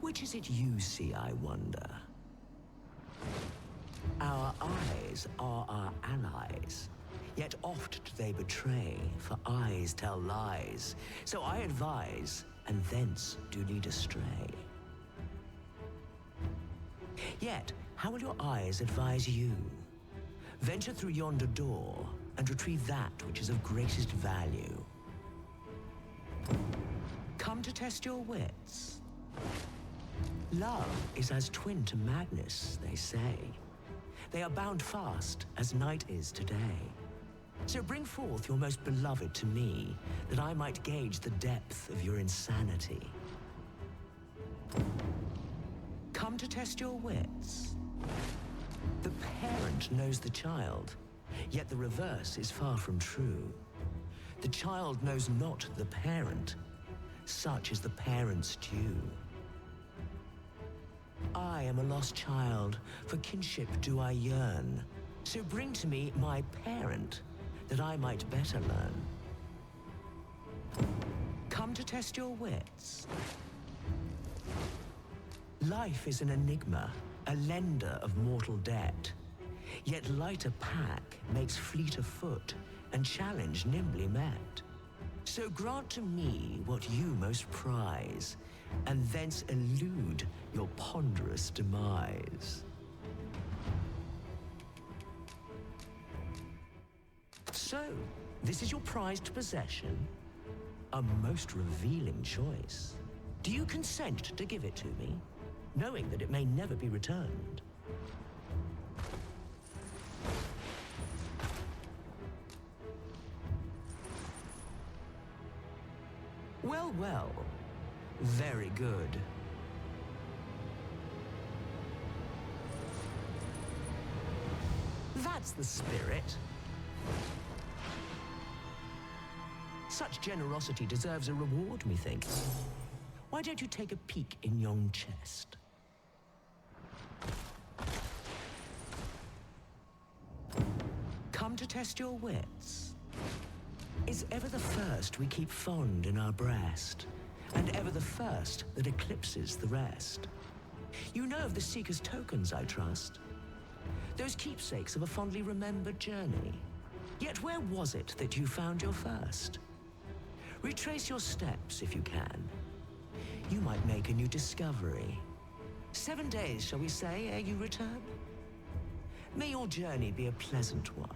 Which is it you see, I wonder? Our eyes are our allies, yet oft do they betray, for eyes tell lies. So I advise, and thence do lead astray. Yet, how will your eyes advise you? Venture through yonder door, and retrieve that which is of greatest value. Come to test your wits. Love is as twin to madness, they say. They are bound fast, as night is today. So bring forth your most beloved to me, that I might gauge the depth of your insanity. Come to test your wits. The parent knows the child, yet the reverse is far from true. The child knows not the parent. Such is the parent's due. I am a lost child, for kinship do I yearn. So bring to me my parent, that I might better learn. Come to test your wits. Life is an enigma, a lender of mortal debt. Yet lighter pack makes fleeter foot, and challenge nimbly met. So grant to me what you most prize, and thence elude your ponderous demise. So, this is your prized possession? A most revealing choice. Do you consent to give it to me, knowing that it may never be returned? Well, well. Very good. That's the spirit. Such generosity deserves a reward, methinks. Why don't you take a peek in yon chest? Come to test your wits. Is ever the first we keep fond in our breast, and ever the first that eclipses the rest? You know of the Seeker's tokens, I trust. Those keepsakes of a fondly remembered journey. Yet where was it that you found your first? Retrace your steps if you can. You might make a new discovery. 7 days, shall we say, ere you return? May your journey be a pleasant one.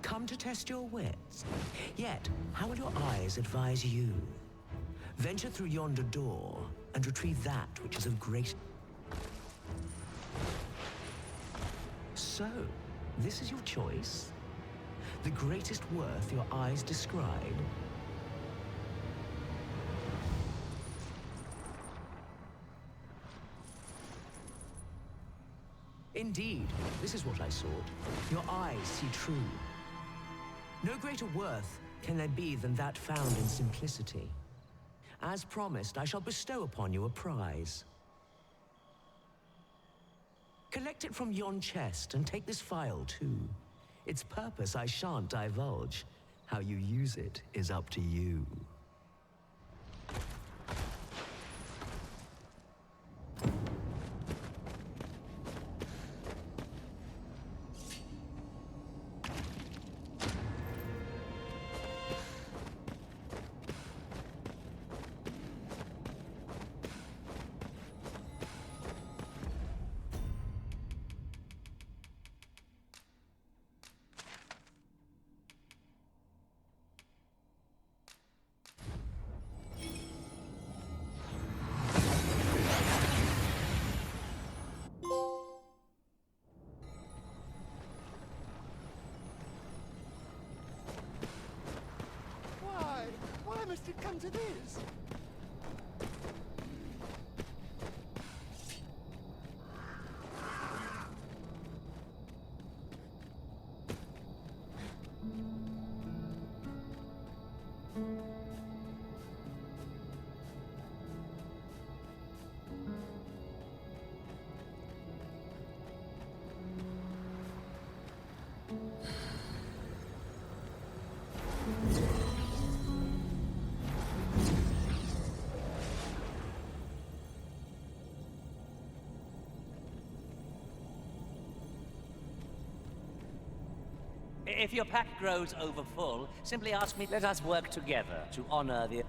Come to test your wits. Yet, how will your eyes advise you? Venture through yonder door, and retrieve that which is of great... So, this is your choice? The greatest worth your eyes descried? Indeed, this is what I sought. Your eyes see true. No greater worth can there be than that found in simplicity. As promised, I shall bestow upon you a prize. Collect it from yon chest and take this file too. Its purpose I shan't divulge. How you use it is up to you. Why must it come to this? If your pack grows overfull, simply ask me. Let us work together to honor the...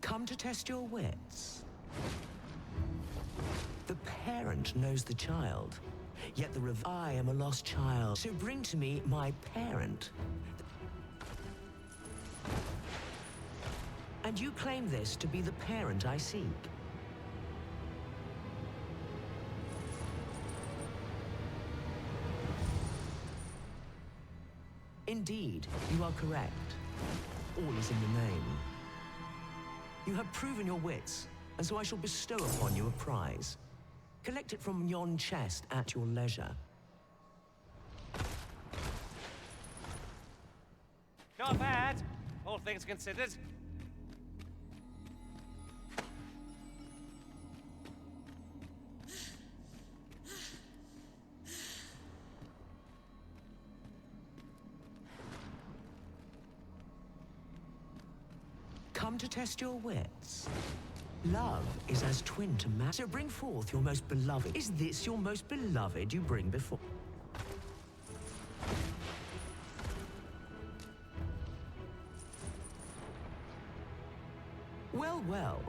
Come to test your wits. The parent knows the child, yet I am a lost child. So bring to me my parent. And you claim this to be the parent I seek. Indeed, you are correct. All is in the name. You have proven your wits, and so I shall bestow upon you a prize. Collect it from yon chest at your leisure. Not bad, all things considered. Come to test your wits. Love is as twin to man. So bring forth your most beloved. Is this your most beloved you bring before? Well, well.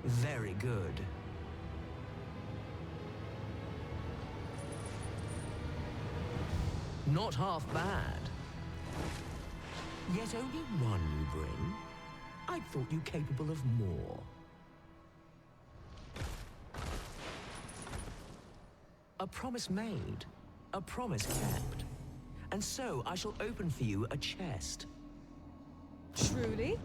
Very good. Not half bad. Yet only one you bring? I thought you capable of more. A promise made, a promise kept. And so I shall open for you a chest. Truly?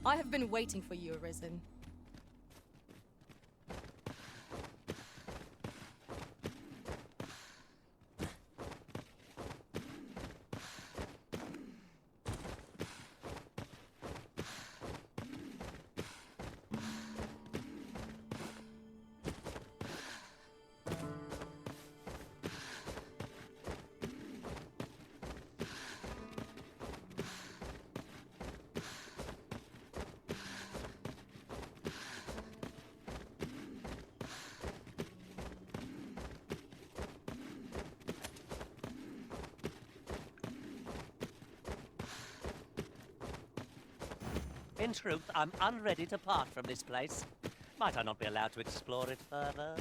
I have been waiting for you, Arisen. In truth, I'm unready to part from this place. Might I not be allowed to explore it further?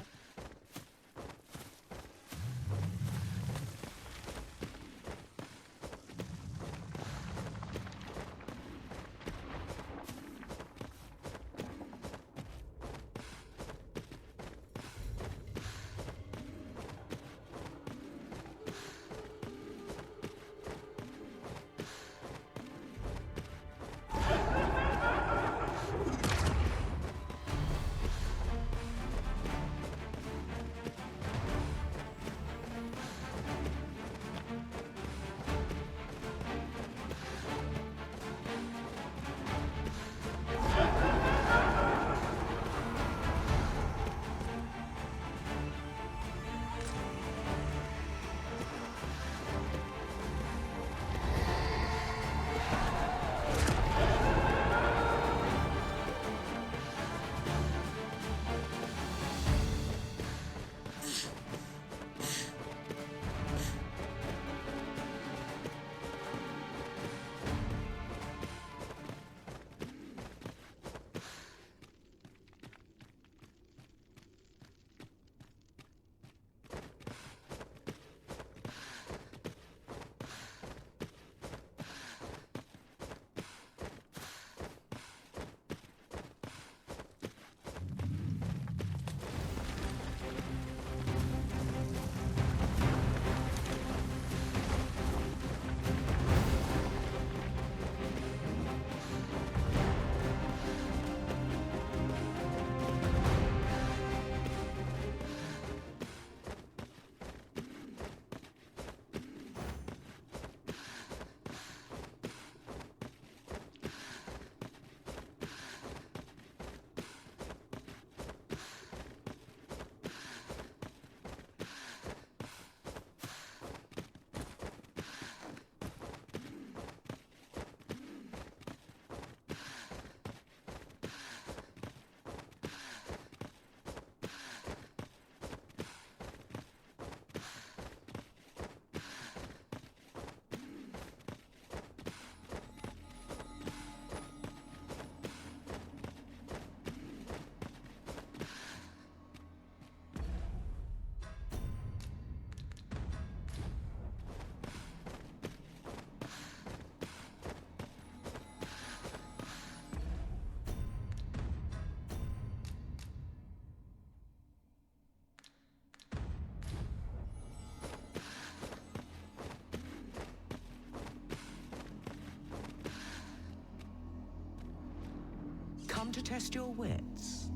Come to test your wits.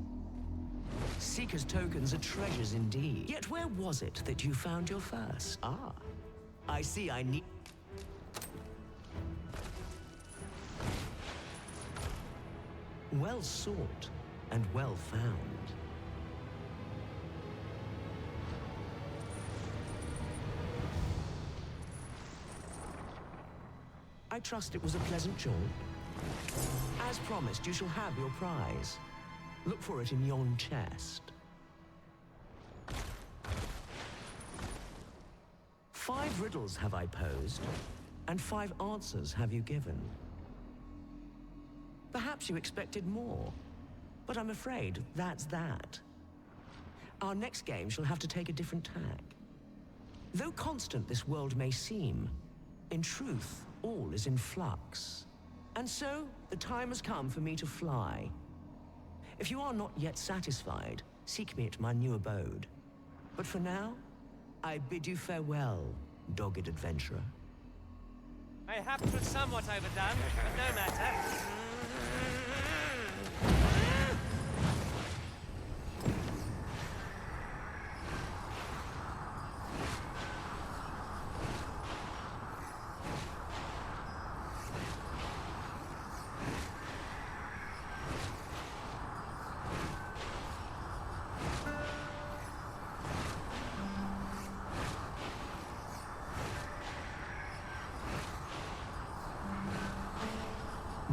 Seeker's tokens are treasures indeed. Yet where was it that you found your first? Ah, I see I need... Well sought and well found. I trust it was a pleasant jaunt. As promised, you shall have your prize. Look for it in yon chest. 5 riddles have I posed, and 5 answers have you given. Perhaps you expected more, but I'm afraid that's that. Our next game shall have to take a different tack. Though constant this world may seem, in truth, all is in flux. And so, the time has come for me to fly. If you are not yet satisfied, seek me at my new abode. But for now, I bid you farewell, dogged adventurer. Mayhaps it was somewhat overdone, but no matter.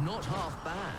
Not half bad.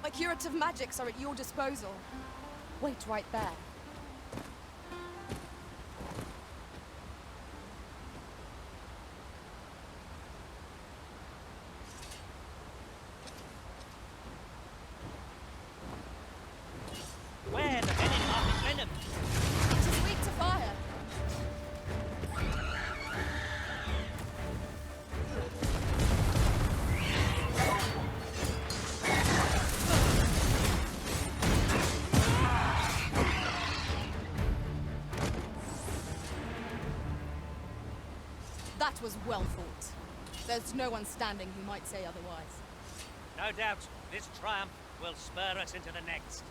My curative magics are at your disposal. Wait right there. Where the venom of his venom? It is weak to fire. That was well fought. There's no one standing who might say otherwise. No doubt, this triumph will spur us into the next.